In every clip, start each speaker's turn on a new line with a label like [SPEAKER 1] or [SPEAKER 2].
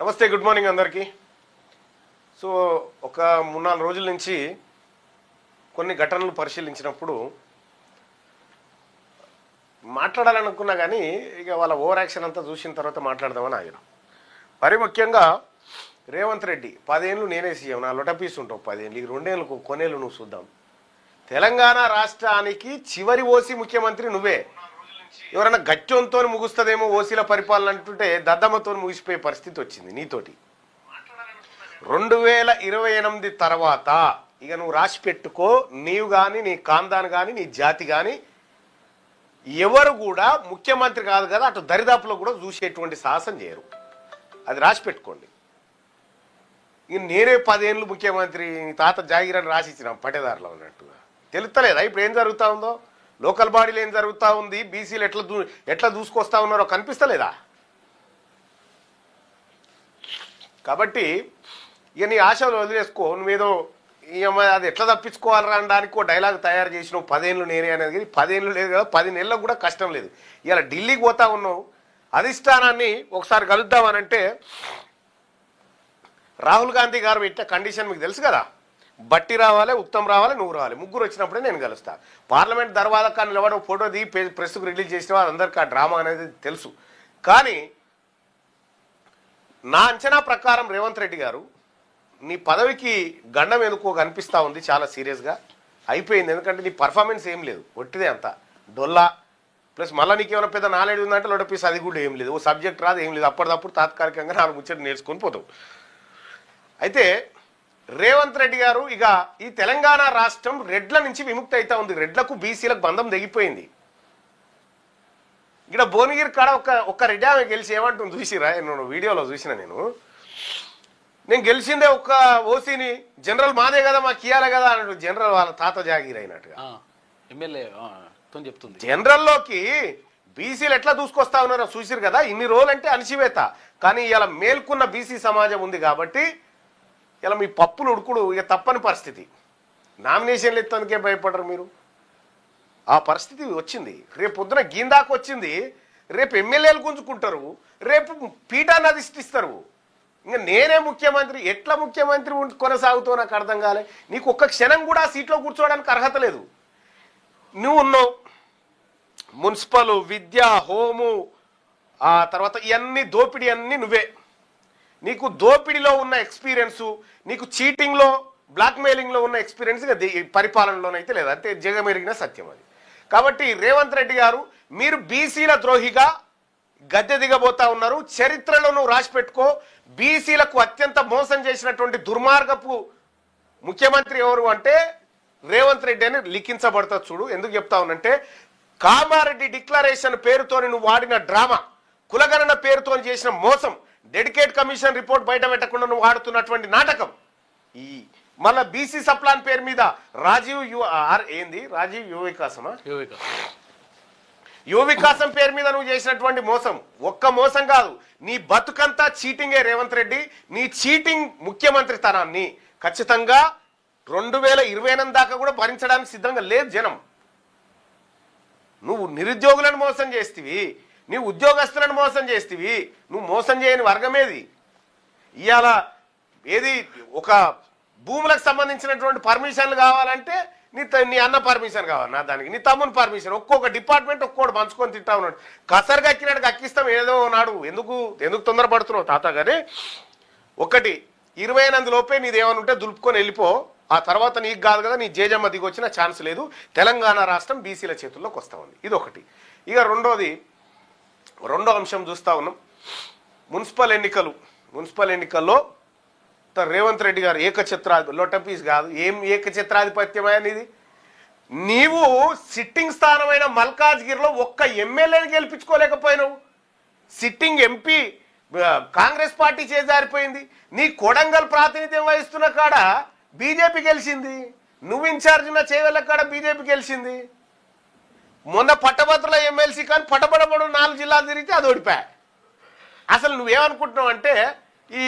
[SPEAKER 1] నమస్తే, good morning అందరికీ. So ఒక 3-4 రోజుల నుంచి కొన్ని ఘటనలు పరిశీలించినప్పుడు మాట్లాడాలనుకున్నా కానీ ఇక వాళ్ళ ఓవర్ యాక్షన్ అంతా చూసిన తర్వాత మాట్లాడదామని ఆగిన. మరి ముఖ్యంగా రేవంత్ రెడ్డి 10 ఏళ్ళు నేనే సీఎం, నా లొటపీస్ ఉంటావు 10 ఏళ్ళు, 2 ఏళ్ళు కొనేళ్ళు నువ్వు చూద్దాం. తెలంగాణ రాష్ట్రానికి చివరి ఓసీ ముఖ్యమంత్రి నువ్వే. ఎవరైనా గచ్చంతో ముగుస్తుందేమో ఓసీల పరిపాలన అంటుంటే దద్దమ్మతో ముగిసిపోయే పరిస్థితి వచ్చింది నీతోటి. 2028 తర్వాత ఇక నువ్వు రాసి పెట్టుకో, నీవు కానీ నీ కాందాన్ కానీ నీ జాతి కానీ ఎవరు కూడా ముఖ్యమంత్రి కాదు కదా, అటు దరిదాపులో కూడా చూసేటువంటి సాహసం చేయరు. అది రాసి పెట్టుకోండి. ఇక నేనే 10 ఏళ్ళు ముఖ్యమంత్రి, తాత జాగిరని రాసిచ్చిన పట్టేదారులో ఉన్నట్టుగా తెలుస్తలేదా ఇప్పుడు ఏం జరుగుతూ ఉందో? లోకల్ బాడీలో ఏం జరుగుతూ ఉంది, బీసీలు ఎట్లా దూసుకొస్తా ఉన్నారో కనిపిస్తలేదా? కాబట్టి ఇక నీ ఆశలు వదిలేసుకో. నువ్వేదో అది ఎట్లా తప్పించుకోవాలరా అనడానికి ఒక డైలాగ్ తయారు చేసినావు. 10 ఏళ్ళు నేనే అనేది 10 ఏళ్ళు లేదు కదా, 10 నెలలకు కూడా కష్టం లేదు. ఇలా ఢిల్లీకి పోతా ఉన్నావు, అధిష్టానాన్ని ఒకసారి కలుద్దామనంటే రాహుల్ గాంధీ గారు పెట్టే కండిషన్ మీకు తెలుసు కదా, బట్టి రావాలి, ఉత్తమ్ రావాలి, నువ్వు రావాలి, ముగ్గురు వచ్చినప్పుడే నేను కలుస్తా. పార్లమెంట్ దర్వాజా నిలబడి ఫోటో దిగి ప్రెస్కు రిలీజ్ చేసిన అందరికీ ఆ డ్రామా అనేది తెలుసు. కానీ నా అంచనా ప్రకారం రేవంత్ రెడ్డి గారు నీ పదవికి గండం ఎందుకో కనిపిస్తూ ఉంది చాలా సీరియస్గా. అయిపోయింది, ఎందుకంటే నీ పర్ఫార్మెన్స్ ఏం లేదు, ఒట్టిదే అంతా డొల్లా. ప్లస్ మళ్ళీ నీకు ఏమైనా పెద్ద నాలెడ్జ్ ఉందంటే లోటపీస్ అది కూడా ఏం లేదు, ఓ సబ్జెక్ట్ రాదు ఏం లేదు. అప్పటిదప్పుడు తాత్కాలికంగా 4 ముచ్చట్లు నేర్చుకొని పోతావు. అయితే రేవంత్ రెడ్డి గారు ఇక ఈ తెలంగాణ రాష్ట్రం రెడ్ల నుంచి విముక్తి అవుతా ఉంది. రెడ్లకు బీసీలకు బంధం తెగిపోయింది. ఇక్కడ భువనగిరి కాడ ఒక్క రెడ్డి ఆమె గెలిచి ఏమంటుంది చూసిరా, నేను వీడియోలో చూసిన. నేను గెలిచిందే ఒక్క ఓసీని, జనరల్ మాదే కదా మాకు ఇయ్యాలి కదా అన్నట్టు. జనరల్ వాళ్ళ తాత జాగీర్ అయినట్టుగా
[SPEAKER 2] ఎమ్మెల్యే చెప్తుంది.
[SPEAKER 1] జనరల్లోకి బీసీలు ఎట్లా దూసుకొస్తా ఉన్నారో చూసిరు కదా. ఇన్ని రోజులంటే అణచివేత, కానీ ఇలా మేల్కున్న బీసీ సమాజం ఉంది కాబట్టి ఇలా మీ పప్పులు ఉడుకుడు ఇక తప్పని పరిస్థితి. నామినేషన్లు ఎత్తందుకే భయపడరు మీరు. ఆ పరిస్థితి వచ్చింది. రేపు పొద్దున గీందాకు వచ్చింది. రేపు ఎమ్మెల్యేలు గుంజుకుంటారు, రేపు పీఠాన్ని అధిష్టిస్తారు. ఇంకా నేనే ముఖ్యమంత్రి, ఎట్లా ముఖ్యమంత్రి కొనసాగుతో నాకు అర్థం కాలే. నీకు ఒక్క క్షణం కూడా సీట్లో కూర్చోవడానికి అర్హత లేదు. నువ్వు ఉన్నావు మున్సిపల్, విద్య, హోము, ఆ తర్వాత ఇవన్నీ దోపిడీ అన్నీ నువ్వే. నీకు దోపిడీలో ఉన్న ఎక్స్పీరియన్సు, నీకు చీటింగ్లో బ్లాక్మెయిలింగ్లో ఉన్న ఎక్స్పీరియన్స్ పరిపాలనలోనైతే లేదు. అంటే జగమెరిగిన సత్యం అది. కాబట్టి రేవంత్ రెడ్డి గారు మీరు బీసీల ద్రోహిగా గద్దె దిగబోతా ఉన్నారు. చరిత్రలో నువ్వు రాసి పెట్టుకో. బీసీలకు అత్యంత మోసం చేసినటువంటి దుర్మార్గపు ముఖ్యమంత్రి ఎవరు అంటే రేవంత్ రెడ్డి అని లిఖించబడతా చూడు. ఎందుకు చెప్తా ఉన్నంటే కామారెడ్డి డిక్లరేషన్ పేరుతోని నువ్వు వాడిన డ్రామా, కులగణన పేరుతో చేసిన మోసం, డెడికేట్ కమిషన్ రిపోర్ట్ బయట పెట్టకుండా నువ్వు ఆడుతున్నటువంటి నాటకం, ఈ మళ్ళా బీసీ సప్లాన్ పేరు మీద రాజీవ్ యువ వికాసమా, యువ వికాసం పేరు మీద నువ్వు చేసినటువంటి మోసం ఒక్క మోసం కాదు, నీ బతుకంతా చీటింగే రేవంత్ రెడ్డి. నీ చీటింగ్ ముఖ్యమంత్రి తనాన్ని ఖచ్చితంగా 2028 దాకా కూడా భరించడానికి సిద్ధంగా లేదు జనం. నువ్వు నిరుద్యోగులను మోసం చేస్తేవి, నువ్వు ఉద్యోగస్తులను మోసం చేస్తేవి, నువ్వు మోసం చేయని వర్గమేది. ఇవాళ ఏది ఒక భూములకు సంబంధించినటువంటి పర్మిషన్లు కావాలంటే నీ అన్న పర్మిషన్ కావాలి, నా దానికి నీ తమ్ముని పర్మిషన్, ఒక్కొక్క డిపార్ట్మెంట్ ఒక్కొక్కటి పంచుకొని తింటా ఉన్నాడు. కసరు కక్కినట్టు కక్కిస్తాం ఏదో నాడు. ఎందుకు తొందరపడుతున్నావు తాత గారి? 28 లోపే నీదేమని ఉంటే దులుపుకొని వెళ్ళిపో. ఆ తర్వాత నీకు కాదు కదా, నీ జేజమ్మ దిగొచ్చిన ఛాన్స్ లేదు. తెలంగాణ రాష్ట్రం బీసీల చేతుల్లోకి వస్తూ ఉంది. ఇది ఇక రెండో అంశం చూస్తూ ఉన్నాం. మున్సిపల్ ఎన్నికల్లో రేవంత్ రెడ్డి గారు లోటపీస్ కాదు, ఏం ఏకఛత్రాధిపత్యమే అనేది. నీవు సిట్టింగ్ స్థానమైన మల్కాజ్గిరిలో ఒక్క ఎమ్మెల్యేని గెలిపించుకోలేకపోయినావు. సిట్టింగ్ ఎంపీ కాంగ్రెస్ పార్టీ చేజారిపోయింది. నీ కొడంగల్ ప్రాతినిధ్యం వహిస్తున్న కాడ బీజేపీ గెలిచింది. నువ్వు ఇన్ఛార్జ్ ఉన్న చేవెళ్ళ కాడ బీజేపీ గెలిచింది. మొన్న పట్టభద్రుల ఎమ్మెల్సీ కానీ పట్టబడబడు 4 జిల్లాలు తిరిగితే అది ఓడిపోయా. అసలు నువ్వేమనుకుంటున్నావు అంటే ఈ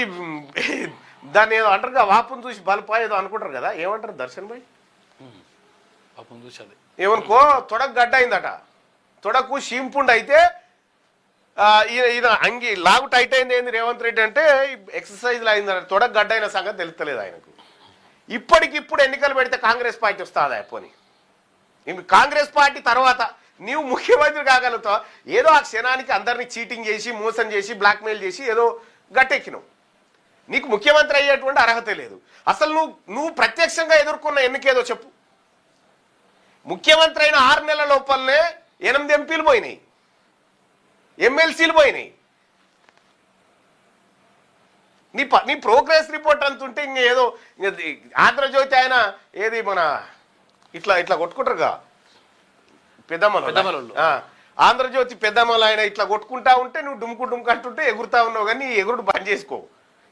[SPEAKER 1] దాన్ని ఏదో అంటారు, వాపును చూసి బలపా ఏదో అనుకుంటారు కదా, ఏమంటారు దర్శన్ భాయ్? వాపును చూసి అది ఏమనుకో, తొడకు గడ్డ అయిందట, తొడకు షీంపుండు అయితే ఈయన అంగి లాగు టైట్ అయింది ఏంది రేవంత్ రెడ్డి అంటే ఎక్సర్సైజ్లు అయింది తొడ గడ్డైన సంగతి తెలుస్తలేదు ఆయనకు. ఇప్పటికిప్పుడు ఎన్నికలు పెడితే కాంగ్రెస్ పార్టీ వస్తుందా పోని? కాంగ్రెస్ పార్టీ తర్వాత నీవు ముఖ్యమంత్రి కాగలుగుతావు. ఏదో ఆ క్షణానికి అందరినీ చీటింగ్ చేసి మోసం చేసి బ్లాక్మెయిల్ చేసి ఏదో గట్టెక్కినావు. నీకు ముఖ్యమంత్రి అయ్యేటువంటి అర్హత లేదు. అసలు నువ్వు ప్రత్యక్షంగా ఎదుర్కొన్న ఎన్నికేదో చెప్పు. ముఖ్యమంత్రి అయిన 6 నెలల లోపలనే 8 ఎంపీలు పోయినాయి, ఎమ్మెల్సీలు పోయినాయి. నీ ప్రోగ్రెస్ రిపోర్ట్ అంతుంటే ఇంక ఏదో ఆంధ్రజ్యోతి ఆయన ఏది మన ఇట్లా కొట్టుకుంటారుగా పెద్దమ్మలు, ఆంధ్రజ్యోతి పెద్దమ్మలు ఆయన ఇట్లా కొట్టుకుంటా ఉంటే నువ్వు డుమ్కు అంటుంటే ఎగురుతా ఉన్నావు. కానీ ఈ ఎగురుడు బంద్ చేసుకో.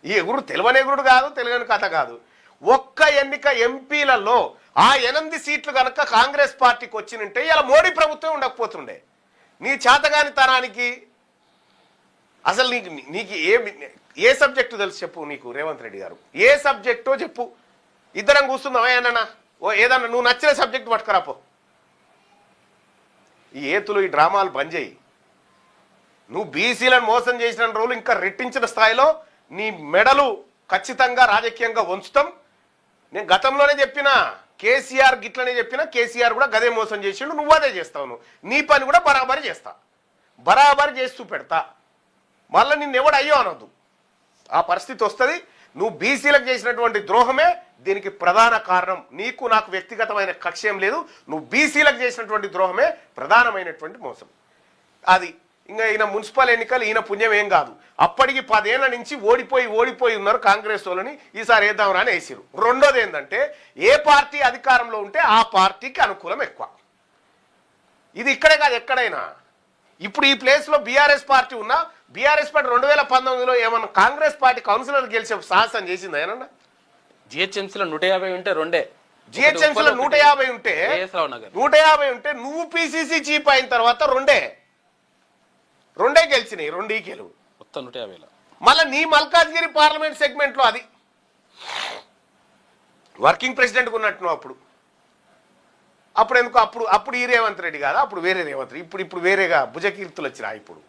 [SPEAKER 1] ఈ ఎగురు తెలివని ఎగురుడు కాదు, తెలియని కథ కాదు. ఒక్క ఎన్నిక ఎంపీలలో ఆ 8 సీట్లు కనుక కాంగ్రెస్ పార్టీకి వచ్చినంటే ఇలా మోడీ ప్రభుత్వం ఉండకపోతుండే. నీ చేతగానితనానికి అసలు నీకు ఏ సబ్జెక్టు తెలుసు చెప్పు నీకు రేవంత్ రెడ్డి గారు? ఏ సబ్జెక్టో చెప్పు. ఇద్దరం కూర్చుందామా ఏమన్నా? ఏదన్నా నువ్వు నచ్చిన సబ్జెక్టు పట్టుకురాపో. ఈ ఏతులు ఈ డ్రామాలు బంద్ చేయి. నువ్వు బీసీలను మోసం చేసిన రోజులు ఇంకా రెట్టించిన స్థాయిలో నీ మెడలు ఖచ్చితంగా రాజకీయంగా ఉంచుతాం. నేను గతంలోనే చెప్పిన కేసీఆర్ గిట్లనే చెప్పిన, కేసీఆర్ కూడా గదే మోసం చేసిండు, నువ్వు అదే చేస్తావు. నీ పని కూడా బరాబరి చేస్తా, బరాబరి చేస్తూ పెడతా. మళ్ళీ నిన్నెవడు అయ్యో అనొద్దు. ఆ పరిస్థితి వస్తుంది. నువ్వు బీసీలకు చేసినటువంటి ద్రోహమే దీనికి ప్రధాన కారణం. నీకు నాకు వ్యక్తిగతమైన కక్ష్యం లేదు. నువ్వు బీసీలకు చేసినటువంటి ద్రోహమే ప్రధానమైనటువంటి మోసం. అది ఇంకా ఈయన మున్సిపల్ ఎన్నికలు ఈయన పుణ్యం ఏం కాదు. అప్పటికి 10 ఏళ్ల నుంచి ఓడిపోయి ఉన్నారు కాంగ్రెస్ వాళ్ళని. ఈసారి వేద్దాంరా అని వేసిరు. రెండోది ఏంటంటే ఏ పార్టీ అధికారంలో ఉంటే ఆ పార్టీకి అనుకూలం ఎక్కువ. ఇది ఇక్కడే కాదు ఎక్కడైనా. ఇప్పుడు ఈ ప్లేస్లో బీఆర్ఎస్ పార్టీ ఉన్నా, బీఆర్ఎస్ పార్టీ 2019లో ఏమన్నా కాంగ్రెస్ పార్టీ కౌన్సిలర్ గెలిచే సాహసం చేసింది ఏమన్నా?
[SPEAKER 2] జిహెచ్ఎంసీలో 150 ఉంటే 2.
[SPEAKER 1] జిహెచ్ఎంసీలో 150 ఉంటే 150 ఉంటే నువ్వు పిసిసి చీఫ్ అయిన తర్వాత 2 గెలిచినాయి. 2 గెలువు
[SPEAKER 2] మొత్తం 150లో.
[SPEAKER 1] మళ్ళీ నీ మల్కాజ్గిరి పార్లమెంట్ సెగ్మెంట్లో అది వర్కింగ్ ప్రెసిడెంట్గా ఉన్నట్టు నువ్వు అప్పుడు ఎందుకు అప్పుడు ఈ రేవంత్ రెడ్డి కాదా? అప్పుడు వేరే రేవంత్ రెడ్డి. ఇప్పుడు వేరేగా భుజకీర్తులు వచ్చినా. ఇప్పుడు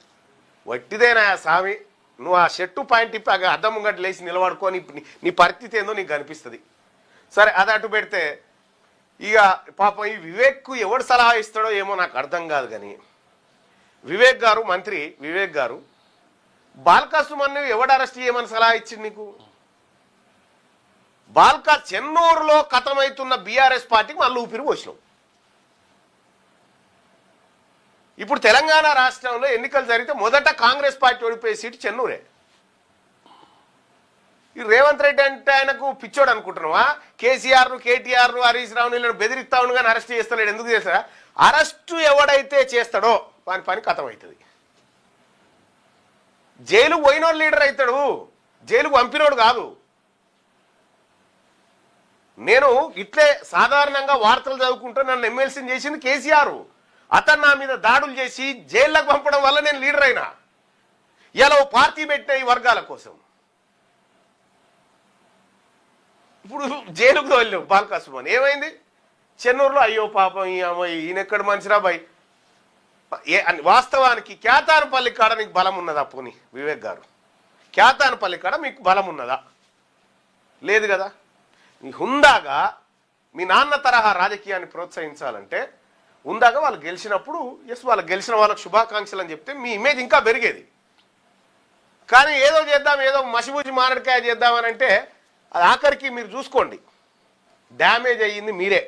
[SPEAKER 1] వట్టిదేనా స్వామి? నువ్వు ఆ షర్టు పాయింట్ ఇప్పి అద్దం ముంగట్టు లేచి నిలబడుకొని నీ పరిస్థితి ఏందో నీకు కనిపిస్తుంది. సరే అది అటు పెడితే ఇక పాపం ఈ వివేక్కు ఎవడు సలహా ఇస్తాడో ఏమో నాకు అర్థం కాదు. కానీ వివేక్ గారు, మంత్రి వివేక్ గారు, బాల్కా సుమన్ను ఎవడు అరెస్ట్ చేయమని సలహా ఇచ్చింది నీకు? బాల్కా చెన్నూరులో కథమవుతున్న బీఆర్ఎస్ పార్టీకి మళ్ళీ ఊపిరి పోసినావు. ఇప్పుడు తెలంగాణ రాష్ట్రంలో ఎన్నికలు జరిగితే మొదట కాంగ్రెస్ పార్టీ ఓడిపోయే సీటు చెన్నూరే. ఈ రేవంత్ రెడ్డి అంటే ఆయనకు పిచ్చోడు అనుకుంటున్నావా? కేసీఆర్ను, కేటీఆర్ను, హరీష్ రావును వీళ్ళని బెదిరిస్తా ఉండు కానీ అరెస్ట్ చేస్తలేడు. ఎందుకు చేస్తారా? అరెస్టు ఎవడైతే చేస్తాడో వాని పని కథమవుతుంది. జైలుకు పోయినోడు లీడర్ అవుతాడు, జైలుకు పంపినోడు కాదు. నేను ఇట్లే సాధారణంగా వార్తలు చదువుకుంటూ నన్ను ఎమ్మెల్సీని చేసింది కేసీఆర్. అతను నా మీద దాడులు చేసి జైల్లోకి పంపడం వల్ల నేను లీడర్ అయినా. ఇలా పార్టీ పెట్టిన ఈ వర్గాల కోసం ఇప్పుడు జైలుకు వెళ్ళావు బాల్కా సుమన్. ఏమైంది? చెన్నూరులో అయ్యో పాపం ఈ అమ్మాయి ఈయనెక్కడ మనిషిరా బాయ్. వాస్తవానికి క్యాతానపల్లి కాడ నీకు బలం ఉన్నదా? పోనీ వివేక్ గారు, క్యాతానపల్లి కాడ మీకు బలం ఉన్నదా? లేదు కదా. మీ హుందాగా మీ నాన్న తరహా రాజకీయాన్ని ప్రోత్సహించాలంటే ఉందాగా వాళ్ళు గెలిచినప్పుడు వాళ్ళు గెలిచిన వాళ్ళకి శుభాకాంక్షలు అని చెప్తే మీ ఇమేజ్ ఇంకా పెరిగేది. కానీ ఏదో చేద్దాం, ఏదో మసిబూసి మారడికాయ చేద్దామని అంటే అది ఆఖరికి మీరు చూసుకోండి డ్యామేజ్ అయ్యింది మీరే.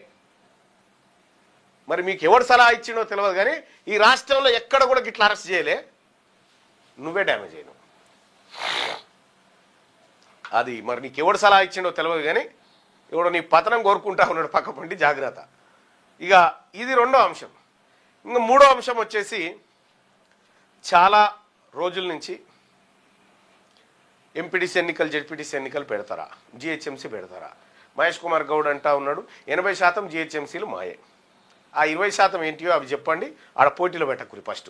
[SPEAKER 1] మరి మీకు ఎవరు సలహా ఇచ్చిండో తెలియదు కానీ ఈ రాష్ట్రంలో ఎక్కడ కూడా గిట్లా అరెస్ట్ చేయలే, నువ్వే డ్యామేజ్ అయినావు. అది మరి నీకు ఎవడు సలహా ఇచ్చిండో తెలియదు కానీ ఎవడో నీ పతనం కోరుకుంటా ఉన్నాడు పక్క పండి, జాగ్రత్త. ఇక ఇది రెండో అంశం. ఇంకా మూడో అంశం వచ్చేసి చాలా రోజుల నుంచి ఎంపీటీసీ ఎన్నికలు, జెడ్పీటీసీ ఎన్నికలు పెడతారా, జిహెచ్ఎంసీ పెడతారా? మహేష్ కుమార్ గౌడ్ అంటా ఉన్నాడు 80% జిహెచ్ఎంసీలు మాయే. ఆ 20% ఏంటియో అవి చెప్పండి, ఆడ పోటీలో పెట్టకురి. ఫస్ట్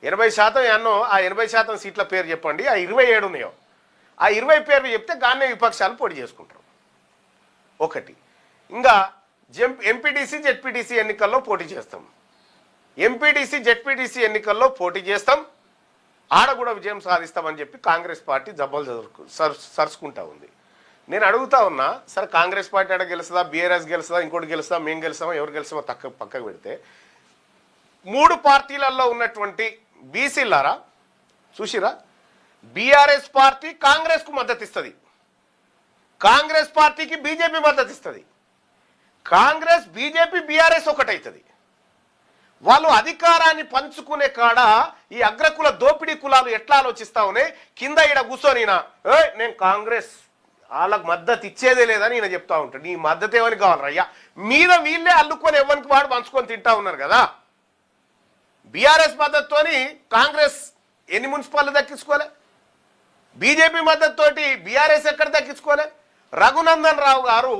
[SPEAKER 1] 80% ఎన్నో ఆ 80% సీట్ల పేరు చెప్పండి. ఆ 27 ఉన్నాయో ఆ 20 పేర్లు చెప్తే గానే విపక్షాలు పోటీ చేసుకుంటారు. ఒకటి. ఇంకా ఎంపీటీసీ జెడ్పీటీసీ ఎన్నికల్లో పోటీ చేస్తాం. ఎంపీటీసీ జెడ్పీటీసీ ఎన్నికల్లో పోటీ చేస్తాం. ఆడ కూడా విజయం సాధిస్తామని చెప్పి కాంగ్రెస్ పార్టీ జబ్బలు సరుచుకుంటా ఉంది. నేను అడుగుతా ఉన్నా, సరే కాంగ్రెస్ పార్టీ ఆడ గెలుస్తుందా, బీఆర్ఎస్ గెలుస్తుందా, ఇంకోటి గెలుస్తుందా, మేము గెలుస్తామా, ఎవరు గెలుస్తామో పక్కకు పెడితే 3 పార్టీలలో ఉన్నటువంటి బీసీలారా చూసిరా, బీఆర్ఎస్ పార్టీ కాంగ్రెస్కు మద్దతు ఇస్తుంది, కాంగ్రెస్ పార్టీకి బీజేపీ మద్దతు ఇస్తుంది, కాంగ్రెస్ బీజేపీ బీఆర్ఎస్ ఒకటవుతుంది. వాళ్ళు అధికారాన్ని పంచుకునే కాడ ఈ అగ్రకుల దోపిడీ కులాలు ఎట్లా ఆలోచిస్తా ఉన్నాయి, కింద ఈడ కూర్చొని నేను కాంగ్రెస్ వాళ్ళకు మద్దతు ఇచ్చేదే లేదని ఈయన చెప్తా ఉంటాడు. నీ మద్దతు ఏమని కావాలరయ్యా, మీద వీళ్ళే అల్లుకొని ఎవరికి వాడు పంచుకొని తింటా ఉన్నారు కదా. బీఆర్ఎస్ మద్దతుతోని కాంగ్రెస్ ఎన్ని మున్సిపాలిటీ దక్కించుకోలే, బీజేపీ మద్దతుతోటి బీఆర్ఎస్ ఎక్కడ దక్కించుకోలే. రఘునందన్ రావు గారు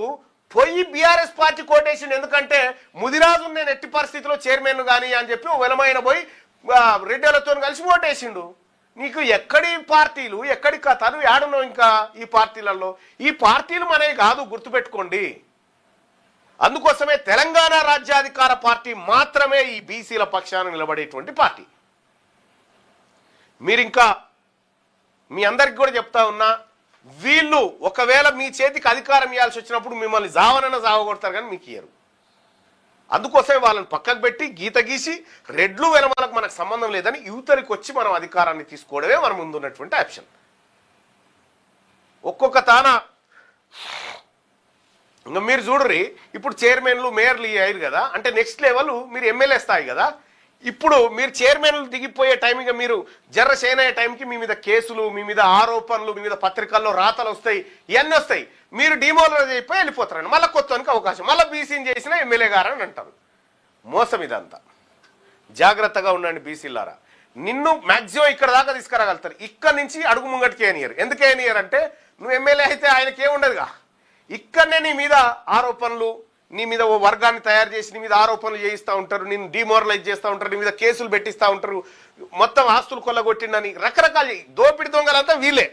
[SPEAKER 1] పోయి బీఆర్ఎస్ పార్టీ కోటేషన్, ఎందుకంటే ముదిరాజు నేను ఎట్టి పరిస్థితిలో చైర్మన్ కానీ అని చెప్పి వెలమైన పోయి రెడ్డిలతో కలిసి ఓటేసిండు. నీకు ఎక్కడి పార్టీలు ఎక్కడి కథలు ఏడున్నావు ఇంకా ఈ పార్టీలలో? ఈ పార్టీలు మనవి కాదు, గుర్తుపెట్టుకోండి. అందుకోసమే తెలంగాణ రాజ్యాధికార పార్టీ మాత్రమే ఈ బీసీల పక్షాన నిలబడేటువంటి పార్టీ. మీరు ఇంకా మీ అందరికి కూడా చెప్తా ఉన్నా, వీళ్ళు ఒకవేళ మీ చేతికి అధికారం ఇవ్వాల్సి వచ్చినప్పుడు మిమ్మల్ని జావగొడతారు కానీ మీకు ఇయ్యరు. అందుకోసమే వాళ్ళని పక్కకు పెట్టి గీత గీసి రెడ్లు వెనమాలకు మనకు సంబంధం లేదని యువతరికి వచ్చి మనం అధికారాన్ని తీసుకోవడమే మన ముందున్నటువంటి ఆప్షన్. ఒక్కొక్క తాన ఇంకా మీరు చూడరి, ఇప్పుడు చైర్మన్లు మేయర్లు అయ్యారు కదా, అంటే నెక్స్ట్ లెవెల్ మీరు ఎమ్మెల్యే స్థాయి కదా. ఇప్పుడు మీరు చైర్మన్లు దిగిపోయే టైంగా మీరు జర్ర చేయనయ్యే టైంకి మీ మీద కేసులు, మీ మీద ఆరోపణలు, మీ మీద పత్రికల్లో రాతలు వస్తాయి, ఇవన్నీ వస్తాయి. మీరు డిమోలరైజ్ అయిపోయి వెళ్ళిపోతారండి. మళ్ళీ కొత్తనికి అవకాశం, మళ్ళీ బీసీని చేసిన ఎమ్మెల్యే గారని అంటారు. మోసం ఇదంతా. జాగ్రత్తగా ఉండండి బీసీలారా. నిన్ను మ్యాక్సిమం ఇక్కడ దాకా తీసుకురాగలుగుతారు, ఇక్కడ నుంచి అడుగు ముంగటికి ఏనియర్. ఎందుకు ఏనియర్ అంటే నువ్వు ఎమ్మెల్యే అయితే ఆయనకేముండదుగా, ఇక్కడనే నీ మీద ఆరోపణలు, నీ మీద ఓ వర్గాన్ని తయారు చేసి నీ మీద ఆరోపణలు చేయిస్తూ ఉంటారు, నిన్ను డిమోరలైజ్ చేస్తూ ఉంటారు, నీ మీద కేసులు పెట్టిస్తూ ఉంటారు, మొత్తం ఆస్తులు కొల్లగొట్టిండని రకరకాల దోపిడి దొంగలంతా వీళ్ళే.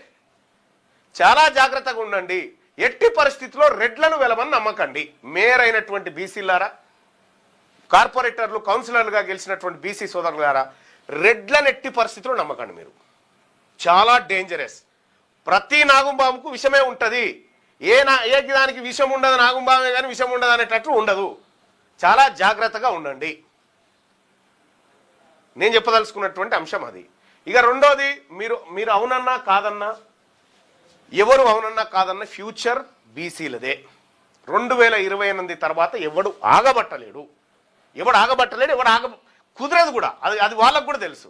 [SPEAKER 1] చాలా జాగ్రత్తగా ఉండండి. ఎట్టి పరిస్థితిలో రెడ్లను వెలమని నమ్మకండి. మేయర్ అయినటువంటి బీసీలారా, కార్పొరేటర్లు, కౌన్సిలర్లుగా గెలిచినటువంటి బీసీ సోదరులారా, రెడ్లను ఎట్టి పరిస్థితిలో నమ్మకండి. మీరు చాలా డేంజరస్. ప్రతి నాగుంబాముకు విషమే ఉంటుంది. ఏ దానికి విషం ఉండదు, నాగుంబామే కానీ విషం ఉండదు అనేటట్టు ఉండదు. చాలా జాగ్రత్తగా ఉండండి. నేను చెప్పదలుచుకున్నటువంటి అంశం అది. ఇక రెండోది, మీరు అవునన్నా కాదన్నా, ఎవరు అవునన్నా కాదన్నా ఫ్యూచర్ బీసీలదే. 2028 తర్వాత ఎవడు ఆగబట్టలేడు, ఎవడు కుదరదు కూడా. అది వాళ్ళకు కూడా తెలుసు.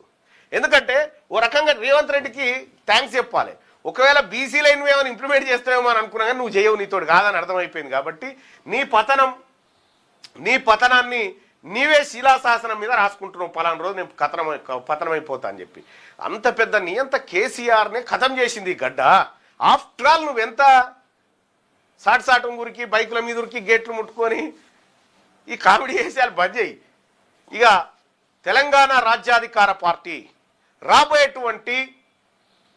[SPEAKER 1] ఎందుకంటే ఓ రకంగా రేవంత్ రెడ్డికి థ్యాంక్స్ చెప్పాలి. ఒకవేళ బీసీలో నువ్వేమైనా ఇంప్లిమెంట్ చేస్తావేమో అని అనుకున్నా కానీ నువ్వు చేయవు, నీతోడు కాదని అర్థమైపోయింది. కాబట్టి నీ పతనాన్ని నీవే శిలాశాసనం మీద రాసుకుంటున్నావు, పలానా రోజు నేను పతనమైపోతా అని చెప్పి. అంత పెద్ద నీ అంత కేసీఆర్నే ఖతం చేసింది ఈ గడ్డ. ఆఫ్టర్ ఆల్ నువ్వెంత సాటు ఊరికి బైకుల మీద ఉరికి గేట్లు ముట్టుకొని ఈ కామెడీ చేసేయాలి, బంద్ చేయి. ఇక తెలంగాణ రాజ్యాధికార పార్టీ రాబోయేటువంటి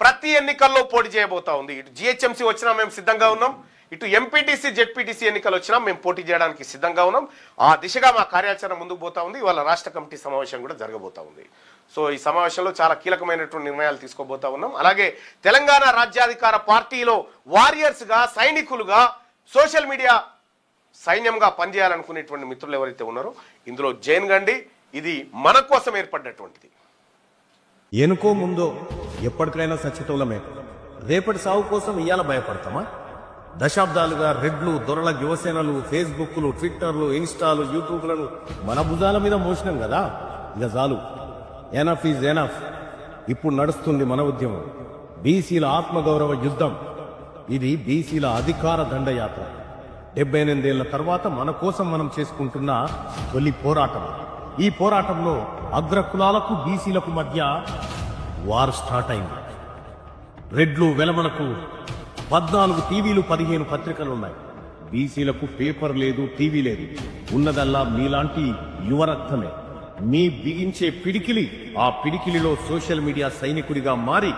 [SPEAKER 1] ప్రతి ఎన్నికల్లో పోటీ చేయబోతా ఉంది. ఇటు జిహెచ్ఎంసీ వచ్చినా మేము సిద్ధంగా ఉన్నాం, ఇటు ఎంపీటీసీ జెడ్పీటీసీ ఎన్నికలు వచ్చినా మేము పోటీ చేయడానికి సిద్ధంగా ఉన్నాం. ఆ దిశగా మా కార్యాచరణ ముందుకు పోతా ఉంది. ఇవాళ రాష్ట్ర కమిటీ సమావేశం కూడా జరగబోతా ఉంది. సో ఈ సమావేశంలో చాలా కీలకమైనటువంటి నిర్ణయాలు తీసుకోబోతా ఉన్నాం. అలాగే తెలంగాణ రాజ్యాధికార పార్టీలో వారియర్స్గా, సైనికులుగా, సోషల్ మీడియా సైన్యంగా పనిచేయాలనుకునేటువంటి మిత్రులు ఎవరైతే ఉన్నారో ఇందులో జైన్ గండి. ఇది మన కోసం ఏర్పడినటువంటిది.
[SPEAKER 3] ఎనుకో ముందో ఎప్పటికైనా సచ్చితోలమే. రేపటి సాగు కోసం ఇయ్యాల భయపడతామా? దశాబ్దాలుగా రెడ్లు, దొరల యువసేనలు, ఫేస్బుక్లు, ట్విట్టర్లు, ఇన్స్టాలు, యూట్యూబ్లను మన భుజాల మీద మోసినాం కదా. ఇక చాలు, ఎనఫ్ ఈజ్ ఎనఫ్. ఇప్పుడు నడుస్తుంది మన ఉద్యమం, బీసీల ఆత్మగౌరవ యుద్ధం. ఇది బీసీల అధికార దండయాత్ర. 78 ఏళ్ల తర్వాత మన కోసం మనం చేసుకుంటున్న తొలి పోరాటం. ఈ పోరాటంలో అగ్రకులాలకు, బీసీలకు మధ్య వార్ స్టార్ట్ అయింది. రెడ్లు, వెలమలకు 14 టీవీలు, 15 పత్రికలున్నాయి. బీసీలకు పేపర్ లేదు, టీవీ లేదు. ఉన్నదల్లా మీలాంటి యువరక్తమే. మీ బిగించే పిడికిలి, ఆ పిడికిలిలో సోషల్ మీడియా సైనికుడిగా మారి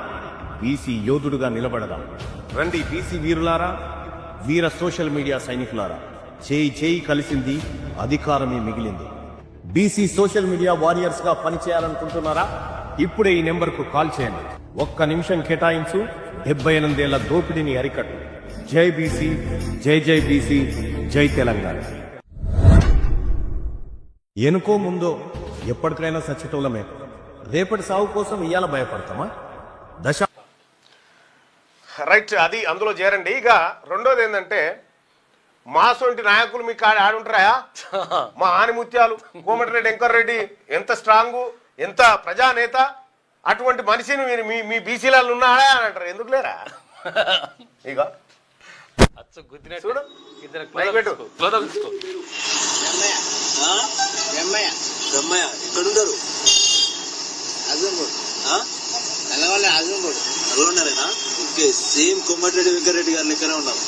[SPEAKER 3] బీసీ యోధుడుగా నిలబడదాం. రండి బీసీ వీరులారా, వీర సోషల్ మీడియా సైనికులారా. చేయి కలిసింది, అధికారమే మిగిలింది. బీసీ సోషల్ మీడియా వారియర్స్ గా పనిచేయాలనుకుంటున్నారా? ఇప్పుడే ఈ నెంబర్కు కాల్ చేయండి. ఒక్క నిమిషం కేటాయించు, 78 ఏళ్ల దోపిడీని అరికట్టు. జై బీసీ, జై జై బీసీ, జై తెలంగాణ. ఎనుకో ముందో ఎప్పటికైనా సచ్చేటోళ్ళమే. రేపటి సాగు కోసం ఇయ్యాల భయపడతామా?
[SPEAKER 1] రైట్, అది అందులో చేరండి. ఇక రెండోది ఏంటంటే, మా సొంటి నాయకులు మీకు ఆడుంటారా? మా ఆనిముత్యాలు కోమటిరెడ్డి వెంకటరెడ్డి ఎంత స్ట్రాంగు, ఎంత ప్రజానేత, అటువంటి మనిషిని మీరు మీ బీసీలలో ఉన్నాడా అని అంటారు. ఎందుకు లేరా? ఇక చూడు,
[SPEAKER 4] ఎక్కడుంటారు? అదోనేనా? ఓకే, సేమ్ కోమటిరెడ్డి వెంకటరెడ్డి గారి లెక్కనే ఉన్నాం.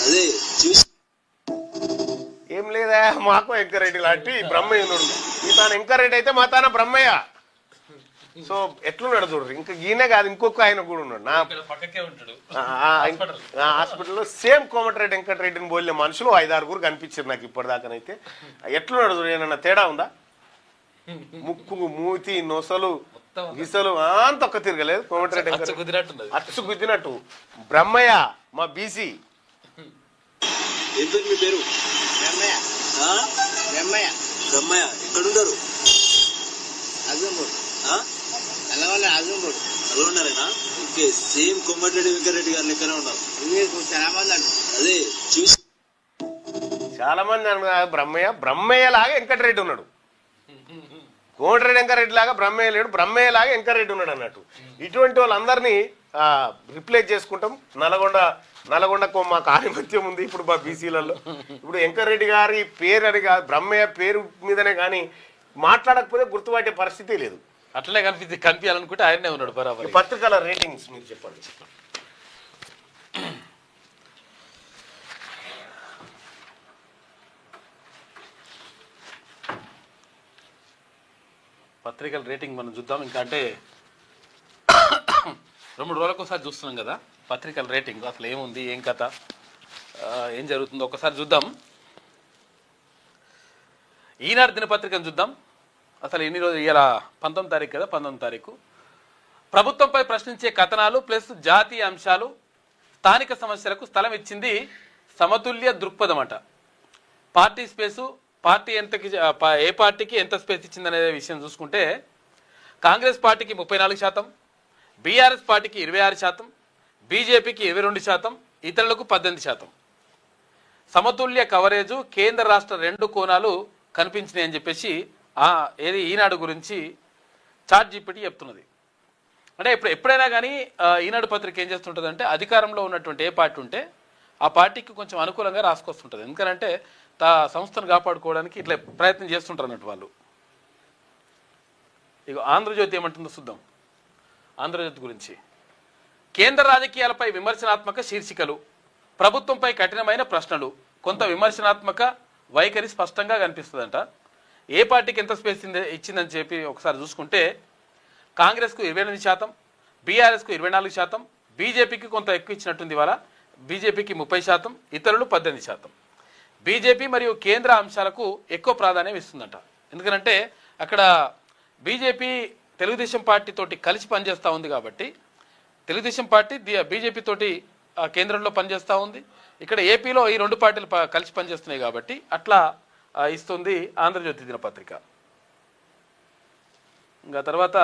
[SPEAKER 4] అదే చూసి
[SPEAKER 1] ఏం లేదా, మాకు వెంకరెడ్డి లాంటి బ్రహ్మయ్యునుడు. మీ తాను వెంకరెడ్డి అయితే మా తాన బ్రహ్మయ్య. సో ఎట్లున్నాడు చూడరు. ఇంకా ఈయనే కాదు, ఇంకొక ఆయన కూడా ఉన్నాడు నా
[SPEAKER 2] పక్కకే ఉంటాడు
[SPEAKER 1] హాస్పిటల్లో. సేమ్ కోమటిరెడ్డి వెంకటరెడ్డిని పోలిన మనుషులు 5-6 కనిపించారు నాకు ఇప్పటిదాకానైతే. ఎట్లున్నాడు చూడు, ఏమన్నా తేడా ఉందా? ముక్కు, మూతి, నొసలు, గిసలు అంత ఒక్క తిరగలేదు. కోమటిరెడ్డి అచ్చు గుద్దినట్టు బ్రహ్మయ్య మా బీసీ.
[SPEAKER 4] ఏం పేరు మీ పేరు? బ్రహ్మయ్య. ఎక్కడుంటారు? అదోనేనా? ఓకే, సేమ్ కోమటిరెడ్డి వెంకటరెడ్డి గారి లెక్కనే ఉన్నాం. అదే చూసి
[SPEAKER 1] చాలా మంది బ్రహ్మయ్య లాగా వెంకటరెడ్డి ఉన్నాడు. కోమటిరెడ్డి వెంకరెడ్డి లాగా బ్రహ్మయ్య లేడు, బ్రహ్మయ్య లాగా వెంకరెడ్డి ఉన్నాడు అన్నట్టు. ఇటువంటి వాళ్ళందరినీ రిప్లేస్ చేసుకుంటాం. నల్గొండకు మా ఆధిపత్యం ఉంది ఇప్పుడు మా బీసీలలో. ఇప్పుడు వెంకరెడ్డి గారి పేరు అని కాదు, బ్రహ్మయ్య పేరు మీదనే కానీ మాట్లాడకపోతే గుర్తుపట్టే పరిస్థితి లేదు.
[SPEAKER 2] అట్లనే కనిపించాలనుకుంటే ఆయనే ఉన్నాడు బరాబర్.
[SPEAKER 1] పత్రికల రేటింగ్స్ మీరు చెప్పండి.
[SPEAKER 2] పత్రికల రేటింగ్ మనం చూద్దాం. ఇంకా అంటే 2-3 రోజులకు ఒకసారి చూస్తున్నాం కదా పత్రికల రేటింగ్. అసలు ఏముంది, ఏం కథ, ఏం జరుగుతుందో ఒకసారి చూద్దాం. ఈనాడు దినపత్రికను చూద్దాం. అసలు ఎన్ని రోజులు, ఇలా 19 తారీఖు కదా, 19 తారీఖు. ప్రభుత్వంపై ప్రశ్నించే కథనాలు ప్లస్ జాతీయ అంశాలు, స్థానిక సమస్యలకు స్థలం ఇచ్చింది సమతుల్య దృక్పథం అట. పార్టీ స్పేసు, పార్టీ ఏ పార్టీకి ఎంత స్పేస్ ఇచ్చిందనే విషయం చూసుకుంటే, కాంగ్రెస్ పార్టీకి 34%, బీఆర్ఎస్ పార్టీకి 26%, బీజేపీకి 22%, ఇతరులకు 18%. సమతుల్య కవరేజు, కేంద్ర రాష్ట్ర 2 కోణాలు కనిపించినాయి అని చెప్పేసి ఏది ఈనాడు గురించి ChatGPT చెప్తున్నది. అంటే ఎప్పుడైనా కానీ ఈనాడు పత్రిక ఏం చేస్తుంటుంది, అధికారంలో ఉన్నటువంటి ఏ పార్టీ ఉంటే ఆ పార్టీకి కొంచెం అనుకూలంగా రాసుకొస్తుంటుంది. ఎందుకంటే సంస్థను కాపాడుకోవడానికి ఇట్లా ప్రయత్నం చేస్తుంటారు అన్నట్టు వాళ్ళు. ఇక ఆంధ్రజ్యోతి ఏమంటుందో చూద్దాం. ఆంధ్రజ్యోతి గురించి, కేంద్ర రాజకీయాలపై విమర్శనాత్మక శీర్షికలు, ప్రభుత్వంపై కఠినమైన ప్రశ్నలు, కొంత విమర్శనాత్మక వైఖరి స్పష్టంగా కనిపిస్తుందంట. ఏ పార్టీకి ఎంత స్పేస్ ఇచ్చిందని చెప్పి ఒకసారి చూసుకుంటే, కాంగ్రెస్కు 28%, బీఆర్ఎస్కు 24%, బీజేపీకి కొంత ఎక్కువ ఇచ్చినట్టుంది. ఇవాళ బీజేపీకి 30%, ఇతరులు 18%. బీజేపీ మరియు కేంద్ర అంశాలకు ఎక్కువ ప్రాధాన్యం ఇస్తుందంట. ఎందుకంటే అక్కడ బీజేపీ తెలుగుదేశం పార్టీ తోటి కలిసి పనిచేస్తూ ఉంది కాబట్టి, తెలుగుదేశం పార్టీ బీజేపీ తోటి కేంద్రంలో పనిచేస్తూ ఉంది. ఇక్కడ ఏపీలో ఈ 2 పార్టీలు కలిసి పనిచేస్తున్నాయి కాబట్టి అట్లా ఇస్తుంది ఆంధ్రజ్యోతి దినపత్రిక. ఇంకా తర్వాత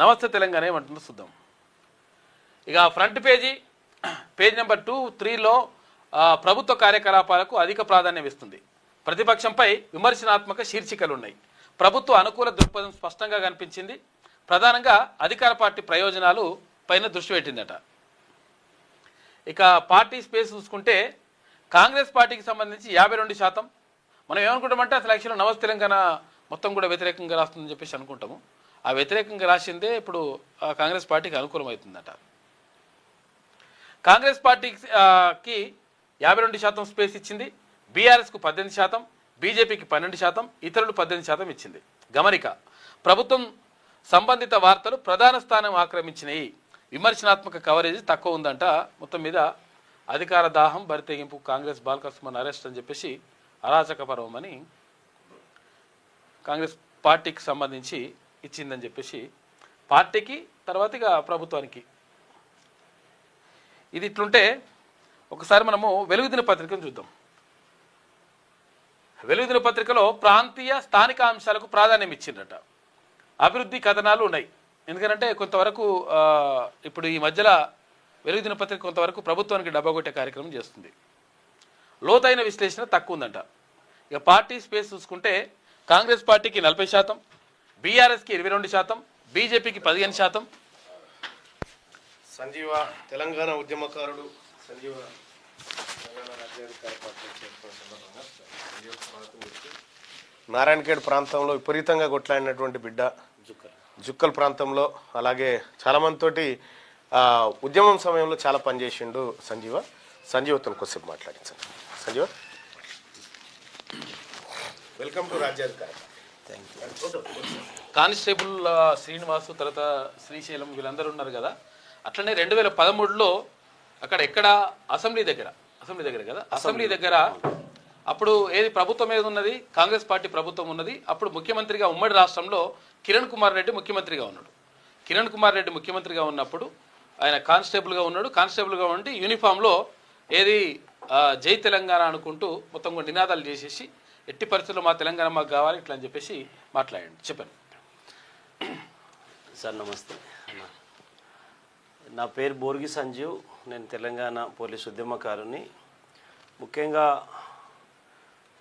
[SPEAKER 2] నమస్తే తెలంగాణ ఏమంటుందో చూద్దాం. ఇక ఫ్రంట్ పేజ్ నెంబర్ 2, 3లో ప్రభుత్వ కార్యకలాపాలకు అధిక ప్రాధాన్యం ఇస్తుంది. ప్రతిపక్షంపై విమర్శనాత్మక శీర్షికలు ఉన్నాయి. ప్రభుత్వ అనుకూల దృక్పథం స్పష్టంగా కనిపించింది. ప్రధానంగా అధికార పార్టీ ప్రయోజనాలు పైన దృష్టి పెట్టిందట. ఇక పార్టీ స్పేస్ చూసుకుంటే, కాంగ్రెస్ పార్టీకి సంబంధించి 52%. మనం ఏమనుకుంటామంటే అసలు యాక్చువల్గా నమస్తే తెలంగాణ మొత్తం కూడా వ్యతిరేకంగా రాస్తుందని చెప్పేసి అనుకుంటాము. ఆ వ్యతిరేకంగా రాసిందే ఇప్పుడు కాంగ్రెస్ పార్టీకి అనుకూలమవుతుందట. కాంగ్రెస్ పార్టీకి 52% స్పేస్ ఇచ్చింది. బీఆర్ఎస్కు 18%, బీజేపీకి 12%, ఇతరులు 18% ఇచ్చింది. గమనిక, ప్రభుత్వం సంబంధిత వార్తలు ప్రధాన స్థానం ఆక్రమించినాయి. విమర్శనాత్మక కవరేజ్ తక్కువ ఉందంట. మొత్తం మీద అధికార దాహం, బరితెగింపు, కాంగ్రెస్ బాల్కసుమన్ అరెస్ట్ అని చెప్పేసి అరాచక పర్వం అని కాంగ్రెస్ పార్టీకి సంబంధించి ఇచ్చిందని చెప్పేసి పార్టీకి తర్వాత ఇక ప్రభుత్వానికి. ఇది ఇట్లుంటే ఒకసారి మనము వెలుగు దినపత్రికను చూద్దాం. వెలుగు దినపత్రికలో ప్రాంతీయ స్థానిక అంశాలకు ప్రాధాన్యం ఇచ్చిందట. అభివృద్ధి కథనాలు ఉన్నాయి. ఎందుకంటే కొంతవరకు ఇప్పుడు ఈ మధ్యలో వెలుగు దినపత్రిక కొంతవరకు ప్రభుత్వానికి డబ్బా కొట్టే కార్యక్రమం చేస్తుంది. లోతైన విశ్లేషణ తక్కువ ఉందంట. ఇక పార్టీ స్పేస్ చూసుకుంటే కాంగ్రెస్ పార్టీకి 40%, బీఆర్ఎస్కి 22%, బీజేపీకి 15%.
[SPEAKER 1] సంజీవ తెలంగాణ ఉద్యమకారుడు సంజీవ తెలంగాణ రాజ్యాధికార పార్టీ చైర్పర్సన్ సందర్భంగా నారాయణఖేడ్ ప్రాంతంలో విపరీతంగా కొట్లాడినటువంటి బిడ్డ జుక్కల్ ప్రాంతంలో, అలాగే చాలా మందితోటి ఉద్యమం సమయంలో చాలా పనిచేసిండు సంజీవతో కొద్దిసేపు మాట్లాడించండి. Sanjeeva, welcome to Rajyadhikara.
[SPEAKER 2] Constable Srinivasu తర్వాత శ్రీశైలం వీళ్ళందరూ ఉన్నారు కదా. అట్లనే 2013లో ఎక్కడ అసెంబ్లీ దగ్గర కదా, అసెంబ్లీ దగ్గర అప్పుడు ఏది ప్రభుత్వం ఏది ఉన్నది, కాంగ్రెస్ పార్టీ ప్రభుత్వం ఉన్నది. అప్పుడు ముఖ్యమంత్రిగా ఉమ్మడి రాష్ట్రంలో కిరణ్ కుమార్ రెడ్డి ముఖ్యమంత్రిగా ఉన్నాడు. కిరణ్ కుమార్ రెడ్డి ముఖ్యమంత్రిగా ఉన్నప్పుడు ఆయన కానిస్టేబుల్గా ఉన్నాడు. కానిస్టేబుల్గా ఉండి యూనిఫామ్లో ఏది జై తెలంగాణ అనుకుంటూ మొత్తం నినాదాలు చేసేసి ఎట్టి పరిస్థితుల్లో మా తెలంగాణ మాకు కావాలి ఇట్లా అని చెప్పేసి మాట్లాడండి. చెప్పండి
[SPEAKER 5] సార్. నమస్తే. నా పేరు బోర్గి సంజీవ్. నేను తెలంగాణ పోలీసు ఉద్యమకారుని. ముఖ్యంగా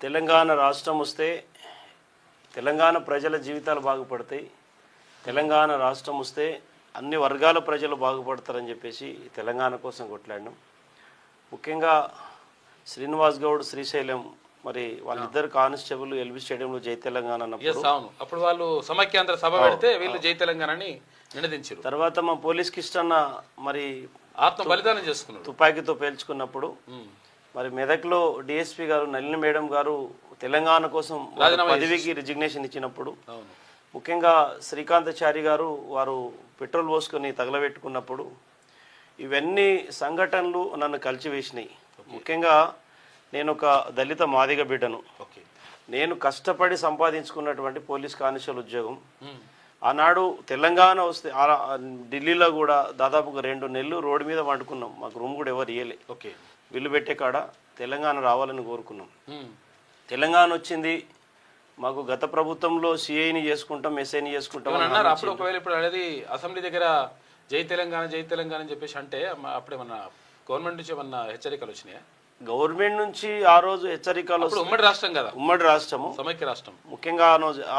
[SPEAKER 5] తెలంగాణ రాష్ట్రం వస్తే తెలంగాణ ప్రజల జీవితాలు బాగుపడతాయి, తెలంగాణ రాష్ట్రం వస్తే అన్ని వర్గాల ప్రజలు బాగుపడతారని చెప్పేసి తెలంగాణ కోసం కొట్లాడినాం. ముఖ్యంగా శ్రీనివాస్ గౌడ్, శ్రీశైలం మరి వాళ్ళిద్దరు కానిస్టేబుల్ ఎల్బీ స్టేడియంలో జై తెలంగాణ అన్నప్పుడు
[SPEAKER 2] అప్పుడు వాళ్ళు సమైక్యాంధ్ర సభ పెడితే వీళ్ళు జై తెలంగాణని నినదించారు.
[SPEAKER 5] తర్వాత మా పోలీస్ కిష్టన్న మరి
[SPEAKER 2] ఆత్మ బలిదానం చేసుకున్నారు,
[SPEAKER 5] తుపాకీతో పేల్చుకున్నప్పుడు మరి మెదక్లో డిఎస్పీ గారు నళిని మేడం గారు తెలంగాణ కోసం పదవికి రిజిగ్నేషన్ ఇచ్చినప్పుడు, ముఖ్యంగా శ్రీకాంతాచారి గారు వారు పెట్రోల్ పోసుకొని తగలబెట్టుకున్నప్పుడు ఇవన్నీ సంఘటనలు నన్ను కలిచివేసినాయి. ముఖ్యంగా నేను ఒక దళిత మాదిగ బిడ్డను. నేను కష్టపడి సంపాదించుకున్నటువంటి పోలీస్ కానిస్టేబుల్ ఉద్యోగం ఆనాడు తెలంగాణ వస్తే ఢిల్లీలో కూడా దాదాపుగా 2 నెలలు రోడ్డు మీద వండుకున్నాం. మాకు రూమ్ కూడా ఎవరు ఇవ్వలే. బిల్లు పెట్టే కాడ తెలంగాణ రావాలని కోరుకున్నాం. తెలంగాణ వచ్చింది. మాకు గత ప్రభుత్వంలో సిఐని చేసుకుంటాం, ఎస్ఐని చేసుకుంటాం
[SPEAKER 2] అన్నారు. అప్పుడు ఒకవేళ ఇప్పుడు అనేది అసెంబ్లీ దగ్గర జై తెలంగాణ అని చెప్పేసి అంటే అప్పుడేమన్నా గవర్నమెంట్ నుంచి ఏమన్నా హెచ్చరికలు వచ్చినాయా?
[SPEAKER 5] గవర్నమెంట్ నుంచి ఆ రోజు హెచ్చరికలు.
[SPEAKER 2] ఉమ్మడి రాష్ట్రం కదా,
[SPEAKER 5] ఉమ్మడి రాష్ట్రము,
[SPEAKER 2] సమైక్య రాష్ట్రం.
[SPEAKER 5] ముఖ్యంగా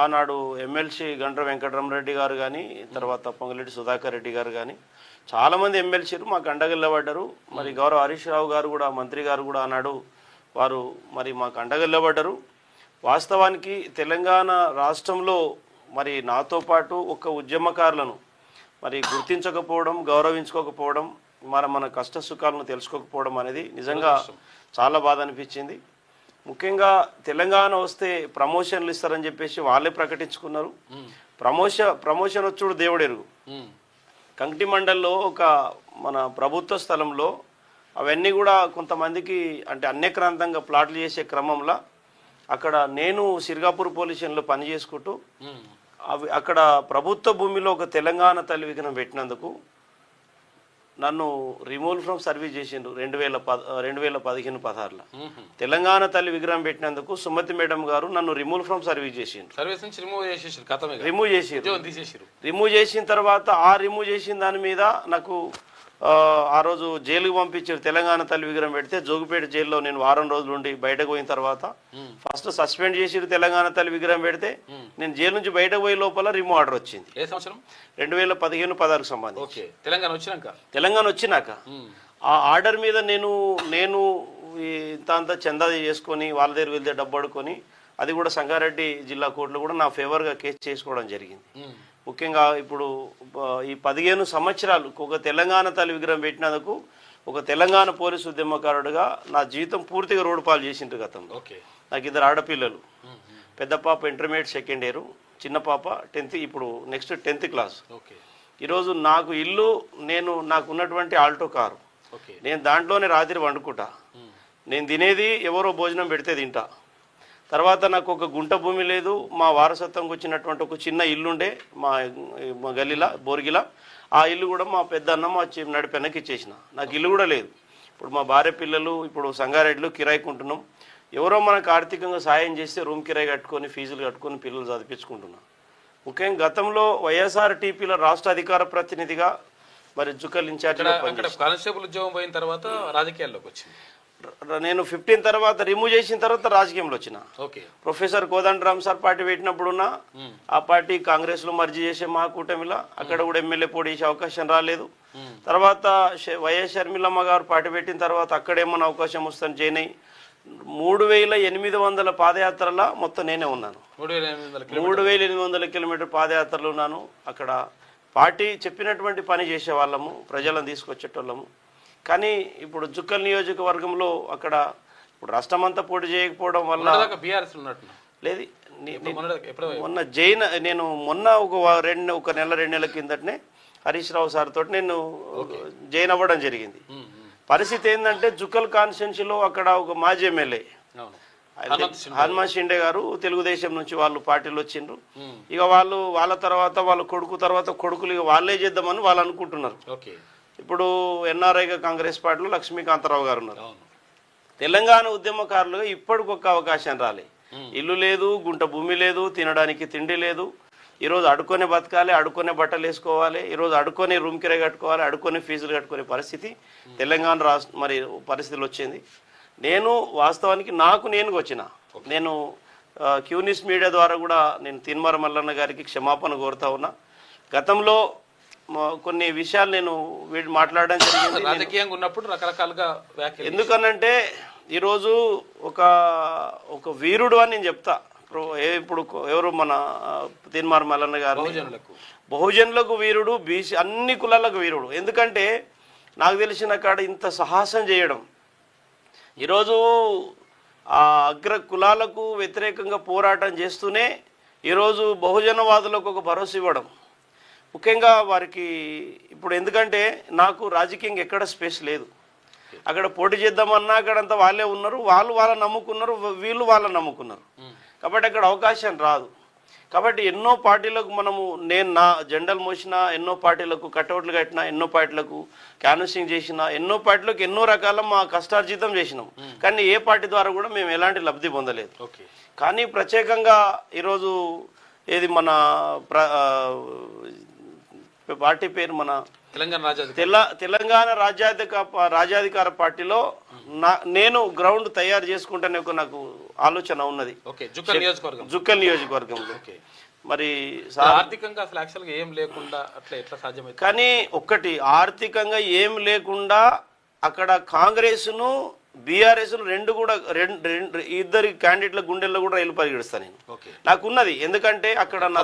[SPEAKER 5] ఆనాడు ఎమ్మెల్సీ గండ్ర వెంకటరామరెడ్డి గారు కానీ, తర్వాత పొంగులేటి సుధాకర్ రెడ్డి గారు కానీ చాలామంది ఎమ్మెల్సీలు మాకు అండగల్లబడ్డారు. మరి గౌరవ హరీష్ రావు గారు కూడా, మంత్రి గారు కూడా ఆనాడు వారు మరి మాకు అండగల్లబడ్డారు. వాస్తవానికి తెలంగాణ రాష్ట్రంలో మరి నాతో పాటు ఒక ఉద్యమకారులను మరి గుర్తించకపోవడం, గౌరవించుకోకపోవడం, మన కష్ట సుఖాలను తెలుసుకోకపోవడం అనేది నిజంగా చాలా బాధ అనిపించింది. ముఖ్యంగా తెలంగాణ వస్తే ప్రమోషన్లు ఇస్తారని చెప్పేసి వాళ్ళే ప్రకటించుకున్నారు. ప్రమోషన్ వచ్చుడు దేవుడెరుగు. కంకి మండల్లో ఒక మన ప్రభుత్వ స్థలంలో అవన్నీ కూడా కొంతమందికి అంటే అన్యక్రాంతంగా ప్లాట్లు చేసే క్రమంలో అక్కడ నేను సిర్గాపూర్ పోలీస్ స్టేషన్లో పని చేసుకుంటూ అక్కడ ప్రభుత్వ భూమిలో ఒక తెలంగాణ తల్లి విగ్రహం పెట్టినందుకు నన్ను రిమూవల్ ఫ్రమ్ సర్వీస్ చేసిండ్రు 2015-16లో. తెలంగాణ తల్లి విగ్రహం పెట్టినందుకు సుమతి మేడం గారు నన్ను రిమూవల్ ఫ్రమ్ సర్వీస్ చేసిండ్రు. రిమూవ్ చేసిన తర్వాత రిమూవ్ చేసిన దాని మీద నాకు ఆ రోజు జైలుకు పంపించారు. తెలంగాణ తల్లి విగ్రహం పెడితే జోగిపేట జైల్లో నేను వారం రోజులు ఉండి బయటకు పోయిన తర్వాత ఫస్ట్ సస్పెండ్ చేసిరు. తెలంగాణ తల్లి విగ్రహం పెడితే నేను జైలు నుంచి బయటకు పోయే లోపల రిమూవ్ ఆర్డర్ వచ్చింది. 2015-16 సంబంధించి తెలంగాణ వచ్చినాక ఆ ఆర్డర్ మీద నేను ఇంత చందా చేసుకొని వాళ్ళ దగ్గర వెళ్తే డబ్బు అడుకొని అది కూడా సంగారెడ్డి జిల్లా కోర్టులో కూడా నా ఫేవర్గా కేసు చేసుకోవడం జరిగింది. ముఖ్యంగా ఇప్పుడు ఈ 15 సంవత్సరాలు ఒక తెలంగాణ తల్లి విగ్రహం పెట్టినందుకు ఒక తెలంగాణ పోలీసు ఉద్యమకారుడుగా నా జీవితం పూర్తిగా రోడ్డు పాలు చేసిండ్రు గతంలో. నాకు 2 ఆడపిల్లలు. పెద్ద పాప ఇంటర్మీడియట్ సెకండ్ ఇయర్, చిన్న పాప 10th, ఇప్పుడు నెక్స్ట్ 10th క్లాస్. ఈరోజు నాకు ఇల్లు, నాకు ఉన్నటువంటి ఆల్టో కారు, నేను దాంట్లోనే రాత్రి వండుకుంటా. నేను తినేది ఎవరో భోజనం పెడితే తింటా. తర్వాత నాకు ఒక గుంట భూమి లేదు, మా వారసత్వంకి వచ్చినటువంటి ఒక చిన్న ఇల్లుండే మా గల్లీలా బోర్గిలా, ఆ ఇల్లు కూడా మా పెద్దన్న మా నడిపెనకి ఇచ్చేసిన. నాకు ఇల్లు కూడా లేదు. ఇప్పుడు మా భార్య పిల్లలు ఇప్పుడు సంగారెడ్డిలో కిరాయికి ఉంటున్నాం. ఎవరో మనకు ఆర్థికంగా సాయం చేస్తే రూమ్ కిరాయి కట్టుకొని ఫీజులు కట్టుకొని పిల్లలు చదివించుకుంటున్నాం. ముఖ్యంగా గతంలో వైఎస్ఆర్టీపీలో రాష్ట్ర అధికార ప్రతినిధిగా మరి జుకల్ ఇన్ఛార్జిగా
[SPEAKER 2] కానిస్టేబుల్ ఉద్యోగం పోయిన తర్వాత రాజకీయాల్లోకి వచ్చింది.
[SPEAKER 5] నేను 15 తర్వాత రిమూవ్ చేసిన తర్వాత రాజకీయంలో వచ్చిన.
[SPEAKER 2] Okay.
[SPEAKER 5] Professor Kodandaram sir party పెట్టినప్పుడున్న ఆ పార్టీ కాంగ్రెస్ లో మర్జీ చేసే మా కూటమిలా అక్కడ కూడా ఎమ్మెల్యే పోటీ చేసే అవకాశం రాలేదు. తర్వాత వైఎస్ షర్మిలమ్మ గారు పార్టీ పెట్టిన తర్వాత అక్కడేమన్నా అవకాశం వస్తాను జాయిన్ అయ్యి 3800 పాదయాత్రల మొత్తం నేనే ఉన్నాను. 3800 కిలోమీటర్ పాదయాత్రలు ఉన్నాను. అక్కడ పార్టీ చెప్పినటువంటి పని చేసే వాళ్ళము, ప్రజలను తీసుకొచ్చేటోళ్ళము. కానీ ఇప్పుడు జుక్కల్ నియోజకవర్గంలో అక్కడ ఇప్పుడు రాష్ట్రం అంతా పోటీ చేయకపోవడం వల్ల లేదు. మొన్న నేను ఒక నెల 2 నెలల కిందటనే హరీష్ రావు సార్ తోటి నేను జైన్ అవ్వడం జరిగింది. పరిస్థితి ఏంటంటే జుక్కల్ కాన్స్టిట్యున్సీలో అక్కడ ఒక మాజీ ఎమ్మెల్యే హనుమంత్ షిండే గారు తెలుగుదేశం నుంచి వాళ్ళు పార్టీలో వచ్చిండ్రు. ఇక వాళ్ళ తర్వాత వాళ్ళ కొడుకులు ఇక వాళ్ళే చేద్దామని వాళ్ళు అనుకుంటున్నారు. ఇప్పుడు ఎన్ఆర్ఐగా కాంగ్రెస్ పార్టీలో లక్ష్మీకాంతరావు గారు ఉన్నారు. తెలంగాణ ఉద్యమకారులుగా ఇప్పటికొక అవకాశం రాలే. ఇల్లు లేదు, గుంట భూమి లేదు, తినడానికి తిండి లేదు. ఈరోజు అడుకొని బతకాలి, అడుకొని బట్టలు వేసుకోవాలి, ఈరోజు అడుకొని రూమ్ కిరాయి కట్టుకోవాలి, అడుకొని ఫీజులు కట్టుకునే పరిస్థితి తెలంగాణ మరి పరిస్థితులు వచ్చింది. నేను వాస్తవానికి నేను వచ్చిన క్యూనిస్ మీడియా ద్వారా కూడా నేను తీన్మార్ మల్లన్న గారికి క్షమాపణ కోరుతా ఉన్నా. గతంలో కొన్ని విషయాలు నేను మాట్లాడడం జరిగింది.
[SPEAKER 2] రాజకీయంగా ఉన్నప్పుడు రకరకాలుగా
[SPEAKER 5] ఎందుకనంటే ఈరోజు ఒక వీరుడు అని నేను చెప్తా. ఇప్పుడు ఎవరు మన తీన్మార్ మల్లన్న గారు బహుజనులకు వీరుడు, బీసీ అన్ని కులాలకు వీరుడు. ఎందుకంటే నాకు తెలిసిన కాడ ఇంత సాహసం చేయడం, ఈరోజు ఆ అగ్ర కులాలకు వ్యతిరేకంగా పోరాటం చేస్తూనే ఈరోజు బహుజనవాదులకు ఒక భరోసా ఇవ్వడం, ముఖ్యంగా వారికి ఇప్పుడు ఎందుకంటే నాకు రాజకీయంగా ఎక్కడ స్పేస్ లేదు. అక్కడ పోటీ చేద్దామన్నా అక్కడంతా వాళ్ళే ఉన్నారు, వాళ్ళని నమ్ముకున్నారు, వీళ్ళు వాళ్ళని నమ్ముకున్నారు. కాబట్టి అక్కడ అవకాశం రాదు. కాబట్టి ఎన్నో పార్టీలకు నేను నా జెండలు మోసిన, ఎన్నో పార్టీలకు కటౌట్లు కట్టిన, ఎన్నో పార్టీలకు క్యాన్వసింగ్ చేసిన, ఎన్నో పార్టీలకు ఎన్నో రకాల మా కష్టార్జితం చేసినాం. కానీ ఏ పార్టీ ద్వారా కూడా మేము ఎలాంటి లబ్ధి పొందలేదు. కానీ ప్రత్యేకంగా ఈరోజు ఏది మన పార్టీ పేరు మన తెలంగాణ రాజ్యాధికార పార్టీలో నేను గ్రౌండ్ తయారు చేసుకుంటానే నాకు ఆలోచన ఉన్నది జుక్కల్ నియోజకవర్గంలో. మరి
[SPEAKER 2] ఆర్థికంగా అసలు యాక్చువల్గా ఏం లేకుండా అట్లా ఎట్లా సాధ్యమైంది?
[SPEAKER 5] కానీ ఒక్కటి ఆర్థికంగా ఏం లేకుండా అక్కడ కాంగ్రెస్ను బీఆర్ఎస్ రెండు ఇద్దరి క్యాండిడేట్ల గుండెల్లో కూడా రైలు పరిగెడుస్తాను నేను. నాకున్నది ఎందుకంటే అక్కడ నా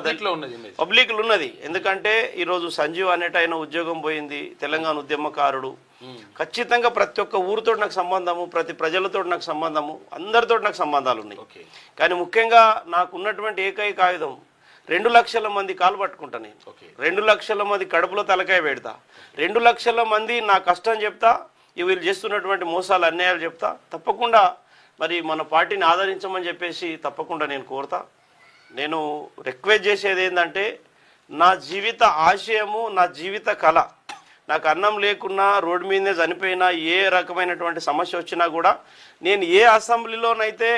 [SPEAKER 5] పబ్లిక్లు ఉన్నది. ఎందుకంటే ఈరోజు సంజీవ్ అనేట ఆయన ఉద్యోగం పోయింది, తెలంగాణ ఉద్యమకారుడు. ఖచ్చితంగా ప్రతి ఒక్క ఊరితో నాకు సంబంధము, ప్రతి ప్రజలతో నాకు సంబంధము, అందరితో నాకు సంబంధాలు ఉన్నాయి. కానీ ముఖ్యంగా నాకు ఉన్నటువంటి ఏకైక ఆయుధం 2 లక్షల మంది కాలు పట్టుకుంటా నేను. 2 లక్షల మంది కడుపులో తలకాయ పెడతా, 2 లక్షల మంది నా కష్టం చెప్తా, వీళ్ళు చేస్తున్నటువంటి మోసాలు అన్యాయాలు చెప్తా. తప్పకుండా మరి మన పార్టీని ఆదరించమని చెప్పేసి తప్పకుండా నేను కోరుతా. నేను రిక్వెస్ట్ చేసేది ఏంటంటే నా జీవిత ఆశయము, నా జీవిత కళ, నాకు అన్నం లేకున్నా రోడ్డు మీదనే చనిపోయినా ఏ రకమైనటువంటి సమస్య వచ్చినా కూడా నేను ఏ అసెంబ్లీలోనైతే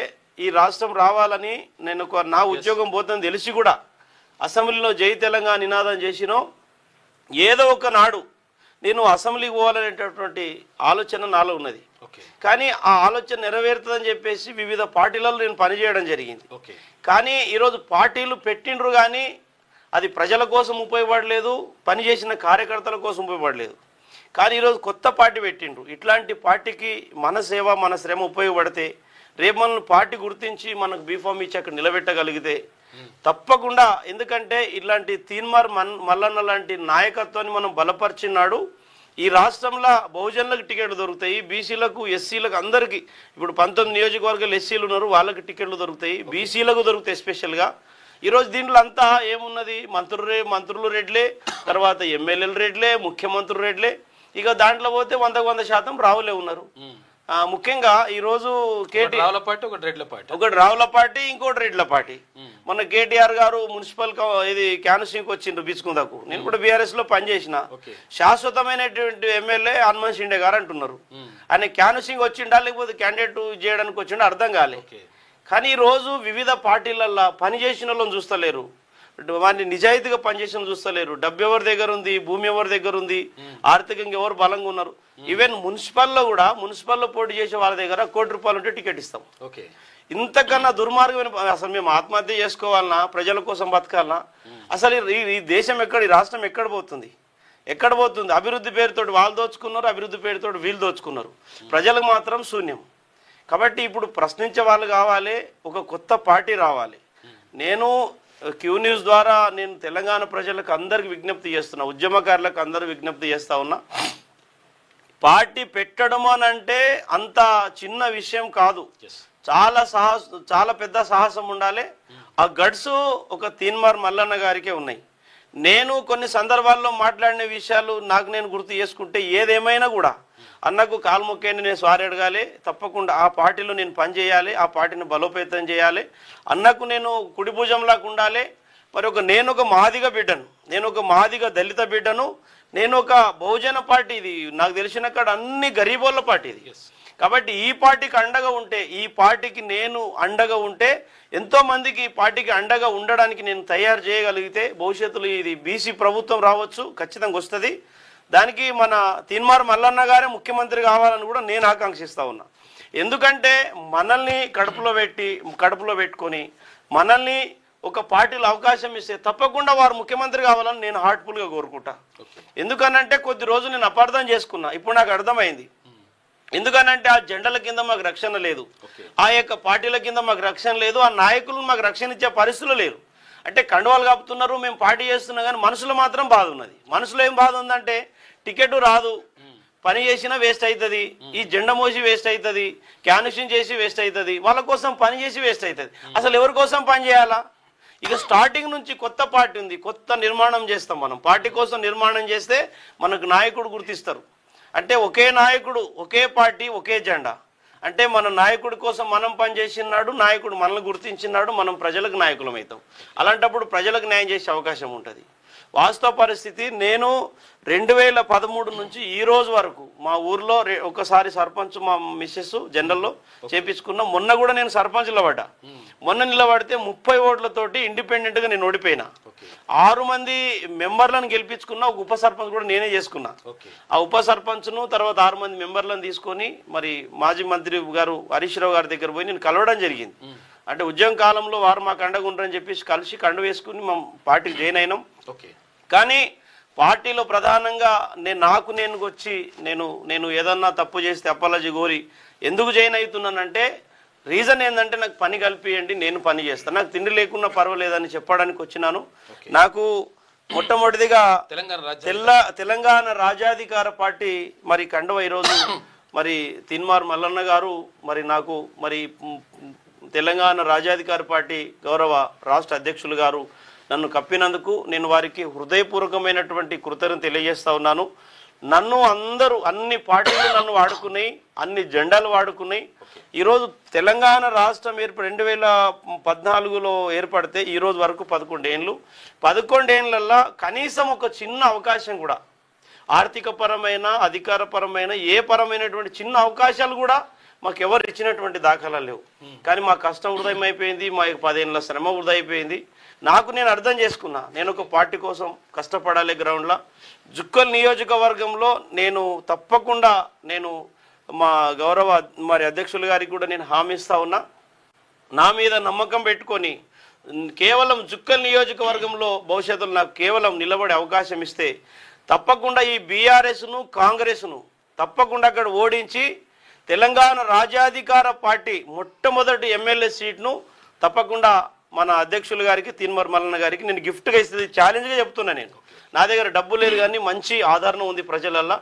[SPEAKER 5] ఈ రాష్ట్రం రావాలని నేను నా ఉద్యోగం పోతుందని తెలిసి కూడా అసెంబ్లీలో జై తెలంగాణ నినాదం చేసినో ఏదో ఒక నాడు నేను అసెంబ్లీకి పోవాలనేటటువంటి ఆలోచన నాలో ఉన్నది. కానీ ఆ ఆలోచన నెరవేరుతుందని చెప్పేసి వివిధ పార్టీలలో నేను పనిచేయడం జరిగింది. కానీ ఈరోజు పార్టీలు పెట్టిండ్రు కానీ అది ప్రజల కోసం ఉపయోగపడలేదు, పనిచేసిన కార్యకర్తల కోసం ఉపయోగపడలేదు. కానీ ఈరోజు కొత్త పార్టీ పెట్టిండ్రు. ఇట్లాంటి పార్టీకి మన సేవ, మన శ్రమ ఉపయోగపడితే రేపు మనల్ని పార్టీ గుర్తించి మనకు బీఫామ్ ఇచ్చి అక్కడ నిలబెట్టగలిగితే తప్పకుండా, ఎందుకంటే ఇలాంటి తీన్మార్ మల్లన్న లాంటి నాయకత్వాన్ని మనం బలపరిచినాడు. ఈ రాష్ట్రంలో బహుజనులకు టికెట్లు దొరుకుతాయి, బీసీలకు, ఎస్సీలకు, అందరికీ. ఇప్పుడు 19 నియోజకవర్గాలు ఎస్సీలు ఉన్నారు, వాళ్ళకి టికెట్లు దొరుకుతాయి, బీసీలకు దొరుకుతాయి స్పెషల్గా. ఈరోజు దీంట్లో అంతా ఏమున్నది, మంత్రులు రెడ్లే, తర్వాత ఎమ్మెల్యేలు రెడ్లే, ముఖ్యమంత్రులు రెడ్లే. ఇక దాంట్లో పోతే 100% రావులే ఉన్నారు. ముఖ్యంగా ఈరోజు కేటీ
[SPEAKER 2] రావుల పార్టీ ఒకటి రెడ్ల పార్టీ,
[SPEAKER 5] ఒకటి రావుల పార్టీ, ఇంకోటి రెడ్ల పార్టీ. మొన్న కేటీఆర్ గారు మున్సిపల్ ఇది క్యాన్సింగ్ వచ్చిండ్రు బిచ్చుకుందాకు. నేను కూడా బీఆర్ఎస్ లో పనిచేసిన. శాశ్వతమైనటువంటి ఎమ్మెల్యే హనుమంత్ షిండే గారు అంటున్నారు. ఆయన క్యాన్సింగ్ వచ్చిండా లేకపోతే క్యాండిడేట్ చేయడానికి వచ్చిండా అర్థం కాలే. కానీ ఈ రోజు వివిధ పార్టీలల్లో పనిచేసిన వాళ్ళని చూస్తలేరు, వారిని నిజాయితీగా పనిచేసిన చూస్తలేరు. డబ్బు ఎవరి దగ్గర ఉంది, భూమి ఎవరి దగ్గర ఉంది, ఆర్థికంగా ఎవరు బలంగా ఉన్నారు. ఈవెన్ మున్సిపల్లో కూడా మున్సిపల్లో పోటీ చేసే వాళ్ళ దగ్గర ₹1,00,00,000 ఉంటే టికెట్ ఇస్తాం. ఇంతకన్నా దుర్మార్గమైన అసలు మేము ఆత్మహత్య చేసుకోవాలన్నా, ప్రజల కోసం బతకాలన్నా? అసలు ఈ దేశం ఎక్కడ, ఈ రాష్ట్రం ఎక్కడ పోతుంది? ఎక్కడ పోతుంది? అభివృద్ధి పేరుతో వాళ్ళు దోచుకున్నారు, అభివృద్ధి పేరుతో వీళ్ళు దోచుకున్నారు, ప్రజలకు మాత్రం శూన్యం. కాబట్టి ఇప్పుడు ప్రశ్నించే వాళ్ళు కావాలి, ఒక కొత్త పార్టీ రావాలి. నేను క్యూ న్యూస్ ద్వారా నేను తెలంగాణ ప్రజలకు అందరికి విజ్ఞప్తి చేస్తున్నా, ఉద్యమకారులకు అందరూ విజ్ఞప్తి చేస్తా ఉన్నా. పార్టీ పెట్టడం అని అంటే అంత చిన్న విషయం కాదు. చాలా పెద్ద సాహసం ఉండాలి. ఆ గడ్స్ ఒక తీన్మార్ మల్లన్న గారికే ఉన్నాయి. నేను కొన్ని సందర్భాల్లో మాట్లాడిన విషయాలు నాకు నేను గుర్తు చేసుకుంటే ఏదేమైనా కూడా అన్నకు కాల్మొక్కేని నేను సారీ అడగాలి, తప్పకుండా ఆ పార్టీలో నేను పనిచేయాలి, ఆ పార్టీని బలోపేతం చేయాలి, అన్నకు నేను కుడి భుజంలాగా ఉండాలి. మరి నేను ఒక మాదిగ బిడ్డను, నేను ఒక మాదిగ దళిత బిడ్డను, నేను ఒక బహుజన పార్టీ, ఇది నాకు తెలిసిన కాడ అన్ని గరీబోళ్ళ పార్టీ ఇది. కాబట్టి ఈ పార్టీకి అండగా ఉంటే, ఈ పార్టీకి నేను అండగా ఉంటే, ఎంతో మందికి ఈ పార్టీకి అండగా ఉండడానికి నేను తయారు చేయగలిగితే భవిష్యత్తులో ఇది బీసీ ప్రభుత్వం రావచ్చు, ఖచ్చితంగా వస్తుంది. దానికి మన తీన్మార్ మల్లన్న గారే ముఖ్యమంత్రి కావాలని కూడా నేను ఆకాంక్షిస్తా ఉన్నా. ఎందుకంటే మనల్ని కడుపులో పెట్టుకొని మనల్ని ఒక పార్టీలో అవకాశం ఇస్తే తప్పకుండా వారు ముఖ్యమంత్రి కావాలని నేను హార్ట్ఫుల్గా కోరుకుంటా. ఎందుకనంటే కొద్ది రోజులు నేను అపార్థం చేసుకున్నా, ఇప్పుడు నాకు అర్థమైంది. ఎందుకనంటే ఆ జెండల కింద మాకు రక్షణ లేదు, ఆ యొక్క పార్టీల కింద మాకు రక్షణ లేదు, ఆ నాయకులు మాకు రక్షణ ఇచ్చే పరిస్థితులు లేరు. అంటే కండువాలు కాపుతున్నారు, మేము పార్టీ చేస్తున్నాం, కానీ మనసులో మాత్రం బాధ ఉన్నది. మనసులో ఏం బాధ ఉందంటే టికెట్ రాదు, పని చేసినా వేస్ట్ అవుతుంది, ఈ జెండా మోసి వేస్ట్ అవుతుంది, క్యాన్సిన్ చేసి వేస్ట్ అవుతుంది, వాళ్ళ కోసం పని చేసి వేస్ట్ అవుతుంది. అసలు ఎవరి కోసం పని చేయాలా? ఇక స్టార్టింగ్ నుంచి కొత్త పార్టీ ఉంది, కొత్త నిర్మాణం చేస్తాం. మనం పార్టీ కోసం నిర్మాణం చేస్తే మనకు నాయకుడు గుర్తిస్తారు. అంటే ఒకే నాయకుడు, ఒకే పార్టీ, ఒకే జెండా. అంటే మన నాయకుడి కోసం మనం పనిచేసినాడు, నాయకుడు మనల్ని గుర్తించినాడు, మనం ప్రజలకు నాయకులం అవుతాం. అలాంటప్పుడు ప్రజలకు న్యాయం చేసే అవకాశం ఉంటుంది. వాస్తవ పరిస్థితి, నేను 2013 నుంచి ఈ రోజు వరకు మా ఊర్లో ఒకసారి సర్పంచ్ మా మిస్సెస్ జనరల్లో చేపించుకున్నా. మొన్న కూడా నేను సర్పంచ్ నిలబడ్డా. మొన్న నిలబడితే 30 ఓట్లతోటి ఇండిపెండెంట్గా నేను ఓడిపోయినా. 6 మంది మెంబర్లను గెలిపించుకున్నా, ఒక ఉప సర్పంచ్ కూడా నేనే చేసుకున్నా. ఆ ఉప సర్పంచ్ను తర్వాత 6 మంది మెంబర్లను తీసుకొని మరి మాజీ మంత్రి గారు హరీష్ రావు గారి దగ్గర పోయి నేను కలవడం జరిగింది. అంటే ఉద్యమ కాలంలో వారు మాకు అండగా ఉంటారని చెప్పేసి కలిసి కండు వేసుకుని మా పార్టీకి జాయిన్ అయినాం. కానీ పార్టీలో ప్రధానంగా నేను వచ్చి నేను ఏదన్నా తప్పు చేస్తే అపాలజీ కోరి ఎందుకు జాయిన్ అవుతున్నానంటే రీజన్ ఏంటంటే నాకు పని కల్పియండి, నేను పని చేస్తాను, నాకు తిండి లేకున్నా పర్వాలేదని చెప్పడానికి వచ్చినాను. నాకు మొట్టమొదటిదిగా తెలంగాణ రాజ్యాధికార పార్టీ మరి కండువ ఈరోజు మరి తీన్మార్ మల్లన్న గారు మరి నాకు మరి తెలంగాణ రాజ్యాధికార పార్టీ గౌరవ రాష్ట్ర అధ్యక్షులు గారు నన్ను కప్పినందుకు నేను వారికి హృదయపూర్వకమైనటువంటి కృతజ్ఞతలు తెలియజేస్తా ఉన్నాను. నన్ను అందరూ, అన్ని పార్టీలు నన్ను వాడుకున్నాయి, అన్ని జెండాలు వాడుకున్నాయి. ఈరోజు తెలంగాణ రాష్ట్రం 2014లో ఏర్పడితే ఈరోజు వరకు 11 ఏళ్ళు. 11 ఏళ్ళల్లో కనీసం ఒక చిన్న అవకాశం కూడా, ఆర్థిక పరమైన, అధికారపరమైన, ఏ పరమైనటువంటి చిన్న అవకాశాలు కూడా మాకు ఎవరు ఇచ్చినటువంటి దాఖలాలు లేవు. కానీ మా కష్టం వృధా అయిపోయింది, మా 10 ఏళ్ళ శ్రమ వృధా అయిపోయింది. నాకు నేను అర్థం చేసుకున్నా, నేను ఒక పార్టీ కోసం కష్టపడాలి. గ్రౌండ్లో జుక్కల్ నియోజకవర్గంలో నేను తప్పకుండా నేను మా గౌరవ మరి అధ్యక్షులు గారికి కూడా నేను హామీ ఇస్తా ఉన్నా. నా మీద నమ్మకం పెట్టుకొని కేవలం జుక్కల్ నియోజకవర్గంలో భవిష్యత్తులో నాకు కేవలం నిలబడే అవకాశం ఇస్తే తప్పకుండా ఈ బీఆర్ఎస్ను, కాంగ్రెస్ను తప్పకుండా అక్కడ ఓడించి తెలంగాణ రాజ్యాధికార పార్టీ మొట్టమొదటి ఎమ్మెల్యే సీట్ను తప్పకుండా మన అధ్యక్షులు గారికి తీన్మార్ మల్లన్న గారికి నేను గిఫ్ట్గా ఇస్తుంది. ఛాలెంజ్గా చెప్తున్నా. నేను నా దగ్గర డబ్బు లేదు కానీ మంచి ఆదరణ ఉంది ప్రజలల్లో.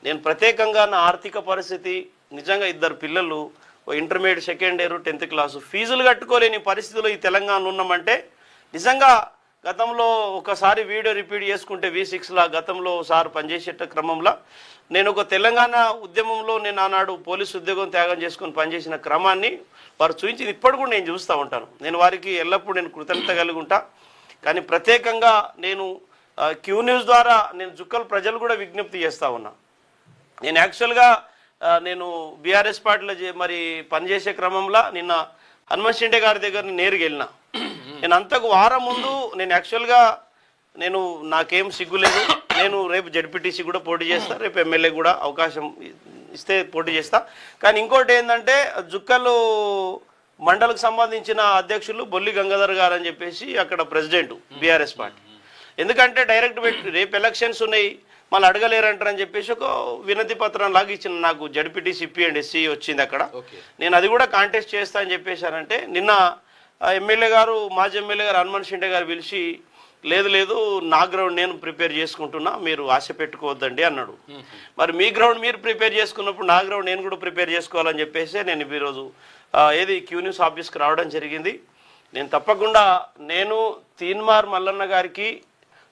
[SPEAKER 5] నేను ప్రత్యేకంగా నా ఆర్థిక పరిస్థితి, నిజంగా 2 పిల్లలు, intermediate second year 10th class, ఫీజులు కట్టుకోలేని పరిస్థితిలో ఈ తెలంగాణలో ఉన్నామంటే నిజంగా గతంలో ఒకసారి వీడియో రిపీట్ చేసుకుంటే V6లా గతంలో సార్ పనిచేసే క్రమంలో నేను ఒక తెలంగాణ ఉద్యమంలో నేను ఆనాడు పోలీసు ఉద్యోగం త్యాగం చేసుకొని పనిచేసిన క్రమాన్ని వారు చూపించింది ఇప్పటి కూడా నేను చూస్తూ ఉంటాను. నేను వారికి ఎల్లప్పుడూ నేను కృతజ్ఞత కలిగి ఉంటా. కానీ ప్రత్యేకంగా నేను క్యూ న్యూస్ ద్వారా నేను జుక్కల్ ప్రజలు కూడా విజ్ఞప్తి చేస్తూ ఉన్నా. నేను యాక్చువల్గా నేను బీఆర్ఎస్ పార్టీలో మరి పనిచేసే క్రమంలో నిన్న హనుమంత్ షిండే గారి దగ్గర నేరుగా వెళ్ళిన. నేను అంతకు వారం ముందు నేను యాక్చువల్గా నాకేం సిగ్గు లేదు, నేను రేపు జడ్పీటీసీ కూడా పోటీ చేస్తా, రేపు ఎమ్మెల్యే కూడా అవకాశం ఇస్తే పోటీ చేస్తా. కానీ ఇంకోటి ఏంటంటే జుక్కలు మండలకు సంబంధించిన అధ్యక్షులు బొల్లి గంగాధర్ గారు అని చెప్పేసి అక్కడ ప్రెసిడెంట్ బీఆర్ఎస్ పార్టీ. ఎందుకంటే డైరెక్ట్ రేపు ఎలక్షన్స్ ఉన్నాయి మళ్ళీ అడగలేరంటారని చెప్పేసి ఒక వినతి పత్రం లాగా ఇచ్చిన నాకు జడ్పీటీసీ అండ్ ఎస్సీ వచ్చింది అక్కడ. నేను అది కూడా కాంటెస్ట్ చేస్తా అని చెప్పేశానంటే నిన్న ఎమ్మెల్యే గారు మాజీ ఎమ్మెల్యే గారు హనుమంత్ షిండే గారు పిలిచి లేదు నా గ్రౌండ్ నేను ప్రిపేర్ చేసుకుంటున్నా, మీరు ఆశ పెట్టుకోవద్దండి అన్నాడు. మరి మీ గ్రౌండ్ మీరు ప్రిపేర్ చేసుకున్నప్పుడు నా గ్రౌండ్ నేను కూడా ప్రిపేర్ చేసుకోవాలని చెప్పేసి నేను ఈరోజు క్యూ న్యూస్ ఆఫీస్కి రావడం జరిగింది. నేను తప్పకుండా తీన్మార్ మల్లన్న గారికి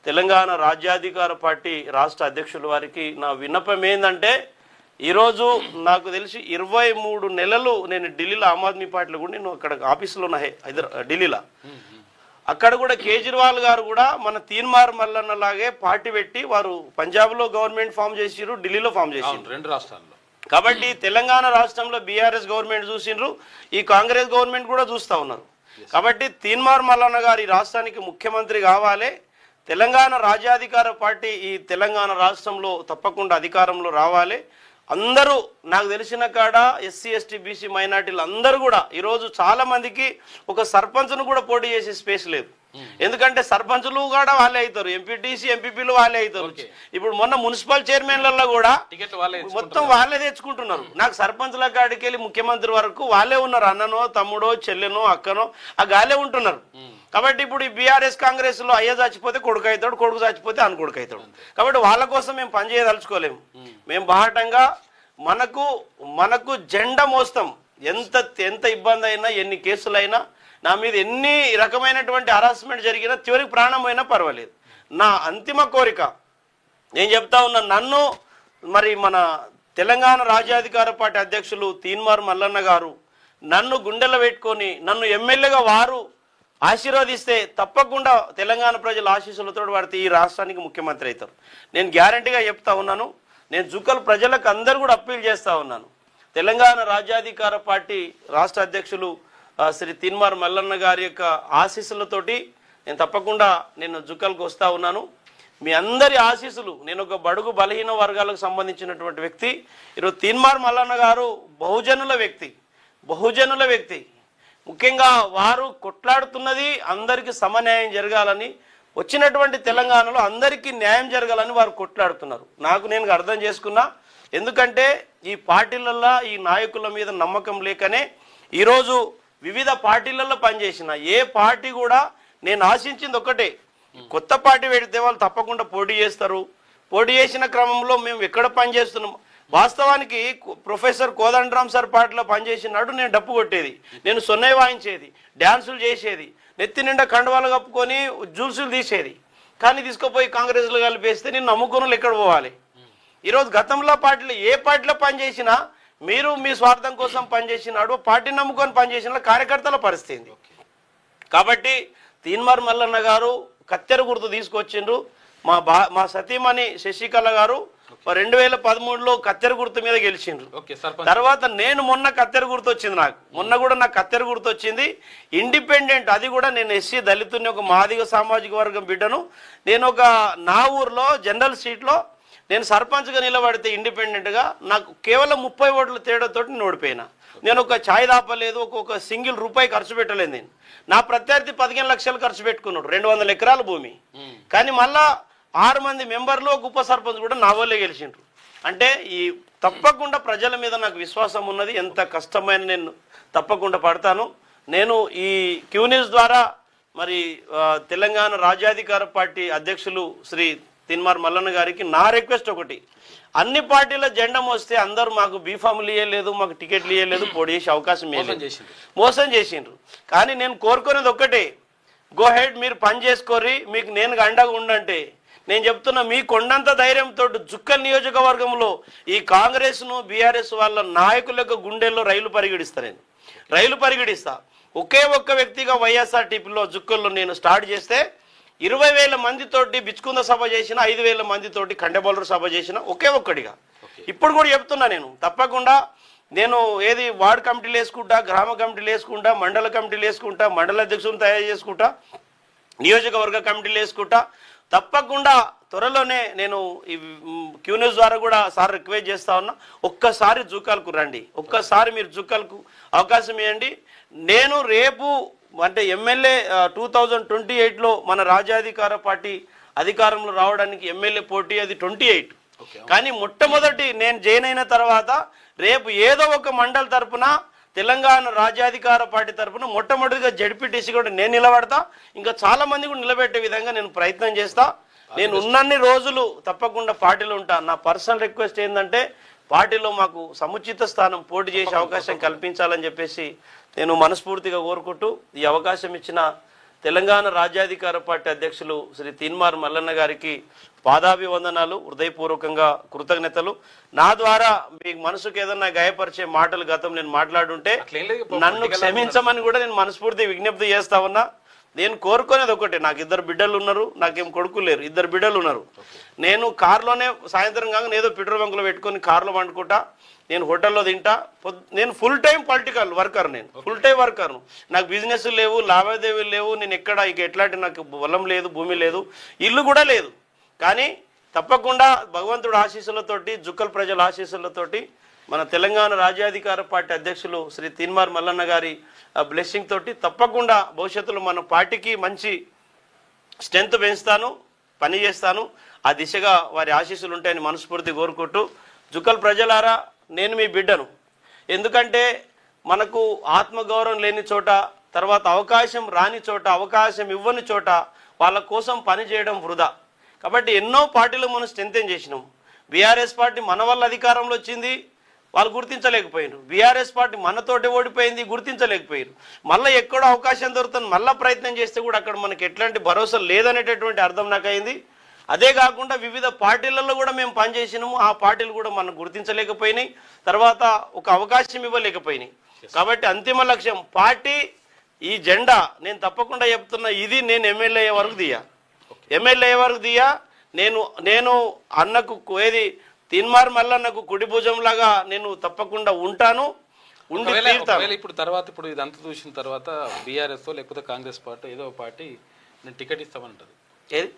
[SPEAKER 5] తెలంగాణ రాజ్యాధికార పార్టీ రాష్ట్ర అధ్యక్షుల వారికి నా విన్నపం ఏంటంటే ఈరోజు నాకు తెలిసి 23 నెలలు నేను ఢిల్లీలో ఆమ్ ఆద్మీ పార్టీలో కూడా నేను అక్కడ ఆఫీసులో ఉన్నా ఢిల్లీలో. అక్కడ కూడా కేజ్రీవాల్ గారు కూడా మన తీన్మార్ మల్లన్న లాగే పార్టీ పెట్టి వారు పంజాబ్లో గవర్నమెంట్ ఫామ్ చేసిరు, ఢిల్లీలో ఫామ్ చేసిరు,
[SPEAKER 2] 2 రాష్ట్రాల్లో.
[SPEAKER 5] కాబట్టి తెలంగాణ రాష్ట్రంలో బీఆర్ఎస్ గవర్నమెంట్ చూసిండ్రు, ఈ కాంగ్రెస్ గవర్నమెంట్ కూడా చూస్తూ ఉన్నారు. కాబట్టి తీన్మార్ మల్లన్న గారు ఈ రాష్ట్రానికి ముఖ్యమంత్రి కావాలి, తెలంగాణ రాజ్యాధికార పార్టీ ఈ తెలంగాణ రాష్ట్రంలో తప్పకుండా అధికారంలో రావాలి. అందరూ నాకు తెలిసిన కాడ ఎస్సీ ఎస్టీ బీసీ మైనార్టీలు అందరూ కూడా ఈరోజు చాలా మందికి ఒక సర్పంచ్ను కూడా పోటీ చేసే స్పేస్ లేదు. ఎందుకంటే సర్పంచులు కూడా వాళ్ళే అవుతారు, ఎంపీటీసీ ఎంపీపీలు వాళ్ళే అవుతారు. ఇప్పుడు మొన్న మున్సిపల్ చైర్మన్లలో కూడా మొత్తం వాళ్ళే తెచ్చుకుంటున్నారు. నాకు సర్పంచ్ల కాడికి వెళ్ళి ముఖ్యమంత్రి వరకు వాళ్ళే ఉన్నారు, అన్ననో తమ్ముడో చెల్లెనో అక్కనో ఆ గాలే ఉంటున్నారు. కాబట్టి ఇప్పుడు ఈ బీఆర్ఎస్ కాంగ్రెస్ లో అయ్య చచ్చిపోతే కొడుకు అవుతాడు, కొడుకు చచ్చిపోతే అన్న కొడుకు అవుతాడు. కాబట్టి వాళ్ళ కోసం మేము పనిచేయదలుచుకోలేము. మేము బాహటంగా మనకు జెండా మోస్తాం. ఎంత ఇబ్బంది అయినా ఎన్ని కేసులైనా నా మీద ఎన్ని రకమైనటువంటి హరాస్మెంట్ జరిగినా చివరికి ప్రాణం అయినా పర్వాలేదు. నా అంతిమ కోరిక నేను చెప్తా ఉన్నా, నన్ను మరి మన తెలంగాణ రాజ్యాధికార పార్టీ అధ్యక్షులు తీన్మార్ మల్లన్న గారు నన్ను గుండెలో పెట్టుకొని నన్ను ఎమ్మెల్యేగా వారు ఆశీర్వదిస్తే తప్పకుండా తెలంగాణ ప్రజల ఆశీస్సులతో వాడితే ఈ రాష్ట్రానికి ముఖ్యమంత్రి అవుతారు. నేను గ్యారంటీగా చెప్తా ఉన్నాను. నేను జుక్కల్ ప్రజలకు అందరూ కూడా అప్పీల్ చేస్తూ ఉన్నాను. తెలంగాణ రాజ్యాధికార పార్టీ రాష్ట్ర అధ్యక్షులు శ్రీ తీన్మార్ మల్లన్న గారి యొక్క ఆశీస్సులతోటి నేను తప్పకుండా జుక్కల్కి వస్తూ ఉన్నాను. మీ అందరి ఆశీస్సులు, నేను ఒక బడుగు బలహీన వర్గాలకు సంబంధించినటువంటి వ్యక్తి. ఈరోజు తీన్మార్ మల్లన్న గారు బహుజనుల వ్యక్తి. ముఖ్యంగా వారు కొట్లాడుతున్నది అందరికీ సమన్యాయం జరగాలని, వచ్చినటువంటి తెలంగాణలో అందరికీ న్యాయం జరగాలని వారు కొట్లాడుతున్నారు. నేను అర్థం చేసుకున్నా. ఎందుకంటే ఈ పార్టీలలో ఈ నాయకుల మీద నమ్మకం లేకనే ఈరోజు వివిధ పార్టీలలో పనిచేసిన ఏ పార్టీ కూడా నేను ఆశించింది ఒకటే, కొత్త పార్టీ పెడితే వాళ్ళు తప్పకుండా పోటీ చేస్తారు. పోటీ చేసిన క్రమంలో మేము ఎక్కడ పనిచేస్తున్నాం, వాస్తవానికి ప్రొఫెసర్ కోదండరామ్ సార్ పార్టీలో పనిచేసినాడు నేను డప్పు కొట్టేది, నేను సొన్నై వాయించేది, డ్యాన్సులు చేసేది, నెత్తి నిండా కండువాలు కప్పుకొని జూల్సులు తీసేది. కానీ తీసుకుపోయి కాంగ్రెస్లో కలిపేస్తే నేను నమ్ముకున్న ఎక్కడ పోవాలి? ఈరోజు గతంలో పార్టీలో ఏ పార్టీలో పనిచేసినా మీరు మీ స్వార్థం కోసం పనిచేసినాడు, పార్టీ నమ్ముకొని పనిచేసిన కార్యకర్తల పరిస్థితి. కాబట్టి తీన్మార్ మల్లన్న గారు కత్తెర గుర్తు తీసుకొచ్చిండ్రు. మా సతీమణి శశికళ గారు 2013లో కత్తెర గుర్తు మీద గెలిచిండ్రు. తర్వాత నేను మొన్న కత్తెర గుర్తు వచ్చింది, మొన్న కూడా నాకు కత్తెర గుర్తు వచ్చింది. ఇండిపెండెంట్, అది కూడా నేను ఎస్సీ దళితుని ఒక మాదిగ సామాజిక వర్గం బిడ్డను. నేను నా ఊర్లో జనరల్ సీట్లో నేను సర్పంచ్గా నిలబడితే ఇండిపెండెంట్గా నాకు కేవలం 30 ఓట్ల తేడాతోటి నేను ఓడిపోయినా. నేను ఒక ఛాయ్ దాపలేదు, ఒక సింగిల్ రూపాయి ఖర్చు పెట్టలేదు. నా ప్రత్యర్థి 15 లక్షలు ఖర్చు పెట్టుకున్నాడు, 200 ఎకరాల భూమి. కానీ మళ్ళా 6 మంది మెంబర్లు ఒక ఉప సర్పంచ్ కూడా నా వాళ్ళే గెలిచిండ్రు. అంటే ఈ తప్పకుండా ప్రజల మీద నాకు విశ్వాసం ఉన్నది. ఎంత కష్టమైన నేను తప్పకుండా పడతాను. నేను ఈ క్యూ న్యూస్ ద్వారా మరి తెలంగాణ రాజ్యాధికార పార్టీ అధ్యక్షులు శ్రీ తీన్మార్ మల్లన్న గారికి నా రిక్వెస్ట్ ఒకటి, అన్ని పార్టీల జెండా మోస్తే అందరూ మాకు బీఫామ్లు ఇవ్వలేదు, మాకు టికెట్లు ఇవ్వలేదు, పోటీ చేసే అవకాశం మోసం చేసిండ్రు. కానీ నేను కోరుకునేది ఒక్కటే, గో హెడ్, మీరు పని చేసుకోర్రి, మీకు నేను అండగా ఉండంటే నేను చెప్తున్నా మీ కొండంత ధైర్యంతో జుక్కల్ నియోజకవర్గంలో ఈ కాంగ్రెస్ను బీఆర్ఎస్ వాళ్ళ నాయకుల యొక్క గుండెల్లో రైలు పరిగెడిస్తా. ఒకే ఒక్క వ్యక్తిగా వైఎస్ఆర్టీపీలో జుక్కల్లో నేను స్టార్ట్ చేస్తే 20,000 మందితోటి బిచ్చుకుంద సభ చేసిన, 5,000 మందితోటి కండెబోలరు సభ చేసిన, ఒకే ఒక్కడిగా. ఇప్పుడు కూడా చెప్తున్నా, నేను తప్పకుండా నేను ఏది వార్డు కమిటీలు వేసుకుంటా, గ్రామ కమిటీలు వేసుకుంటా, మండల కమిటీలు వేసుకుంటా, మండల అధ్యక్షులను తయారు చేసుకుంటా, నియోజకవర్గ కమిటీలు వేసుకుంటా. తప్పకుండా త్వరలోనే నేను ఈ క్యూ న్యూస్ ద్వారా కూడా సార్ రిక్వెస్ట్ చేస్తా ఉన్నా, ఒక్కసారి జూకాలకు రండి, ఒక్కసారి మీరు జూకాలకు అవకాశం ఇవ్వండి. నేను రేపు అంటే ఎమ్మెల్యే 2028లో మన రాజ్యాధికార పార్టీ అధికారంలో రావడానికి ఎమ్మెల్యే పోటీ అది 28. కానీ మొట్టమొదటి నేను జైన్ అయిన తర్వాత రేపు ఏదో ఒక మండలి తరపున తెలంగాణ రాజ్యాధికార పార్టీ తరపున మొట్టమొదటిగా జడ్పీటీసీ కూడా నేను నిలబడతా. ఇంకా చాలా మంది కూడా నిలబెట్టే విధంగా నేను ప్రయత్నం చేస్తా. నేను ఉన్నన్ని రోజులు తప్పకుండా పార్టీలో ఉంటా. నా పర్సనల్ రిక్వెస్ట్ ఏంటంటే పార్టీలో మాకు సముచిత స్థానం పోటీ చేసే అవకాశం కల్పించాలని చెప్పేసి నేను మనస్ఫూర్తిగా కోరుకుంటూ ఈ అవకాశం ఇచ్చిన తెలంగాణ రాజ్యాధికార పార్టీ అధ్యక్షులు శ్రీ తీన్మార్ మల్లన్న గారికి పాదాభివందనాలు, హృదయపూర్వకంగా కృతజ్ఞతలు. నా ద్వారా మీకు మనసుకు ఏదన్నా గాయపరిచే మాటలు గతం నేను మాట్లాడుంటే నన్ను క్షమించమని కూడా నేను మనస్ఫూర్తి విజ్ఞప్తి చేస్తా ఉన్నా. నేను కోరుకునేది ఒకటే, నాకు 2 బిడ్డలు ఉన్నారు, నాకేం కొడుకు లేరు, 2 బిడ్డలు ఉన్నారు. నేను కారులోనే సాయంత్రం కాగా ఏదో పెట్రోల్ బంకులో పెట్టుకొని కారులో వండుకుంటా, నేను హోటల్లో తింటా. నేను ఫుల్ టైం పొలిటికల్ వర్కర్, నేను ఫుల్ టైం వర్కర్ను. నాకు బిజినెస్ లేవు, లావాదేవీలు లేవు, నేను ఎక్కడ ఇక ఎట్లాంటి నాకు పొలం లేదు, భూమి లేదు, ఇల్లు కూడా లేదు. కానీ తప్పకుండా భగవంతుడు ఆశీస్సులతోటి, జుక్కల్ ప్రజల ఆశీస్సులతోటి మన తెలంగాణ రాజ్యాధికార పార్టీ అధ్యక్షులు శ్రీ తీన్మార్ మల్లన్న గారి బ్లెస్సింగ్ తోటి తప్పకుండా భవిష్యత్తులో మన పార్టీకి మంచి స్ట్రెంత్ పెంచుతాను, పని చేస్తాను. ఆ దిశగా వారి ఆశీస్సులు ఉంటాయని మనస్ఫూర్తి కోరుకుంటూ, జుక్కల్ ప్రజలారా నేను మీ బిడ్డను. ఎందుకంటే మనకు ఆత్మగౌరవం లేని చోట, తర్వాత అవకాశం రాని చోట, అవకాశం ఇవ్వని చోట వాళ్ళ కోసం పని చేయడం వృధా. కాబట్టి ఎన్నో పార్టీలు మనం స్ట్రెంథెన్ చేసినాం. బీఆర్ఎస్ పార్టీ మన వల్ల అధికారంలో వచ్చింది, వాళ్ళు గుర్తించలేకపోయారు. బీఆర్ఎస్ పార్టీ మనతోటి ఓడిపోయింది, గుర్తించలేకపోయారు. మళ్ళీ ఎక్కడో అవకాశం దొరుకుతుంది, మళ్ళీ ప్రయత్నం చేస్తే కూడా అక్కడ మనకి ఎట్లాంటి భరోసా లేదనేటటువంటి అర్థం నాకు అయింది. అదే కాకుండా వివిధ పార్టీలలో కూడా మేము పనిచేసినాము, ఆ పార్టీలు కూడా మనం గుర్తించలేకపోయినాయి, తర్వాత ఒక అవకాశం ఇవ్వలేకపోయినాయి. కాబట్టి అంతిమ లక్ష్యం పార్టీ, ఈ జెండా నేను తప్పకుండా చెప్తున్నా, ఇది నేను ఎమ్మెల్యే అయ్యే వరకు దియా. నేను అన్నకు ఏది తీన్మార్ మల్లన్నకు కుడి భుజంలాగా నేను తప్పకుండా ఉంటాను, ఉండి తీరుతాను.
[SPEAKER 2] ఇప్పుడు తర్వాత ఇప్పుడు ఇదంతా చూసిన తర్వాత బీఆర్ఎస్ లేకపోతే కాంగ్రెస్ పార్టీ ఏదో పార్టీ నేను టికెట్ ఇస్తామంటది,
[SPEAKER 5] ఏది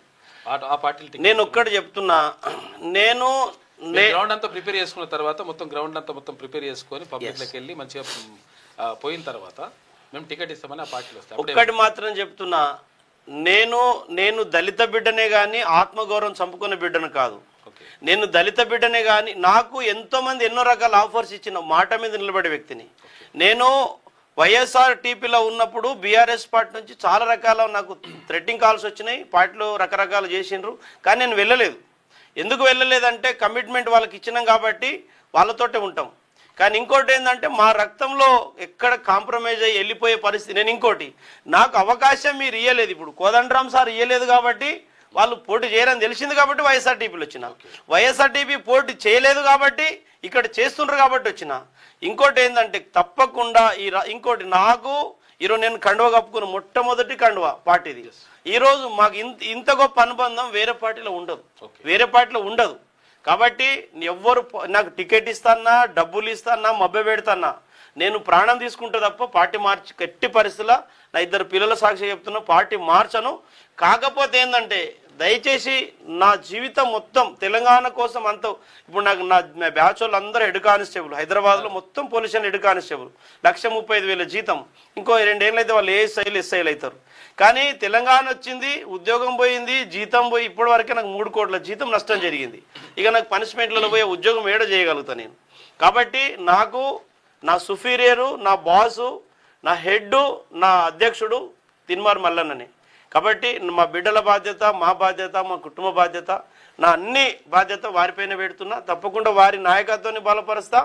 [SPEAKER 2] ఆ పార్టీ
[SPEAKER 5] నేను ఒక్కటి చెప్తున్నా, నేను
[SPEAKER 2] గ్రౌండ్ అంతా ప్రిపేర్ చేసుకున్న తర్వాత మొత్తం గ్రౌండ్ అంతా మొత్తం ప్రిపేర్ చేసుకొని పబ్లిక్లోకి వెళ్ళి మంచిగా పోయిన తర్వాత మేము టికెట్ ఇస్తామని ఆ పార్టీలు వస్తాయి.
[SPEAKER 5] ఒక్కటి మాత్రం చెప్తున్నా, నేను దళిత బిడ్డనే కానీ ఆత్మగౌరవం చంపుకునే బిడ్డను కాదు. నేను దళిత బిడ్డనే కానీ నాకు ఎంతోమంది ఎన్నో రకాల ఆఫర్స్ ఇచ్చిన మాట మీద నిలబడే వ్యక్తిని. నేను వైఎస్ఆర్టీపీలో ఉన్నప్పుడు బీఆర్ఎస్ పార్టీ నుంచి చాలా రకాల నాకు థ్రెట్టింగ్ కాల్స్ వచ్చినాయి, పార్టీలో రకరకాలు చేసిండ్రు. కానీ నేను వెళ్ళలేదు. ఎందుకు వెళ్ళలేదంటే కమిట్మెంట్ వాళ్ళకి ఇచ్చినాం కాబట్టి వాళ్ళతోటే ఉంటాం. కానీ ఇంకోటి ఏంటంటే మా రక్తంలో ఎక్కడ కాంప్రమైజ్ అయ్యి వెళ్ళిపోయే పరిస్థితి. నేను ఇంకోటి, నాకు అవకాశం మీరు ఇవ్వలేదు, ఇప్పుడు కోదండరామ్ సార్ ఇవ్వలేదు కాబట్టి వాళ్ళు పోటీ చేయరని తెలిసింది కాబట్టి వైఎస్ఆర్టీపీలో వచ్చిన. వైఎస్ఆర్టీపీ పోటీ చేయలేదు కాబట్టి ఇక్కడ చేస్తుండ్రు కాబట్టి వచ్చిన. ఇంకోటి ఏంటంటే తప్పకుండా ఇంకోటి నాకు ఈరోజు నేను కండువ కప్పుకున్న మొట్టమొదటి కండువ పార్టీది. ఈరోజు మాకు ఇంత గొప్ప అనుబంధం వేరే పార్టీలో ఉండదు. కాబట్టి ఎవ్వరు నాకు టికెట్ ఇస్తానా, డబ్బులు ఇస్తానా, మభ్య పెడతానా, నేను ప్రాణం తీసుకుంటే తప్ప పార్టీ ఎట్టి పరిస్థితుల్లో నా 2 పిల్లల సాక్షి చెప్తున్నా, పార్టీ మార్చను. కాకపోతే ఏంటంటే దయచేసి నా జీవితం మొత్తం తెలంగాణ కోసం అంత, ఇప్పుడు నాకు నా బ్యాచ్ వాళ్ళు అందరూ హెడ్ కానిస్టేబుల్, హైదరాబాద్లో మొత్తం పోలీస్ స్టేషన్ హెడ్ కానిస్టేబుల్, 1,35,000 జీతం. ఇంకో 2 ఏళ్ళు అయితే వాళ్ళు ఎస్ఐలు అవుతారు. కానీ తెలంగాణ వచ్చింది, ఉద్యోగం పోయింది, జీతం పోయి ఇప్పటి వరకే నాకు 3 కోట్ల జీతం నష్టం జరిగింది. ఇక నాకు పనిష్మెంట్లలో పోయే ఉద్యోగం ఏడ చేయగలుగుతా నేను. కాబట్టి నాకు నా సుపీరియరు, నా బాసు, నా హెడ్, నా అధ్యక్షుడు తీన్మార్ మల్లన్ననే. కాబట్టి మా బిడ్డల బాధ్యత, మా బాధ్యత, మా కుటుంబ బాధ్యత, నా అన్ని బాధ్యత వారిపైన పెడుతున్నా. తప్పకుండా వారి నాయకత్వాన్ని బలపరుస్తా.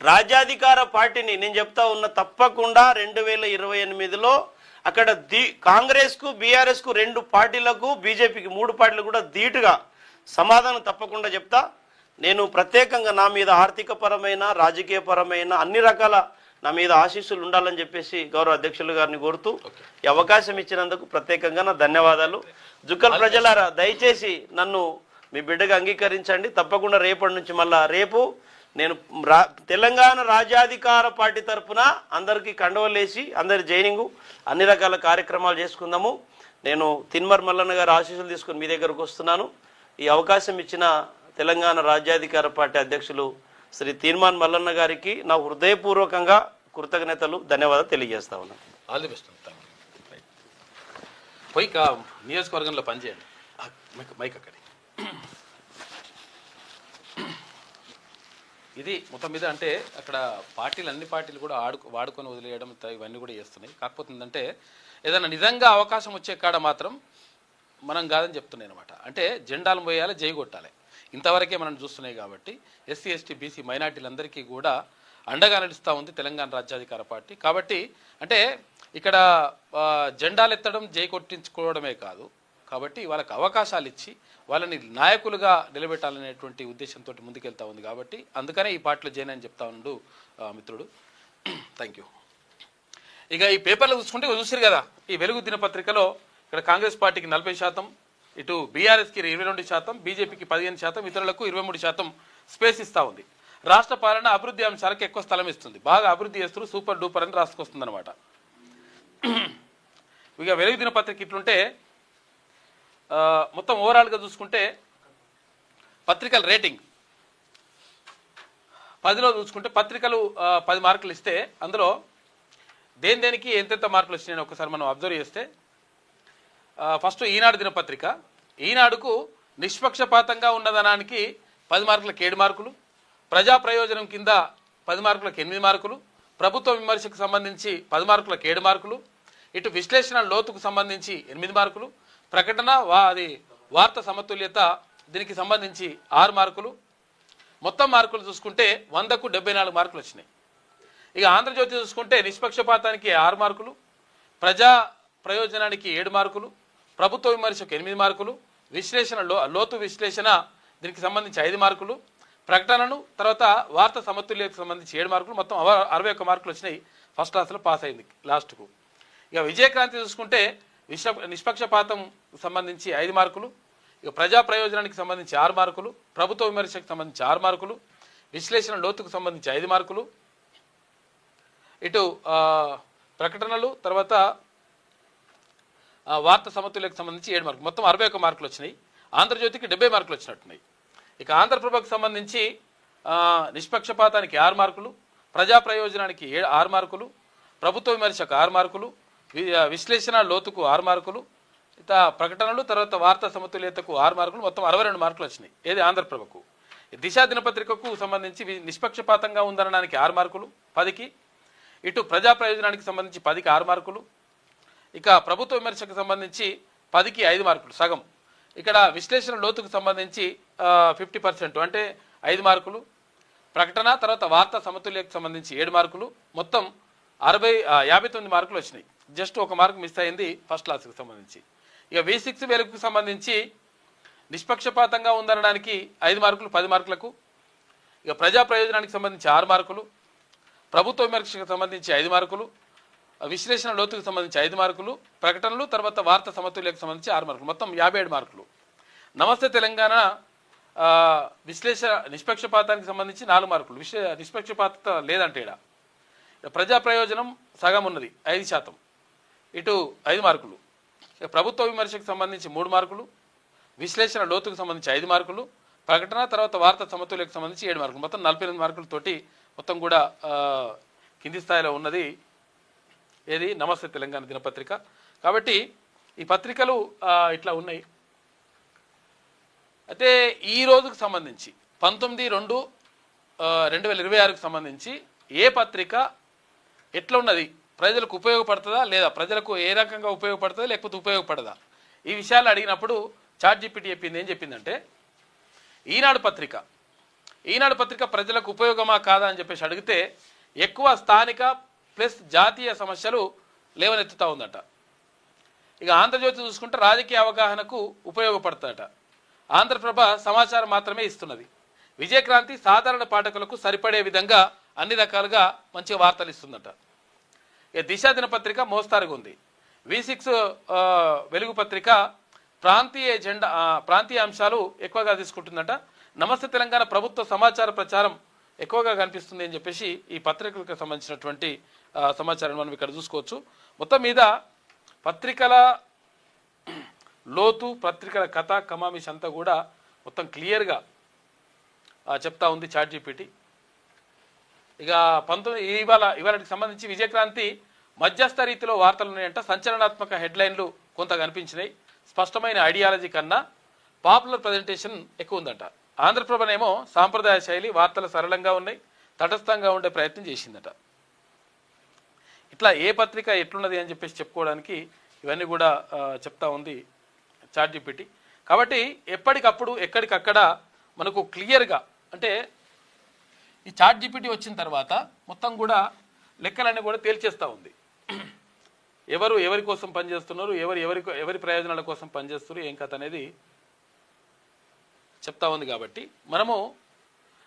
[SPEAKER 5] రాజ్యాధికార పార్టీని నేను చెప్తా ఉన్నా, తప్పకుండా 2028లో అక్కడ కాంగ్రెస్కు బీఆర్ఎస్కు 2 పార్టీలకు బీజేపీకి 3 పార్టీలకు కూడా ధీటుగా సమాధానం తప్పకుండా చెప్తా. నేను ప్రత్యేకంగా నా మీద ఆర్థికపరమైన రాజకీయపరమైన అన్ని రకాల నా మీద ఆశీస్సులు ఉండాలని చెప్పేసి గౌరవ అధ్యక్షులు గారిని కోరుతూ ఈ అవకాశం ఇచ్చినందుకు ప్రత్యేకంగా నా ధన్యవాదాలు. జుక్కల్ ప్రజలారా, దయచేసి నన్ను మీ బిడ్డగా అంగీకరించండి. తప్పకుండా రేపటి నుంచి మళ్ళా రేపు నేను తెలంగాణ రాజ్యాధికార పార్టీ తరఫున అందరికీ కండవలేసి అందరి జైనింగు అన్ని రకాల కార్యక్రమాలు చేసుకుందాము. నేను తిన్మర్ మల్లన్న గారు ఆశీస్సులు తీసుకుని మీ దగ్గరకు వస్తున్నాను. ఈ అవకాశం ఇచ్చిన తెలంగాణ రాజ్యాధికార పార్టీ అధ్యక్షులు శ్రీ తీర్మాన్ మల్లన్న గారికి నా హృదయపూర్వకంగా కృతజ్ఞతలు, ధన్యవాదాలు తెలియజేస్తా ఉన్నాను.
[SPEAKER 2] All the best. Thank you. పోయి నియోజకవర్గంలో పనిచేయండి. మైక్ అక్కడి ఇది మొత్తం మీద అంటే అక్కడ అన్ని పార్టీలు కూడా వాడుకొని వదిలేయడం ఇవన్నీ కూడా చేస్తున్నాయి. కాకపోతే ఏంటంటే ఏదైనా నిజంగా అవకాశం వచ్చే కాడ మాత్రం మనం కాదని చెప్తున్నాయి అనమాట. అంటే జెండాలు మోయాలి, జై కొట్టాలి, ఇంతవరకే మనం చూస్తున్నాయి. కాబట్టి ఎస్సీ ఎస్టీ బీసీ మైనార్టీలందరికీ కూడా అండగా నడుస్తూ ఉంది తెలంగాణ రాజ్యాధికార పార్టీ. కాబట్టి అంటే ఇక్కడ జెండాలు ఎత్తడం, జై కొట్టించుకోవడమే కాదు, కాబట్టి వాళ్ళకి అవకాశాలు ఇచ్చి వాళ్ళని నాయకులుగా నిలబెట్టాలనేటువంటి ఉద్దేశంతో ముందుకెళ్తా ఉంది. కాబట్టి అందుకనే ఈ పార్టీలో జాయిన్ అని చెప్తా ఉండు మిత్రుడు. Thank you. ఇక ఈ పేపర్లో చూసుకుంటే చూసారు కదా, ఈ వెలుగు దినపత్రికలో ఇక్కడ కాంగ్రెస్ పార్టీకి 40%, ఇటు బీఆర్ఎస్కి 22%, బీజేపీకి 15%, ఇతరులకు 23% స్పేస్ ఇస్తూ ఉంది. రాష్ట్ర పాలన అభివృద్ధి అంశాలకు ఎక్కువ స్థలం ఇస్తుంది, బాగా అభివృద్ధి చేస్తూ సూపర్ డూపర్ అని రాసుకొస్తుంది అనమాట. ఇక వెలుగు దినపత్రిక ఇట్లుంటే మొత్తం ఓవరాల్గా చూసుకుంటే పత్రికల రేటింగ్ 10లో చూసుకుంటే పత్రికలు 10 మార్కులు ఇస్తే అందులో దేనికి ఎంతెంత మార్కులు వచ్చినాయని ఒకసారి మనం అబ్జర్వ్ చేస్తే ఫస్ట్ ఈనాడు దినపత్రిక, ఈనాడుకు నిష్పక్షపాతంగా ఉన్నదనానికి 10 మార్కులకు 7 మార్కులు, ప్రజా ప్రయోజనం కింద 10 మార్కులకు 8 మార్కులు, ప్రభుత్వ విమర్శకు సంబంధించి 10 మార్కులకు 7 మార్కులు, ఇటు విశ్లేషణ లోతుకు సంబంధించి 8 మార్కులు, ప్రకటన అది వార్త సమతుల్యత దీనికి సంబంధించి 6 మార్కులు. మొత్తం మార్కులు చూసుకుంటే 100కు 74 మార్కులు వచ్చినాయి. ఇక ఆంధ్రజ్యోతి చూసుకుంటే నిష్పక్షపాతానికి 6 మార్కులు, ప్రజా ప్రయోజనానికి 7 మార్కులు, ప్రభుత్వ విమర్శకు 8 మార్కులు, విశ్లేషణ లోతు విశ్లేషణ దీనికి సంబంధించి 5 మార్కులు, ప్రకటనను తర్వాత వార్త సమతుల్యతకు సంబంధించి 7 మార్కులు, మొత్తం 61 మార్కులు వచ్చినాయి. ఫస్ట్ క్లాస్లో పాస్ అయింది లాస్ట్కు. ఇక విజయక్రాంతి చూసుకుంటే నిష్పక్షపాతం సంబంధించి 5 మార్కులు, ఇక ప్రజా ప్రయోజనానికి సంబంధించి 6 మార్కులు, ప్రభుత్వ విమర్శకు సంబంధించి 6 మార్కులు, విశ్లేషణ లోతుకు సంబంధించి 5 మార్కులు, ఇటు ప్రకటనలు తర్వాత వార్త సమతుల్యకు సంబంధించి 7 మార్కులు, మొత్తం 61 మార్కులు వచ్చినాయి. ఆంధ్రజ్యోతికి 70 మార్కులు వచ్చినట్టున్నాయి. ఇక ఆంధ్రప్రభకు సంబంధించి నిష్పక్షపాతానికి 6 మార్కులు, ప్రజా ప్రయోజనానికి 6 మార్కులు, ప్రభుత్వ విమర్శకు 6 మార్కులు, విశ్లేషణ లోతుకు 6 మార్కులు, ప్రకటనలు తర్వాత వార్తా సమతుల్యతకు 6 మార్కులు, మొత్తం 62 మార్కులు వచ్చినాయి. ఏది ఆంధ్రప్రభకు. దిశ దినపత్రికకు సంబంధించి నిష్పక్షపాతంగా ఉందనడానికి 6 మార్కులు 10కి, ఇటు ప్రజా ప్రయోజనానికి సంబంధించి 10కి 6 మార్కులు, ఇక ప్రభుత్వ విమర్శకు సంబంధించి 10కి 5 మార్కులు సగం. ఇక్కడ విశ్లేషణ లోతుకు సంబంధించి 50% అంటే 5 మార్కులు, ప్రకటన తర్వాత వార్తా సమతుల్యకు సంబంధించి 7 మార్కులు, మొత్తం 59 మార్కులు వచ్చినాయి. జస్ట్ 1 మార్కు మిస్ అయింది ఫస్ట్ క్లాస్కి సంబంధించి. ఇక V6 వెలుగుకు సంబంధించి నిష్పక్షపాతంగా ఉందనడానికి 5 మార్కులు 10 మార్కులకు, ఇక ప్రజా ప్రయోజనానికి సంబంధించి 6 మార్కులు, ప్రభుత్వ విమర్శకు సంబంధించి 5 మార్కులు, విశ్లేషణ లోతుకు సంబంధించి 5 మార్కులు, ప్రకటనలు తర్వాత వార్త సమతుల్యకు సంబంధించి 6 మార్కులు, మొత్తం 57 మార్కులు. నమస్తే తెలంగాణ నిష్పక్షపాతానికి సంబంధించి 4 మార్కులు, నిష్పక్షపాతత లేదంటే ఇక్కడ. ప్రజా ప్రయోజనం సగం ఉన్నది 5%, ఇటు 5 మార్కులు, ప్రభుత్వ విమర్శకు సంబంధించి 3 మార్కులు, విశ్లేషణ లోతుకు సంబంధించి 5 మార్కులు, ప్రకటన తర్వాత వార్త సమతుల్యకు సంబంధించి 7 మార్కులు, మొత్తం 48 మార్కులతోటి మొత్తం కూడా కింది స్థాయిలో ఉన్నది ఏది నమస్తే తెలంగాణ దినపత్రిక. కాబట్టి ఈ పత్రికలు ఇట్లా ఉన్నాయి. అయితే ఈ రోజుకు సంబంధించి 19/2/2026కు సంబంధించి ఏ పత్రిక ఎట్లా ఉన్నది, ప్రజలకు ఉపయోగపడుతుందా లేదా, ప్రజలకు ఏ రకంగా ఉపయోగపడుతుందా లేకపోతే ఉపయోగపడదా, ఈ విషయాలు అడిగినప్పుడు ChatGPT చెప్పింది ఏం చెప్పిందంటే, ఈనాడు పత్రిక ప్రజలకు ఉపయోగమా కాదా అని చెప్పేసి అడిగితే ఎక్కువ స్థానిక ప్లస్ జాతీయ సమస్యలు లేవనెత్తుతా ఉందట. ఇక ఆంధ్రజ్యోతి చూసుకుంటే రాజకీయ అవగాహనకు ఉపయోగపడుతుందట. ఆంధ్రప్రభ సమాచారం మాత్రమే ఇస్తున్నది. విజయక్రాంతి సాధారణ పాఠకులకు సరిపడే విధంగా అన్ని రకాలుగా మంచి వార్తలు ఇస్తుందట. ఇక దిశ దినపత్రిక మోస్తారుగా ఉంది. V6 వెలుగు పత్రిక ప్రాంతీయ అంశాలు ఎక్కువగా తీసుకుంటుందట. నమస్తే తెలంగాణ ప్రభుత్వ సమాచార ప్రచారం ఎక్కువగా కనిపిస్తుంది అని చెప్పేసి ఈ పత్రికలకు సంబంధించినటువంటి సమాచారాన్ని మనం ఇక్కడ చూసుకోవచ్చు. మొత్తం మీద పత్రికల లోతు, పత్రికల కథ కమామిష్ అంతా కూడా మొత్తం క్లియర్గా చెప్తా ఉంది ChatGPT. ఇక ఇవాళకి సంబంధించి విజయక్రాంతి మధ్యస్థ రీతిలో వార్తలు ఉన్నాయంట. సంచలనాత్మక హెడ్లైన్లు కొంత కనిపించినాయి. స్పష్టమైన ఐడియాలజీ కన్నా పాపులర్ ప్రజెంటేషన్ ఎక్కువ ఉందట. ఆంధ్రప్రభనేమో సాంప్రదాయ శైలి, వార్తలు సరళంగా ఉన్నాయి, తటస్థంగా ఉండే ప్రయత్నం చేసిందట. ఇట్లా ఏ పత్రిక ఎట్లున్నది అని చెప్పేసి చెప్పుకోవడానికి ఇవన్నీ కూడా చెప్తా ఉంది ChatGPT. కాబట్టి ఎప్పటికప్పుడు ఎక్కడికక్కడ మనకు క్లియర్గా, అంటే ఈ ChatGPT వచ్చిన తర్వాత మొత్తం కూడా లెక్కలన్నీ కూడా తేల్చేస్తూ ఉంది. ఎవరి కోసం పనిచేస్తున్నారు, ఎవరి ప్రయోజనాల కోసం పనిచేస్తున్నారు, ఏం కథ అనేది చెప్తా ఉంది. కాబట్టి మనము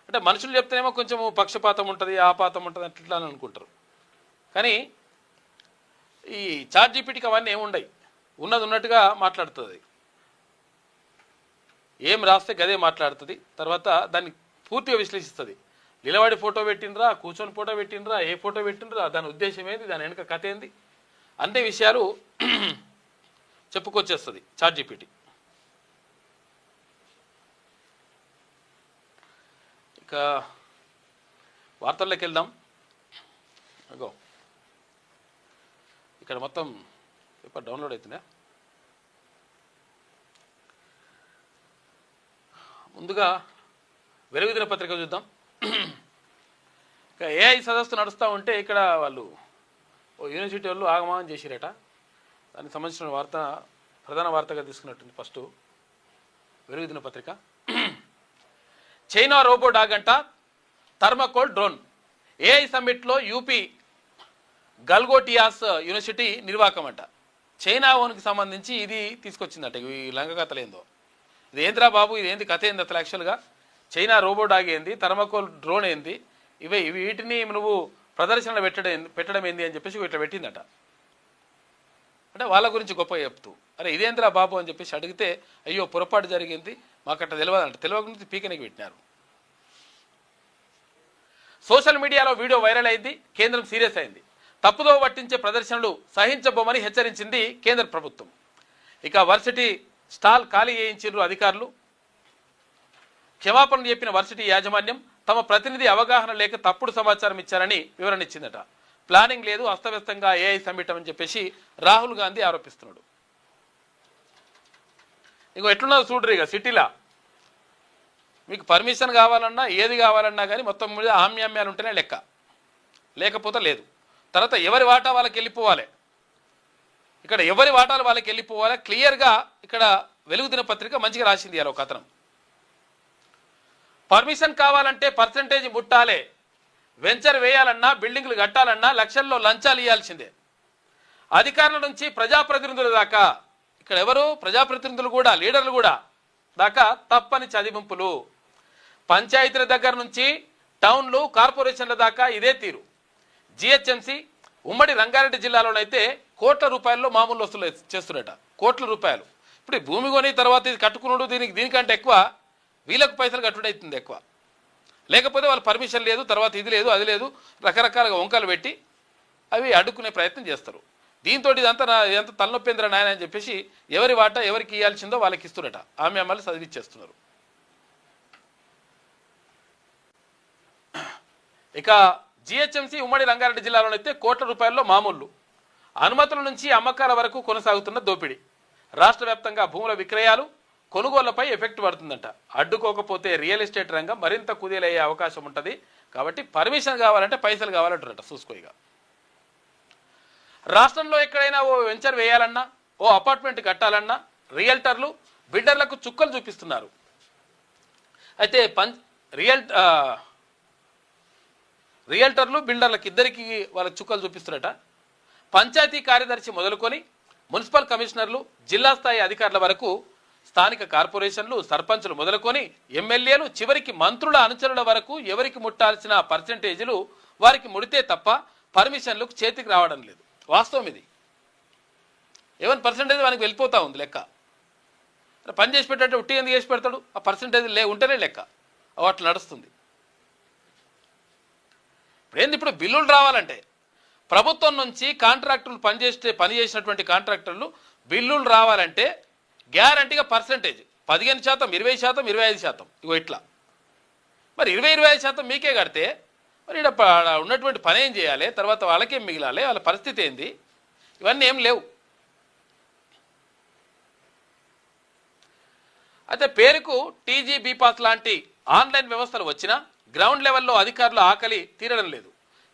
[SPEAKER 2] అంటే మనుషులు చెప్తేనేమో కొంచెం పక్షపాతం ఉంటుంది, ఆపాతం ఉంటుంది అట్లా అని అనుకుంటారు. కానీ ఈ ChatGPTకి అవన్నీ ఏముండయి, ఉన్నది ఉన్నట్టుగా మాట్లాడుతుంది. ఏం రాస్తే గదే మాట్లాడుతుంది. తర్వాత దాన్ని పూర్తిగా విశ్లేషిస్తుంది. నిలబడి ఫోటో పెట్టినరా, కూర్చొని ఫోటో పెట్టినరా, ఏ ఫోటో పెట్టినరా, దాని ఉద్దేశం ఏంది, దాని వెనుక కథ ఏంది, అన్ని విషయాలు చెప్పుకొచ్చేస్తుంది ChatGPT. ఇక వార్తల్లోకి వెళ్దాం. అగో ఇక్కడ మొత్తం పేపర్ డౌన్లోడ్ అవుతుందా. ముందుగా వెలుగు దినపత్రిక చూద్దాం. ఇక AI సదస్సు నడుస్తూ ఉంటే ఇక్కడ వాళ్ళు యూనివర్సిటీ వాళ్ళు ఆగమనం చేసిరట. దానికి సంబంధించిన వార్త ప్రధాన వార్తగా తీసుకున్నట్టుంది. ఫస్ట్ వెలుగు దినపత్రిక. చైనా రోబో డాగంట, థర్మాకోల్ డ్రోన్. AI సమ్మిట్లో యూపీ గల్గోటియాస్ యూనివర్సిటీ నిర్వాహకం అంట. చైనా ఓన్కి సంబంధించి ఇది తీసుకొచ్చిందట. ఈ లంగ కథలేందో, ఇది ఏంద్రా బాబు, ఇది ఏంది కథ ఏంది అసలు యాక్చువల్గా. చైనా రోబో డాగ్ ఏంది, థర్మాకోల్ డ్రోన్ ఏంది, వీటిని నువ్వు ప్రదర్శనలు పెట్టడం ఏంది అని చెప్పేసి ఇట్లా పెట్టిందట. అంటే వాళ్ళ గురించి గొప్ప చెప్తూ, అరే ఇదేంద్రా బాబు అని చెప్పేసి అడిగితే, అయ్యో పొరపాటు జరిగింది మాకు అట్లా తెలియదంట. తెలియకుండా పీకనికి పెట్టినారు. సోషల్ మీడియాలో వీడియో వైరల్ అయింది, కేంద్రం సీరియస్ అయింది. తప్పుదో పట్టించే ప్రదర్శనలు సహించబోమని హెచ్చరించింది కేంద్ర ప్రభుత్వం. ఇక వర్సిటీ స్టాల్ ఖాళీ చేయించారు అధికారులు. క్షమాపణ చెప్పిన వర్సిటీ యాజమాన్యం తమ ప్రతినిధి అవగాహన లేక తప్పుడు సమాచారం ఇచ్చారని వివరణ ఇచ్చిందట. ప్లానింగ్ లేదు, అస్తవ్యస్తంగా AI సమ్మిట్ అని చెప్పేసి రాహుల్ గాంధీ ఆరోపిస్తున్నాడు. ఇక ఎట్లున్నదో చూడరు. ఇక సిటీలా మీకు పర్మిషన్ కావాలన్నా ఏది కావాలన్నా కానీ మొత్తం మీద ఆమ్యామ్యాలు ఉంటేనే లెక్క, లేకపోతే లేదు. తర్వాత ఎవరి వాటా వాళ్ళకి వెళ్ళిపోవాలి. ఇక్కడ ఎవరి వాటాలు వాళ్ళకి వెళ్ళిపోవాలి. క్లియర్గా ఇక్కడ వెలుగు దినపత్రిక మంచిగా రాసింది అలా ఒక కథనం. పర్మిషన్ కావాలంటే పర్సంటేజ్ ముట్టాలే, వెంచర్ వేయాలన్నా బిల్డింగ్లు కట్టాలన్నా లక్షల్లో లంచాలు ఇవ్వాల్సిందే. అధికారుల నుంచి ప్రజాప్రతినిధుల దాకా, ఇక్కడ ఎవరు ప్రజాప్రతినిధులు కూడా లీడర్లు కూడా దాకా తప్పని చదివింపులు. పంచాయతీల దగ్గర నుంచి టౌన్లు కార్పొరేషన్ల దాకా ఇదే తీరు. GHMC ఉమ్మడి రంగారెడ్డి జిల్లాలోనైతే కోట్ల రూపాయల్లో మామూలు వసూలు చేస్తున్నట. కోట్ల రూపాయలు. ఇప్పుడు ఈ భూమి కొని తర్వాత ఇది కట్టుకున్నాడు, దీనికంటే ఎక్కువ వీళ్ళకు పైసలు కట్టుడవుతుంది ఎక్కువ. లేకపోతే వాళ్ళు పర్మిషన్ లేదు, తర్వాత ఇది లేదు అది లేదు, రకరకాలుగా వంకలు పెట్టి అవి అడ్డుకునే ప్రయత్నం చేస్తారు. దీంతో ఇదంతా తలనొప్పేంద్ర నాయన అని చెప్పేసి ఎవరి వాటా ఎవరికి ఇవ్వాల్సిందో వాళ్ళకి ఇస్తున్నట. ఆమె అమ్మలు చదివిచ్చేస్తున్నారు. ఇక GHMC ఉమ్మడి రంగారెడ్డి జిల్లాలోనైతే కోట్ల రూపాయల్లో మామూలు. అనుమతుల నుంచి అమ్మకాల వరకు కొనసాగుతున్న దోపిడీ. రాష్ట్ర వ్యాప్తంగా భూముల విక్రయాలు కొనుగోళ్లపై ఎఫెక్ట్ పడుతుందంట. అడ్డుకోకపోతే రియల్ ఎస్టేట్ రంగం మరింత కుదేలయ్యే అవకాశం ఉంటుంది. కాబట్టి పర్మిషన్ కావాలంటే పైసలు కావాలంటారట. చూసుకోయిగా రాష్ట్రంలో ఎక్కడైనా ఓ వెంచర్ వేయాలన్నా, ఓ అపార్ట్మెంట్ కట్టాలన్నా రియల్టర్లు బిల్డర్లకు చుక్కలు చూపిస్తున్నారు. అయితే రియల్టర్లు బిల్డర్లకు ఇద్దరికి వాళ్ళ చుక్కలు చూపిస్తున్నారట. పంచాయతీ కార్యదర్శి మొదలుకొని మున్సిపల్ కమిషనర్లు, జిల్లా స్థాయి అధికారుల వరకు, స్థానిక కార్పొరేషన్లు, సర్పంచులు మొదలుకొని ఎమ్మెల్యేలు, చివరికి మంత్రుల అనుచరుల వరకు ఎవరికి ముట్టాల్సిన పర్సెంటేజీలు వారికి ముడితే తప్ప పర్మిషన్లకు చేతికి రావడం లేదు. వాస్తవం ఇది. ఏమైనా పర్సెంటేజ్ వానికి వెళ్ళిపోతా ఉంది లెక్క. పని చేసి పెట్టంటే ఉట్టి ఎందుకు చేసి పెడతాడు? ఆ పర్సెంటేజ్ ఉంటేనే లెక్క. అట్లా నడుస్తుంది. ఇప్పుడు బిల్లులు రావాలంటే ప్రభుత్వం నుంచి కాంట్రాక్టర్లు పని చేసినటువంటి కాంట్రాక్టర్లు బిల్లులు రావాలంటే గ్యారంటీగా పర్సెంటేజ్ 15%, 20%, 25%. ఇగో ఇట్లా. మరి 20-25% మీకే కడితే మరి ఇక్కడ ఉన్నటువంటి పని ఏం చేయాలి? తర్వాత వాళ్ళకేం మిగిలాలి? వాళ్ళ పరిస్థితి ఏంది? ఇవన్నీ ఏం లేవు. అయితే పేరుకు టీజీ, బీపాస్ లాంటి ఆన్లైన్ వ్యవస్థలు వచ్చినా గ్రౌండ్ లెవెల్లో అధికారుల ఆకలి తీరడం లేదు.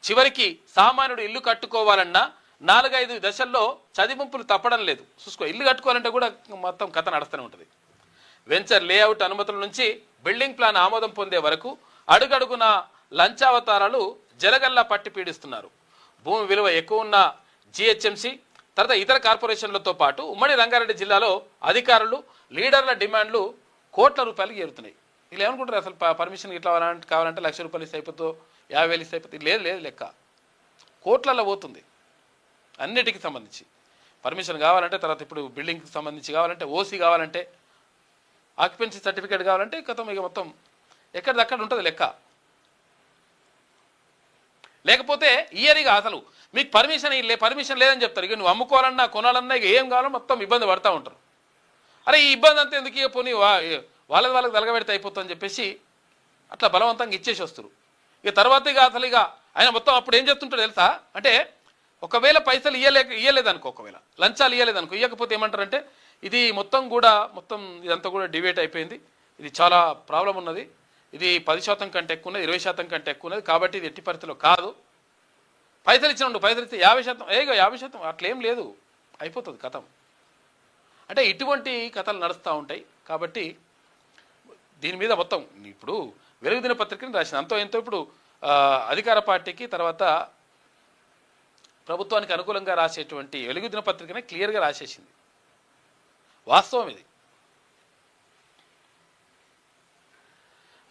[SPEAKER 2] చివరికి సామాన్యుడు ఇల్లు కట్టుకోవాలన్నా 4-5 దశల్లో చదివింపులు తప్పడం లేదు. చూసుకో, ఇల్లు కట్టుకోవాలంటే కూడా మొత్తం కథ నడుస్తూనే ఉంటుంది. వెంచర్ లేఅవుట్ అనుమతుల నుంచి బిల్డింగ్ ప్లాన్ ఆమోదం పొందే వరకు అడుగడుగున లంచావతారాలు జలగల్లా పట్టి పీడిస్తున్నారు. భూమి విలువ ఎక్కువ ఉన్న జిహెచ్ఎంసీ, తర్వాత ఇతర కార్పొరేషన్లతో పాటు ఉమ్మడి రంగారెడ్డి జిల్లాలో అధికారులు, లీడర్ల డిమాండ్లు కోట్ల రూపాయలకు చేరుతున్నాయి. వీళ్ళు ఏమనుకుంటారు? అసలు పర్మిషన్ ఇట్లా కావాలంటే ₹1,00,000 ఇస్తే అయిపోతుందో, 50,000 ఇస్తే అయిపోతుంది. లేదు లెక్క. కోట్లలో పోతుంది అన్నిటికీ సంబంధించి. పర్మిషన్ కావాలంటే, తర్వాత ఇప్పుడు బిల్డింగ్కి సంబంధించి కావాలంటే, ఓసీ కావాలంటే, ఆక్యుపెన్సీ సర్టిఫికేట్ కావాలంటే ఇక మొత్తం ఎక్కడిదక్కడ ఉంటుంది లెక్క. లేకపోతే ఇయర్గా అసలు మీకు పర్మిషన్ లేదని చెప్తారు. ఇక నువ్వు అమ్ముకోవాలన్నా, కొనాలన్నా, ఇక ఏం కావాలో మొత్తం ఇబ్బంది పడతా ఉంటారు. అరే ఈ ఇబ్బంది అంతా ఎందుకు? ఇక పోనీ వాళ్ళకి తలగబెడితే అయిపోతుందని చెప్పేసి అట్లా బలవంతంగా ఇచ్చేసి వస్తారు. ఇక తర్వాత అసలు ఆయన మొత్తం అప్పుడు ఏం చేస్తుంటాడు తెలుసా? అంటే ఒకవేళ పైసలు ఇయ్యలేదనుకో, ఒకవేళ లంచాలు ఇయ్యలేదనుకో, ఇవ్వకపోతే ఏమంటారంటే ఇది మొత్తం ఇదంతా కూడా డిబేట్ అయిపోయింది, ఇది చాలా ప్రాబ్లం ఉన్నది, ఇది 10% కంటే ఎక్కువ ఉన్నది, 20% కంటే ఎక్కువ ఉన్నది, కాబట్టి ఇది ఎట్టి పరిస్థితిలో కాదు. పైసలు ఇచ్చినండు, పైసలు ఇస్తే 50%, 50% అట్లేం లేదు, అయిపోతుంది కథం. అంటే ఇటువంటి కథలు నడుస్తూ ఉంటాయి. కాబట్టి దీని మీద మొత్తం ఇప్పుడు వెలుగు దినపత్రికని రాసింది. అంతో ఎంతో ఇప్పుడు అధికార పార్టీకి తర్వాత ప్రభుత్వానికి అనుకూలంగా రాసేటువంటి వెలుగు దినపత్రికనే క్లియర్గా రాసేసింది. వాస్తవం ఇది.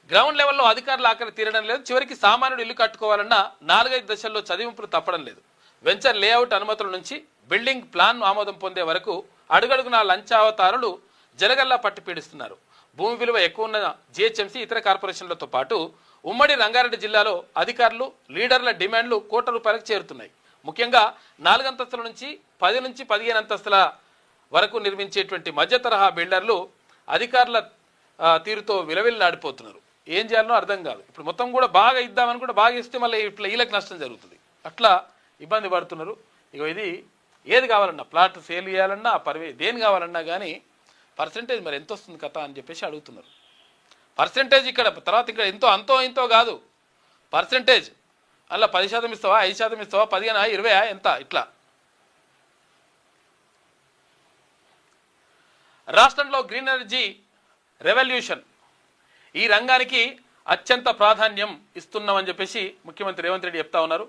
[SPEAKER 2] గ్రౌండ్ లెవెల్లో అధికారుల ఆకలి తీరడం లేదు. చివరికి సామాన్యుడు ఇల్లు కట్టుకోవాలన్నా 4-5 దశల్లో చదివింపులు తప్పడం లేదు. వెంచర్ లేఅవుట్ అనుమతుల నుంచి బిల్డింగ్ ప్లాన్ ఆమోదం పొందే వరకు అడుగడుగున లంచావతారులు జలగల్లా పట్టి పీడిస్తున్నారు. భూమి విలువ ఎక్కువ ఉన్న జిహెచ్ఎంసీ, ఇతర కార్పొరేషన్లతో పాటు ఉమ్మడి రంగారెడ్డి జిల్లాలో అధికారులు, లీడర్ల డిమాండ్లు కోట్ల రూపాయలకు చేరుతున్నాయి. ముఖ్యంగా 4 అంతస్తుల నుంచి 10 నుంచి 15 అంతస్తుల వరకు నిర్మించేటువంటి మధ్య తరహా బిల్డర్లు అధికారుల తీరుతో విలవిల్లాడిపోతున్నారు. ఏం చేయాలనో అర్థం కాదు. ఇప్పుడు మొత్తం కూడా బాగా ఇద్దామని కూడా బాగా ఇస్తే మళ్ళీ ఇట్లా వీళ్ళకి నష్టం జరుగుతుంది. అట్లా ఇబ్బంది పడుతున్నారు. ఇది ఏది కావాలన్నా, ప్లాట్ సేల్ చేయాలన్నా, దేని కావాలన్నా కానీ పర్సెంటేజ్ మరి ఎంత వస్తుంది కథ అని చెప్పేసి అడుగుతున్నారు. పర్సెంటేజ్ ఇక్కడ తర్వాత ఇక్కడ అంతో ఇంతో కాదు పర్సెంటేజ్. అలా 10% ఇస్తావా, 5% ఇస్తావా, 15, 20 ఎంత ఇట్లా. రాష్ట్రంలో గ్రీన్ ఎనర్జీ రెవల్యూషన్, ఈ రంగానికి అత్యంత ప్రాధాన్యం ఇస్తున్నామని చెప్పేసి ముఖ్యమంత్రి రేవంత్ రెడ్డి చెప్తా ఉన్నారు.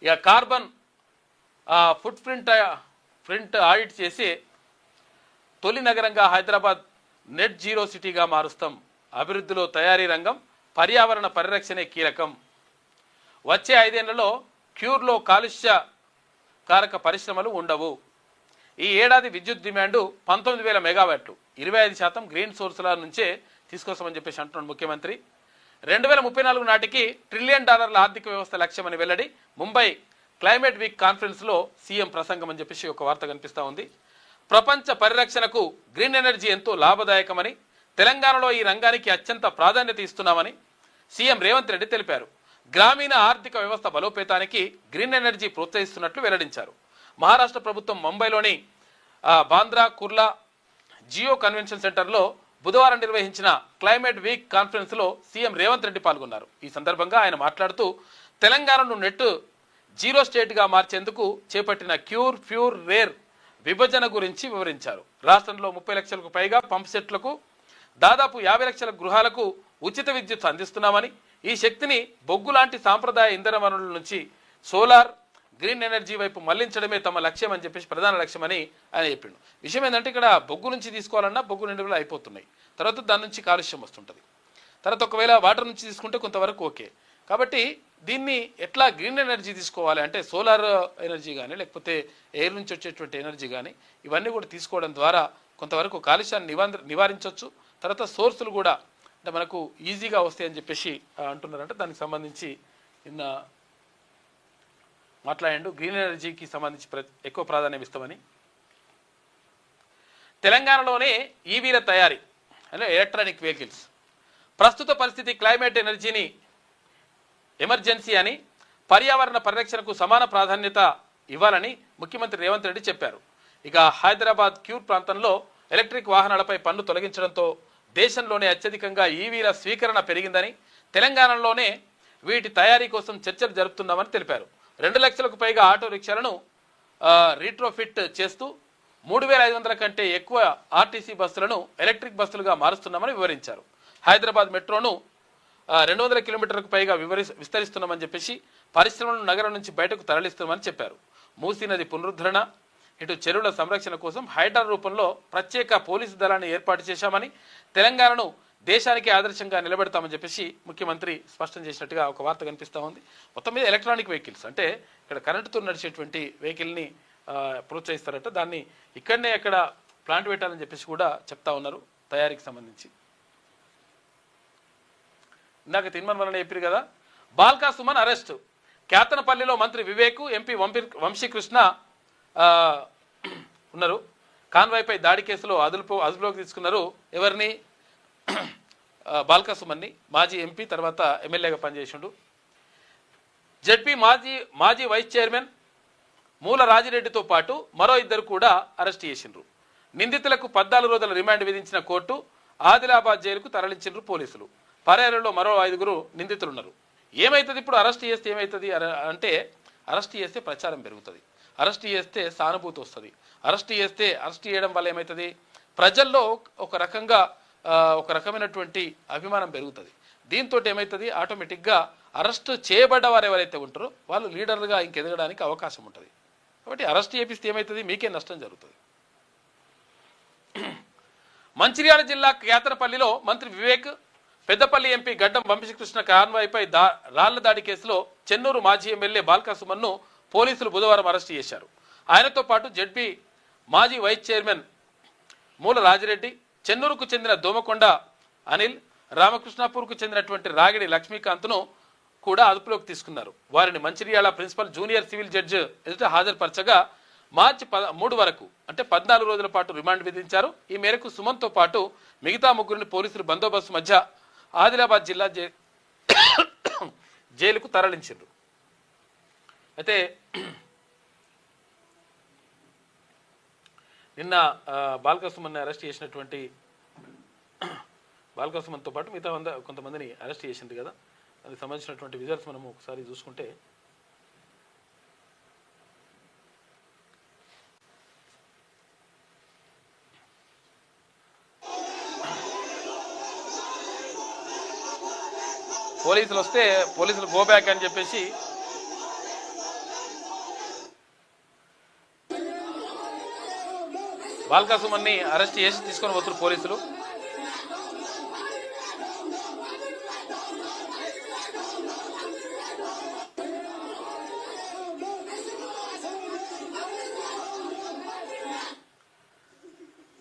[SPEAKER 2] ఇక కార్బన్ ఫుట్ ప్రింట్ ఆడిట్ చేసి తొలి నగరంగా హైదరాబాద్ నెట్ జీరో సిటీగా మారుస్తాం. అభివృద్ధిలో తయారీ రంగం, పర్యావరణ పరిరక్షణే కీలకం. వచ్చే 5 ఏళ్లలో క్యూర్లో కాలుష్య కారక పరిశ్రమలు ఉండవు. ఈ ఏడాది విద్యుత్ డిమాండు 19,000 మెగావాట్లు, 25% గ్రీన్ సోర్సుల నుంచే తీసుకొస్తామని చెప్పేసి అంటున్నాడు ముఖ్యమంత్రి. 2034 నాటికి $1 ట్రిలియన్ ఆర్థిక వ్యవస్థ లక్ష్యమని వెల్లడి. ముంబై క్లైమేట్ వీక్ కాన్ఫరెన్స్లో సీఎం ప్రసంగం అని చెప్పేసి ఒక వార్త కనిపిస్తూ ఉంది. ప్రపంచ పరిరక్షణకు గ్రీన్ ఎనర్జీ ఎంతో లాభదాయకమని, తెలంగాణలో ఈ రంగానికి అత్యంత ప్రాధాన్యత ఇస్తున్నామని సీఎం రేవంత్ రెడ్డి తెలిపారు. గ్రామీణ ఆర్థిక వ్యవస్థ బలోపేతానికి గ్రీన్ ఎనర్జీ ప్రోత్సహిస్తున్నట్లు వెల్లడించారు. మహారాష్ట్ర ప్రభుత్వం ముంబైలోని బాంద్రా కుర్లా జియో కన్వెన్షన్ సెంటర్లో బుధవారం నిర్వహించిన క్లైమేట్ వీక్ కాన్ఫరెన్స్లో సీఎం రేవంత్ రెడ్డి పాల్గొన్నారు. ఈ సందర్భంగా ఆయన మాట్లాడుతూ తెలంగాణను నెట్ జీరో స్టేట్గా మార్చేందుకు చేపట్టిన క్యూర్ ఫ్యూర్ రేర్ విభజన గురించి వివరించారు. రాష్ట్రంలో 30 లక్షలకు పైగా పంప్ సెట్లకు, దాదాపు 50 లక్షల గృహాలకు ఉచిత విద్యుత్ అందిస్తున్నామని, ఈ శక్తిని బొగ్గు లాంటి సాంప్రదాయ ఇంధన వనరుల నుంచి సోలార్ గ్రీన్ ఎనర్జీ వైపు మళ్లించడమే తమ లక్ష్యం అని చెప్పేసి ప్రధాన లక్ష్యం అని ఆయన చెప్పిండు. విషయం ఏంటంటే ఇక్కడ బొగ్గు నుంచి తీసుకోవాలన్నా బొగ్గు నిండులు అయిపోతున్నాయి, తర్వాత దాని నుంచి కాలుష్యం వస్తుంటుంది, తర్వాత ఒకవేళ వాటర్ నుంచి తీసుకుంటే కొంతవరకు ఓకే. కాబట్టి దీన్ని ఎట్లా గ్రీన్ ఎనర్జీ తీసుకోవాలి అంటే సోలార్ ఎనర్జీ కానీ లేకపోతే ఎయిర్ నుంచి వచ్చేటువంటి ఎనర్జీ కానీ ఇవన్నీ కూడా తీసుకోవడం ద్వారా కొంతవరకు కాలుష్యాన్ని నివారించవచ్చు. తర్వాత సోర్సులు కూడా అంటే మనకు ఈజీగా వస్తాయని చెప్పేసి అంటున్నారంటే దానికి సంబంధించి నిన్న మాట్లాడాడు. గ్రీన్ ఎనర్జీకి సంబంధించి ఎక్కువ ప్రాధాన్యం ఇస్తామని. తెలంగాణలోనే ఈవీల తయారీ అంటే ఎలక్ట్రానిక్ వెహికల్స్ ప్రస్తుత పరిస్థితి క్లైమేట్ ఎమర్జెన్సీ అని పర్యావరణ పరిరక్షణకు సమాన ప్రాధాన్యత ఇవ్వాలని ముఖ్యమంత్రి రేవంత్ రెడ్డి చెప్పారు. ఇక హైదరాబాద్ క్యూర్ ప్రాంతంలో ఎలక్ట్రిక్ వాహనాలపై పన్ను తొలగించడంతో దేశంలోనే అత్యధికంగా ఈవీల స్వీకరణ పెరిగిందని, తెలంగాణలోనే వీటి తయారీ కోసం చర్చలు జరుపుతున్నామని తెలిపారు. 2 లక్షలకు పైగా ఆటో రిక్షాలను రీట్రోఫిట్ చేస్తూ 3,500 కంటే ఎక్కువ ఆర్టీసీ బస్సులను ఎలక్ట్రిక్ బస్సులుగా మారుస్తున్నామని వివరించారు. హైదరాబాద్ మెట్రోను 200 కిలోమీటర్లకు పైగా విస్తరిస్తున్నామని చెప్పేసి పరిశ్రమలను నగరం నుంచి బయటకు తరలిస్తున్నామని చెప్పారు. మూసీ నది పునరుద్ధరణ, ఇటు చెరువుల సంరక్షణ కోసం హైడ్రా రూపంలో ప్రత్యేక పోలీసు దళాన్ని ఏర్పాటు చేశామని, తెలంగాణను దేశానికి ఆదర్శంగా నిలబెడతామని చెప్పేసి ముఖ్యమంత్రి స్పష్టం చేసినట్టుగా ఒక వార్త కనిపిస్తూ ఉంది. మొత్తం మీద ఎలక్ట్రానిక్ వెహికల్స్ అంటే ఇక్కడ కరెంటుతో నడిచేటువంటి వెహికల్ని ప్రోత్సహిస్తారట, దాన్ని ఇక్కడనే అక్కడ ప్లాంట్ పెట్టాలని చెప్పేసి కూడా చెప్తా ఉన్నారు తయారీకి సంబంధించి. ఇందాక తిన్మన్ వలన చెప్పారు కదా. బాల్కా సుమన్ అరెస్టు, కేతనపల్లిలో మంత్రి వివేక్, ఎంపీ వంశీకృష్ణ ఉన్నారు. కాన్వాయ్పై దాడి కేసులో అదుపులోకి తీసుకున్నారు. ఎవరిని? బాల్కా సుమన్ని, మాజీ ఎంపీ తర్వాత ఎమ్మెల్యేగా పనిచేసిండు. జడ్పీ మాజీ వైస్ చైర్మన్ మూల రాజిరెడ్డితో పాటు మరో 2 కూడా అరెస్ట్ చేసిండ్రు. నిందితులకు 14 రోజుల రిమాండ్ విధించిన కోర్టు ఆదిలాబాద్ జైలుకు తరలించిండ్రు పోలీసులు. పరేరులో మరో 5 నిందితులున్నారు. ఏమవుతుంది ఇప్పుడు? అరెస్ట్ చేస్తే ఏమవుతుంది అంటే అరెస్ట్ చేస్తే ప్రచారం పెరుగుతుంది, అరెస్ట్ చేస్తే సానుభూతి వస్తుంది, అరెస్ట్ చేయడం వల్ల ఏమవుతుంది? ప్రజల్లో ఒక రకమైనటువంటి అభిమానం పెరుగుతుంది. దీంతో ఏమవుతుంది? ఆటోమేటిక్గా అరెస్ట్ చేయబడ్డ వారు ఎవరైతే ఉంటారో వాళ్ళు లీడర్లుగా ఇంకెదగడానికి అవకాశం ఉంటుంది. కాబట్టి అరెస్ట్ చేపిస్తే ఏమవుతుంది? మీకే నష్టం జరుగుతుంది. మంచిర్యాల జిల్లా కేతనపల్లిలో మంత్రి వివేక్, పెద్దపల్లి ఎంపీ గడ్డం వంశీకృష్ణ కాన్వాయ్పై రాళ్ల దాడి కేసులో చెన్నూరు మాజీ ఎమ్మెల్యే బాల్కా సుమన్ను పోలీసులు బుధవారం అరెస్టు చేశారు. ఆయనతో పాటు జడ్పీ మాజీ వైస్ చైర్మన్ మూల రాజిరెడ్డి, చెన్నూరుకు చెందిన దోమకొండ అనిల్, రామకృష్ణాపూర్కు చెందినటువంటి రాగిడి లక్ష్మీకాంత్ను కూడా అదుపులోకి తీసుకున్నారు. వారిని Mancherial principal junior civil judge ఎదుట హాజరుపరచగా మార్చి 3 వరకు అంటే 14 రోజుల పాటు రిమాండ్ విధించారు. ఈ మేరకు సుమన్తో పాటు మిగతా 3 పోలీసులు బందోబస్తు మధ్య ఆదిలాబాద్ జిల్లా జైలుకు తరలించారు. అయితే నిన్న బాల్కా సుమన్ని అరెస్ట్ చేసినటువంటి బాల్కా సుమన్తో పాటు మిగతా కొంతమందిని అరెస్ట్ చేసింది కదా, దానికి సంబంధించినటువంటి విజువల్స్ మనం ఒకసారి చూసుకుంటే పోలీసులు వస్తే పోలీసులు గో బ్యాక్ అని చెప్పేసి బాల్కా సుమన్ని అరెస్ట్ చేసి తీసుకొని పోతున్నారు పోలీసులు.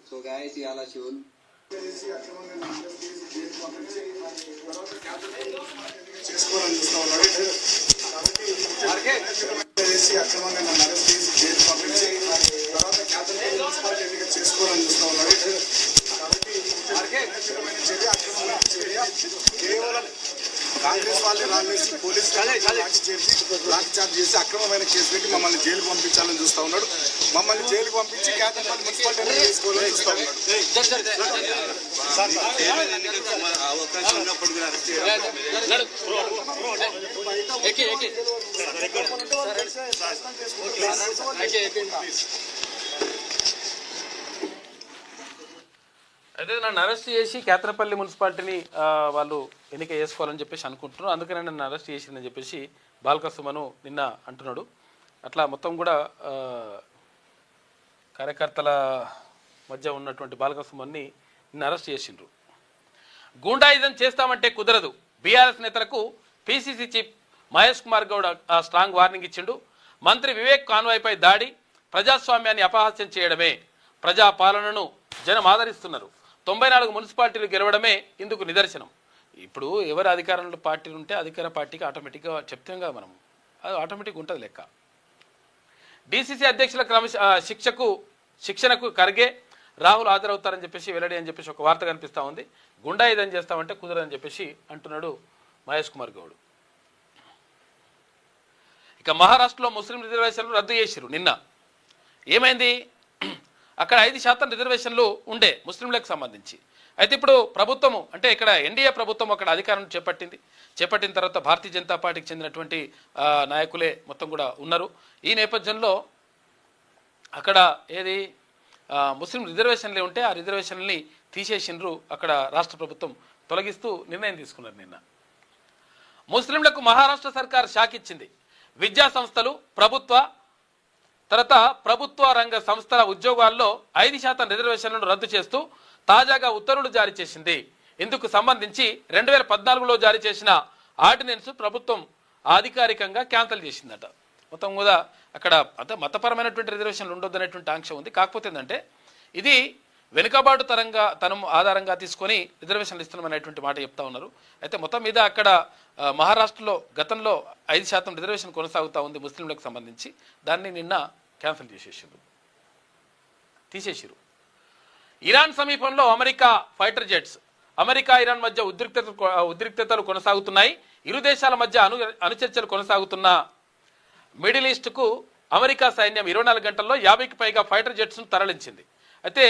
[SPEAKER 6] So guys, ఇయాల శివున్
[SPEAKER 7] చేసుకోవాలని చూస్తా ఉన్నాడు కాబట్టి అక్రమంగా నన్ను అరెస్ట్ చేసి జైలు పంపించి తర్వాత క్యాబినెట్ మున్సిపాలిటీ ఎన్నిక చేసుకోవాలని చూస్తా ఉన్నాడు కాబట్టి చర్య అక్రమమైన చర్య కేవలం కాంగ్రెస్ వాళ్ళే రానేసి పోలీసు లాఠీ చార్జ్ చేసి అక్రమమైన కేసు పెట్టి మమ్మల్ని జైలుకు పంపించాలని చూస్తా ఉన్నాడు. మమ్మల్ని జైలుకు పంపించి క్యాబినెట్ మున్సిపాలిటీ ఎన్నిక చేసుకోవాలని చూస్తా ఉన్నాడు.
[SPEAKER 4] అవకాశం ఉన్నప్పుడు కూడా అరెస్ట్
[SPEAKER 2] అయితే నన్ను అరెస్ట్ చేసి కేతనపల్లి మున్సిపాలిటీని వాళ్ళు ఎన్నిక చేసుకోవాలని చెప్పేసి అనుకుంటున్నారు, అందుకనే నన్ను అరెస్ట్ చేసిందని చెప్పేసి బాల్కసుమను నిన్న అంటున్నాడు. అట్లా మొత్తం కూడా కార్యకర్తల మధ్య ఉన్నటువంటి బాల్కసుమన్ని నిన్న అరెస్ట్ చేసిండ్రు. గూండాయిజం చేస్తామంటే కుదరదు. బీఆర్ఎస్ నేతలకు PCC chief Mahesh Kumar Goud strong warning ఇచ్చిండు. మంత్రి వివేక్ కాన్వాయ్పై దాడి ప్రజాస్వామ్యాన్ని అపహాస్యం చేయడమే. ప్రజా పాలనను జనం ఆదరిస్తున్నారు. 94 మున్సిపాలిటీలు గెలవడమే ఇందుకు నిదర్శనం. ఇప్పుడు ఎవరు అధికారంలో పార్టీలు ఉంటే అధికార పార్టీకి ఆటోమేటిక్గా చెప్తాం కదా మనం, అది ఆటోమేటిక్గా ఉంటుంది లెక్క. డీసీసీ అధ్యక్షుల శిక్షణకు ఖర్గే రాహుల్ హాజరవుతారని చెప్పేసి వెల్లడి అని చెప్పేసి ఒక వార్త కనిపిస్తూ ఉంది. గుండాయిజం చేస్తామంటే కుదరదని చెప్పేసి అంటున్నాడు మహేష్ కుమార్ గౌడ్. ఇక మహారాష్ట్రలో ముస్లిం రిజర్వేషన్లు రద్దు చేసిరు. నిన్న ఏమైంది, అక్కడ 5% రిజర్వేషన్లు ఉండే ముస్లింలకు సంబంధించి. అయితే ఇప్పుడు ప్రభుత్వము అంటే ఇక్కడ ఎన్డీఏ ప్రభుత్వం అక్కడ అధికారం చేపట్టిన తర్వాత భారతీయ జనతా పార్టీకి చెందినటువంటి నాయకులే మొత్తం కూడా ఉన్నారు. ఈ నేపథ్యంలో అక్కడ ఏది ముస్లిం రిజర్వేషన్లే ఉంటే ఆ రిజర్వేషన్లని తీసేసిండ్రు. అక్కడ రాష్ట్ర ప్రభుత్వం తొలగిస్తూ నిర్ణయం తీసుకున్నారు నిన్న. ముస్లింలకు మహారాష్ట్ర సర్కార్ షాక్ ఇచ్చింది. విద్యా సంస్థలు ప్రభుత్వ రంగ సంస్థల ఉద్యోగాల్లో 5% రిజర్వేషన్లను రద్దు చేస్తూ తాజాగా ఉత్తర్వులు జారీ చేసింది. ఇందుకు సంబంధించి 2014లో జారీ చేసిన ఆర్డినెన్స్ ప్రభుత్వం అధికారికంగా క్యాన్సిల్ చేసిందట. మొత్తం కూడా అక్కడ అంటే మతపరమైనటువంటి రిజర్వేషన్లు ఉండొద్దనేటువంటి ఆంక్ష ఉంది. కాకపోతే ఏంటంటే ఇది వెనుకబాటు తనం ఆధారంగా తీసుకొని రిజర్వేషన్లు ఇస్తున్నామనేటువంటి మాట చెప్తా ఉన్నారు. అయితే మొత్తం మీద అక్కడ మహారాష్ట్రలో గతంలో 5% రిజర్వేషన్ కొనసాగుతూ ఉంది ముస్లింలకు సంబంధించి. దాన్ని నిన్న క్యాన్సిల్ తీసేసారు. ఇరాన్ సమీపంలో America fighter jets. America Iran మధ్య ఉద్రిక్తతలు కొనసాగుతున్నాయి. ఇరు దేశాల మధ్య అణుచర్చలు కొనసాగుతున్న మిడిల్ ఈస్ట్కు అమెరికా సైన్యం 24 గంటల్లో 50కి పైగా ఫైటర్ జెట్స్ను తరలించింది. అయితే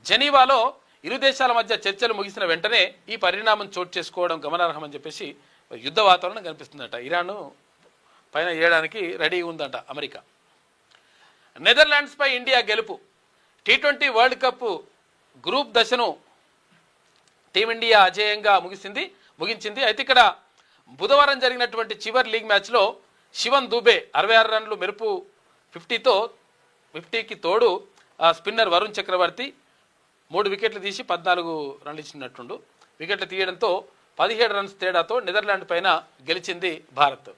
[SPEAKER 2] జెనీవాలో ఇరు దేశాల మధ్య చర్చలు ముగిసిన వెంటనే ఈ పరిణామం చోటు చేసుకోవడం గమనార్హమని చెప్పేసి యుద్ధ వాతావరణం కనిపిస్తుందట. ఇరాను పైన వేయడానికి రెడీ ఉందంట అమెరికా. నెదర్లాండ్స్పై ఇండియా గెలుపు. T20 వరల్డ్ కప్ గ్రూప్ దశను టీమిండియా అజేయంగా ముగించింది. అయితే ఇక్కడ బుధవారం జరిగినటువంటి చివరి లీగ్ మ్యాచ్లో శివన్ దూబే 66 రన్లు మెరుపు 50కి తోడు స్పిన్నర్ వరుణ్ చక్రవర్తి 3 వికెట్లు తీసి 14 రన్లు ఇచ్చినట్టుండు. వికెట్లు తీయడంతో 17 రన్స్ తేడాతో నెదర్లాండ్ పైన గెలిచింది భారత్.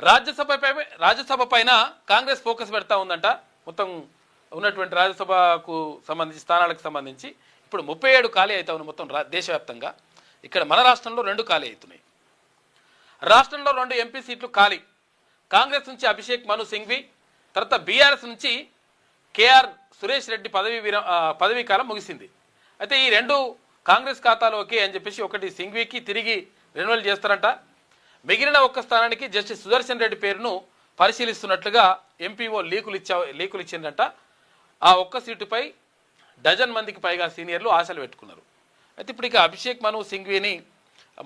[SPEAKER 2] రాజ్యసభ పైన కాంగ్రెస్ ఫోకస్ పెడతా ఉందంట. మొత్తం ఉన్నటువంటి రాజ్యసభకు సంబంధించి స్థానాలకు సంబంధించి ఇప్పుడు 37 ఖాళీ అవుతా ఉన్నాయి మొత్తం దేశవ్యాప్తంగా. ఇక్కడ మన రాష్ట్రంలో 2 ఖాళీ అవుతున్నాయి. రాష్ట్రంలో 2 ఎంపీ సీట్లు ఖాళీ. కాంగ్రెస్ నుంచి అభిషేక్ మను సింఘ్వి, తర్వాత బీఆర్ఎస్ నుంచి కేఆర్ సురేష్ రెడ్డి పదవీ కాలం ముగిసింది. అయితే ఈ 2 కాంగ్రెస్ ఖాతాలోకి అని చెప్పేసి ఒకటి సింఘ్వికి తిరిగి రెన్యువల్ చేస్తారంట. మిగిలిన ఒక్క స్థానానికి జస్టిస్ సుదర్శన్ రెడ్డి పేరును పరిశీలిస్తున్నట్లుగా ఎంపీఓ లీకులు ఇచ్చిందంట. ఆ ఒక్క సీటుపై డజన్ మందికి పైగా సీనియర్లు ఆశలు పెట్టుకున్నారు. అయితే ఇప్పుడు ఇక అభిషేక్ మను సింఘ్విని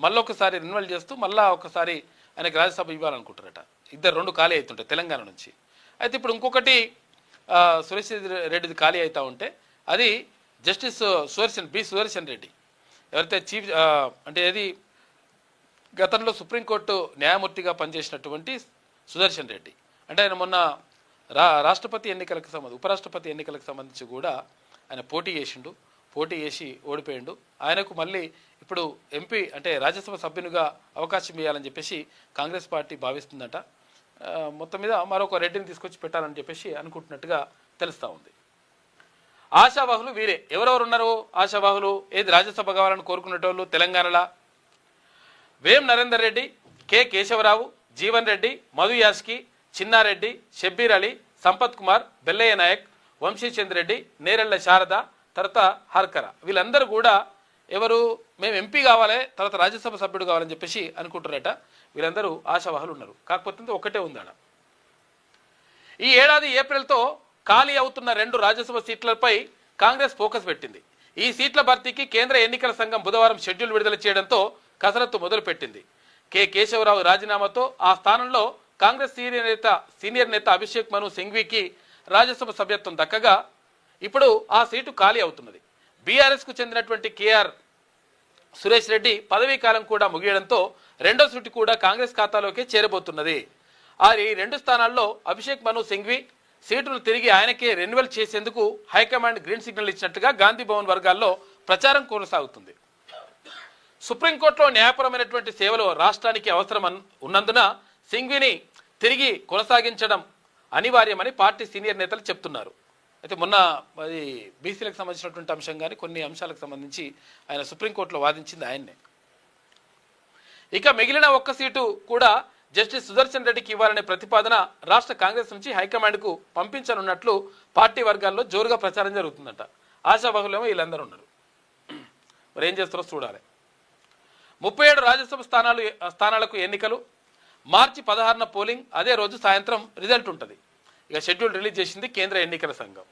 [SPEAKER 2] మళ్ళొకసారి రెన్యువల్ చేస్తూ మళ్ళా ఒకసారి ఆయనకు రాజ్యసభ ఇవ్వాలనుకుంటారట. 2 ఖాళీ అవుతుంటాయి తెలంగాణ నుంచి. అయితే ఇప్పుడు ఇంకొకటి సురేష్ రెడ్డిది ఖాళీ అవుతూ ఉంటే అది జస్టిస్ సుదర్శన్ రెడ్డి ఎవరైతే చీఫ్ అంటే ఏది గతంలో సుప్రీంకోర్టు న్యాయమూర్తిగా పనిచేసినటువంటి సుదర్శన్ రెడ్డి అంటే ఆయన మొన్న రాష్ట్రపతి ఎన్నికలకు ఉపరాష్ట్రపతి ఎన్నికలకు సంబంధించి కూడా ఆయన పోటీ చేసి ఓడిపోయిండు. ఆయనకు మళ్ళీ ఇప్పుడు ఎంపీ అంటే రాజ్యసభ సభ్యునిగా అవకాశం ఇవ్వాలని చెప్పేసి కాంగ్రెస్ పార్టీ భావిస్తుందట. మొత్తం మీద మరొక రెడ్డిని తీసుకొచ్చి పెట్టాలని చెప్పేసి అనుకుంటున్నట్టుగా తెలుస్తూ ఉంది. ఆశావాహులు వీరే. ఎవరెవరు ఉన్నారు ఆశావాహులు? ఏది రాజ్యసభ కావాలని కోరుకునేటోళ్ళు తెలంగాణలో వేం నరేందర్ రెడ్డి, కె కేశవరావు, జీవన్ రెడ్డి, మధు యాస్కి, చిన్నారెడ్డి, షబ్బీర్ అలీ, సంపత్ కుమార్, బెల్లయ్య నాయక్, వంశీచంద్ర రెడ్డి, నేరెళ్ల శారద, తర్వాత హర్కర. వీళ్ళందరూ కూడా ఎవరు మేము ఎంపీ కావాలి తర్వాత రాజ్యసభ సభ్యుడు కావాలని చెప్పేసి అనుకుంటారట. వీళ్ళందరూ ఆశావాహులు ఉన్నారు. కాకపోతే ఒకటే ఉందాడ. ఈ ఏడాది ఏప్రిల్తో ఖాళీ అవుతున్న 2 రాజ్యసభ సీట్లపై కాంగ్రెస్ ఫోకస్ పెట్టింది. ఈ సీట్ల భర్తీకి కేంద్ర ఎన్నికల సంఘం బుధవారం షెడ్యూల్ విడుదల చేయడంతో కసరత్తు మొదలుపెట్టింది. కె కేశవరావు రాజీనామాతో ఆ స్థానంలో కాంగ్రెస్ సీనియర్ నేత అభిషేక్ మను సింఘ్వికి రాజ్యసభ సభ్యత్వం దక్కగా ఇప్పుడు ఆ సీటు ఖాళీ అవుతున్నది. బీఆర్ఎస్కు చెందినటువంటి కేఆర్ సురేష్ రెడ్డి పదవీ కాలం కూడా ముగియడంతో రెండో సీటు కూడా కాంగ్రెస్ ఖాతాలోకి చేరబోతున్నది. ఈ 2 స్థానాల్లో అభిషేక్ మను సింఘ్వి సీటును తిరిగి ఆయనకే రెన్యువల్ చేసేందుకు హైకమాండ్ గ్రీన్ సిగ్నల్ ఇచ్చినట్టుగా గాంధీ భవన్ వర్గాల్లో ప్రచారం కొనసాగుతుంది. సుప్రీంకోర్టులో న్యాయపరమైనటువంటి సేవలు రాష్ట్రానికి అవసరం ఉన్నందున సింఘ్విని తిరిగి కొనసాగించడం అనివార్యమని పార్టీ సీనియర్ నేతలు చెప్తున్నారు. అయితే మొన్న అది బీసీలకు సంబంధించినటువంటి అంశం కానీ కొన్ని అంశాలకు సంబంధించి ఆయన సుప్రీంకోర్టులో వాదించింది ఆయన్నే. ఇక మిగిలిన ఒక్క సీటు కూడా జస్టిస్ సుదర్శన్ రెడ్డికి ఇవ్వాలనే ప్రతిపాదన రాష్ట్ర కాంగ్రెస్ నుంచి హైకమాండ్కు పంపించనున్నట్లు పార్టీ వర్గాల్లో జోరుగా ప్రచారం జరుగుతుందట. ఆశాబహులేమో వీళ్ళందరూ ఉన్నారు. మరి ఏం చేస్తారో చూడాలి. 37 రాజ్యసభ స్థానాలకు ఎన్నికలు మార్చి 16న పోలింగ్, అదే రోజు సాయంత్రం రిజల్ట్ ఉంటుంది. ఇక షెడ్యూల్ రిలీజ్ చేసింది కేంద్ర ఎన్నికల సంఘం.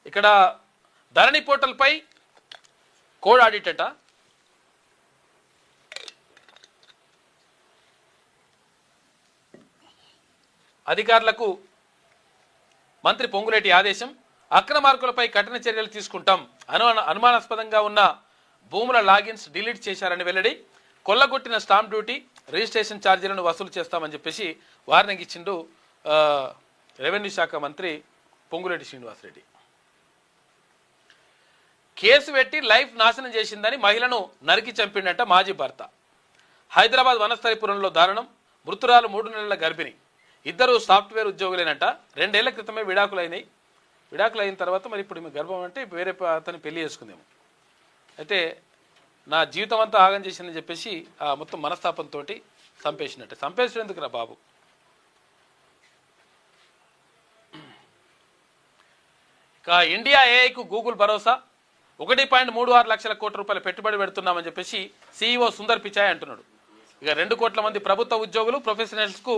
[SPEAKER 2] ఇక్కడ ధరణి పోర్టల్పై కోడ్ ఆడిట్ అట. అధికారులకు మంత్రి పొంగులేటి ఆదేశం. అక్రమార్కులపై కఠిన చర్యలు తీసుకుంటాం. అనుమానాస్పదంగా ఉన్న భూముల లాగిన్స్ డిలీట్ చేశారని వెల్లడి. కొల్లగొట్టిన స్టాంప్ డ్యూటీ, రిజిస్ట్రేషన్ ఛార్జీలను వసూలు చేస్తామని చెప్పేసి వార్నింగ్ ఇచ్చిండు రెవెన్యూ శాఖ మంత్రి పొంగులేటి శ్రీనివాసరెడ్డి. కేసు పెట్టి లైఫ్ నాశనం చేసిందని మహిళను నరికి చంపిండట మాజీ భర్త. హైదరాబాద్ వనస్థలిపురంలో దారుణం. మృతురాలు 3 నెలల గర్భిణి. ఇద్దరు సాఫ్ట్వేర్ ఉద్యోగులేనట. 2 ఏళ్ల క్రితమే విడాకులైనాయి. విడాకులు అయిన తర్వాత మరి ఇప్పుడు గర్భం అంటే వేరే అతన్ని పెళ్లి చేసుకుందేమో. అయితే నా జీవితం అంతా ఆగం చేసిందని చెప్పేసి ఆ మొత్తం మనస్తాపంతో చంపేసినట్టే. చంపేసినందుకు రా బాబు. ఇక ఇండియా ఏఐకు గూగుల్ భరోసా. 1.36 లక్షల కోట్ల రూపాయల పెట్టుబడి పెడుతున్నామని చెప్పేసి సీఈఓ సుందర్ పిచాయ్ అంటున్నాడు. ఇక 2 కోట్ల మంది ప్రభుత్వ ఉద్యోగులు ప్రొఫెషనల్స్కు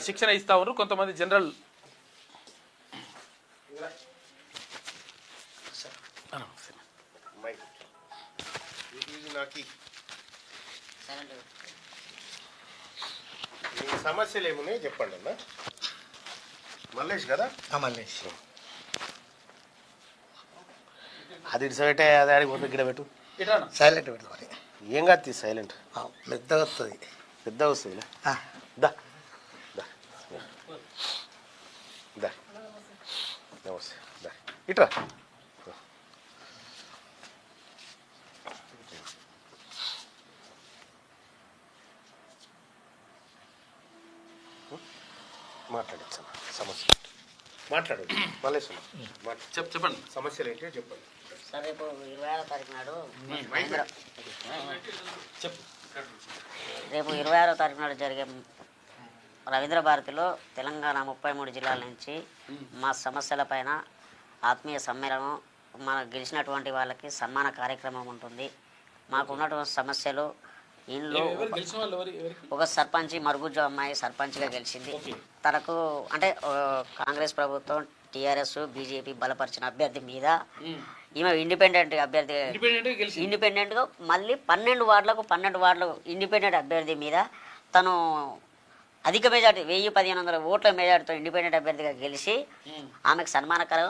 [SPEAKER 2] శిక్షణ ఇస్తా ఉన్నారు. కొంతమంది జనరల్
[SPEAKER 1] సమస్యలు ఏమున్నాయి చెప్పండి అన్న. మల్లేష్ కదా?
[SPEAKER 8] మల్లేష్.
[SPEAKER 1] అది ఇడిసబెట్టే అది ఆడికి పోతే గిడ పెట్టు.
[SPEAKER 8] సైలెంట్ పెడతాం.
[SPEAKER 1] ఏం కాదు సైలెంట్.
[SPEAKER 8] మెత్తగా వస్తుంది.
[SPEAKER 1] పెద్ద వస్తుంది. దా దా నమస్తే. దా ఇట్రా. మాట్లాడచ్చు సమస్య. మాట్లాడు మల్లేష్.
[SPEAKER 2] చెప్పండి
[SPEAKER 1] సమస్యలు ఏంటో చెప్పండి.
[SPEAKER 9] సార్ రేపు 26వ తారీఖు నాడు జరిగే రవీంద్ర భారతిలో తెలంగాణ 33 జిల్లాల నుంచి మా సమస్యలపైన ఆత్మీయ సమ్మేళనం, మన గెలిచినటువంటి వాళ్ళకి సన్మాన కార్యక్రమం ఉంటుంది. మాకు ఉన్నటువంటి సమస్యలు ఇంట్లో ఒక సర్పంచ్ మరుగుజ్జు అమ్మాయి సర్పంచ్గా గెలిచింది. తనకు అంటే కాంగ్రెస్ ప్రభుత్వం టీఆర్ఎస్ బీజేపీ బలపరిచిన అభ్యర్థి మీద ఈమె ఇండిపెండెంట్ అభ్యర్థి ఇండిపెండెంట్గా మళ్ళీ 12 వార్డులకు ఇండిపెండెంట్ అభ్యర్థి మీద తను అధిక మెజార్టీ 1000-1500 ఓట్ల మెజార్టీతో ఇండిపెండెంట్ అభ్యర్థిగా గెలిచి ఆమెకు సన్మానకరం.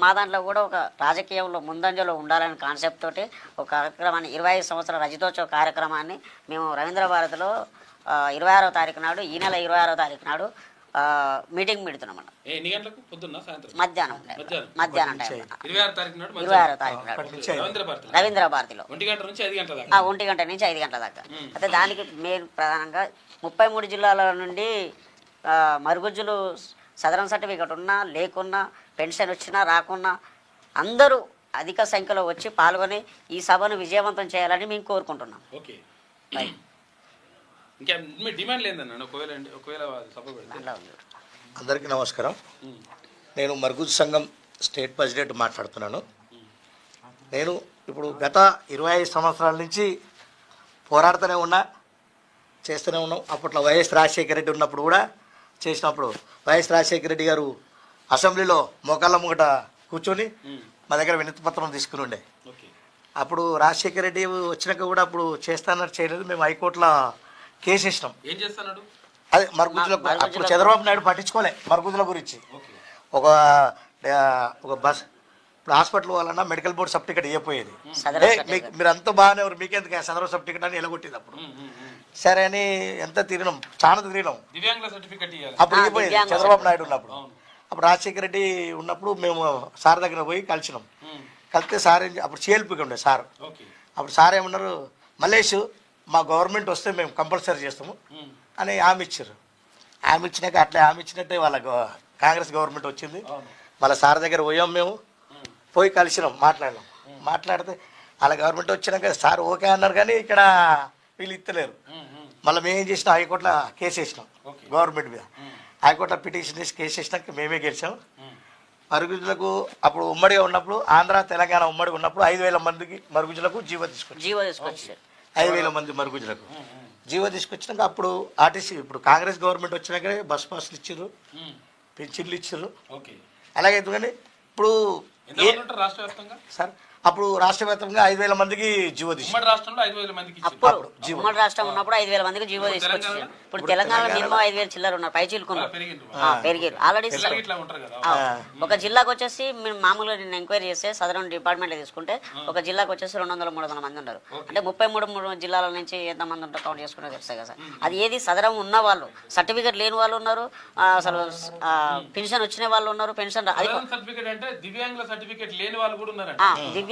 [SPEAKER 9] మా దాంట్లో కూడా ఒక రాజకీయంలో ముందంజలో ఉండాలనే కాన్సెప్ట్ తోటి ఒక కార్యక్రమాన్ని 25 సంవత్సరాల రజతోత్సవ కార్యక్రమాన్ని మేము రవీంద్ర భారతిలో 26వ తారీఖు నాడు, ఈ నెల 26వ తారీఖు నాడు మీటింగ్ పెడుతున్నాం అన్న. మధ్యాహ్నం టైం 26వ తారీఖు నాడు రవీంద్ర భారతిలో 1 గంట నుంచి 5 గంటల దాకా. అయితే దానికి మెయిన్ ప్రధానంగా 33 జిల్లాల నుండి మరుగుజ్జులు సదరన్ సర్టిఫికేట్ ఉన్నా లేకున్నా, పెన్షన్ వచ్చినా రాకున్నా అందరూ అధిక సంఖ్యలో వచ్చి పాల్గొని ఈ సభను విజయవంతం చేయాలని మేము కోరుకుంటున్నాం.
[SPEAKER 8] అందరికీ నమస్కారం. నేను మరుగుజ్జు సంఘం స్టేట్ ప్రెసిడెంట్ మాట్లాడుతున్నాను. నేను ఇప్పుడు గత 25 సంవత్సరాల నుంచి పోరాడుతూనే చేస్తూనే ఉన్నాం. అప్పట్లో వైఎస్ రాజశేఖర రెడ్డి ఉన్నప్పుడు కూడా చేసినప్పుడు వైఎస్ రాజశేఖర రెడ్డి గారు అసెంబ్లీలో మోకాళ్ళ ముంగట కూర్చొని మా దగ్గర వినతి పత్రం తీసుకుని ఉండే. అప్పుడు రాజశేఖర రెడ్డి వచ్చినాక కూడా అప్పుడు చేస్తానని చేయలేదు. మేము హైకోర్టులో కేసు వేసినాం.
[SPEAKER 2] ఏం చేస్తున్నాడు?
[SPEAKER 8] అదే మరుగుజ్జుల. అప్పుడు చంద్రబాబు నాయుడు పట్టించుకోలే మరుగుజ్జుల గురించి. ఒక ఒక బస్ ఇప్పుడు హాస్పిటల్ వాళ్ళన్నా మెడికల్ బోర్డు సర్టిఫికేట్ ఇవ్వపోయేది.
[SPEAKER 9] సదరం
[SPEAKER 8] మీరు అంత బాగానే ఎవరు మీకెందుకు సదరం సర్టిఫికేట్ అని ఎలగొట్టింది అప్పుడు. సరే అని ఎంత తిరిగినాం, చాలా తిరిగినాం.
[SPEAKER 2] దివ్యాంగుల సర్టిఫికెట్ ఇవ్వాలి.
[SPEAKER 8] అప్పుడు ఇవ్వపోయేది చంద్రబాబు నాయుడు ఉన్నప్పుడు. అప్పుడు రాజశేఖర రెడ్డి ఉన్నప్పుడు మేము సార్ దగ్గర పోయి కలిసినాం. కలిస్తే సార్ అప్పుడు సిఎల్పికి ఉండే సార్. అప్పుడు సార్ ఏమన్నారు, మల్లేష్ మా గవర్నమెంట్ వస్తే మేము కంపల్సరీ చేస్తాము అని హామీ ఇచ్చారు. హామీ ఇచ్చినాక అట్లా హామీ ఇచ్చినట్టే వాళ్ళ కాంగ్రెస్ గవర్నమెంట్ వచ్చింది. మళ్ళీ సార్ దగ్గర పోయాం, మేము పోయి కలిసినాం, మాట్లాడినాం. మాట్లాడితే వాళ్ళ గవర్నమెంట్ వచ్చినాక సార్ ఓకే అన్నారు, కానీ ఇక్కడ వీళ్ళు ఇస్తలేరు. మళ్ళీ మేము ఏం చేసినాం, హైకోర్టులో కేసు వేసినాం గవర్నమెంట్ మీద. హైకోర్టులో పిటిషన్ వేసి కేసు వేసినాక మేమే గెలిచాం. మరుగుజ్జులకు అప్పుడు ఉమ్మడిగా ఉన్నప్పుడు ఆంధ్ర తెలంగాణ ఉమ్మడిగా ఉన్నప్పుడు 5,000 మందికి మరుగుజ్జులకు జీవో తీసుకొచ్చారు. 5,000 మంది మరుగుజ్జులకు జీవో తీసుకొచ్చినాక అప్పుడు ఆర్టీసీ, ఇప్పుడు కాంగ్రెస్ గవర్నమెంట్ వచ్చినాక బస్ పాస్లు ఇచ్చారు, పెన్షన్లు ఇచ్చారు. అలాగే కానీ ఇప్పుడు
[SPEAKER 2] రాష్ట్ర వ్యాప్తంగా
[SPEAKER 8] సార్ అప్పుడు రాష్ట్ర వ్యాప్తంగా 5,000 మందికి జీవో తీసుకు.
[SPEAKER 2] రాష్ట్రంలో 5,000 మందికి
[SPEAKER 9] అప్పుడు ఉమ్మడి రాష్ట్రం ఉన్నప్పుడు 5,000 మందికి జీవో తీసుకొచ్చారు. ఇప్పుడు తెలంగాణలో మినిమం 5,000 చిల్లర ఉన్నారు, పై చిలుకున్నారు, పెరిగారు ఆల్రెడీ. ఒక జిల్లాకు వచ్చేసి మేము మామూలుగా నేను ఎంక్వైరీ చేస్తే సదరన్ డిపార్ట్మెంట్లో తీసుకుంటే ఒక జిల్లాకు వచ్చేసి 200-300 మంది ఉన్నారు. అంటే 33 జిల్లాల నుంచి ఎంతమంది ఉంటారు కౌంట్ చేసుకుంటే తెలుస్తాయి కదా సార్. అది ఏది సదరం ఉన్న వాళ్ళు, సర్టిఫికేట్ లేని వాళ్ళు ఉన్నారు, అసలు పెన్షన్ వచ్చిన వాళ్ళు ఉన్నారు, పెన్షన్
[SPEAKER 2] సర్టిఫికేట్ అంటే దివ్యాంగుల సర్టిఫికేట్ లేని వాళ్ళు కూడా ఉన్నారు.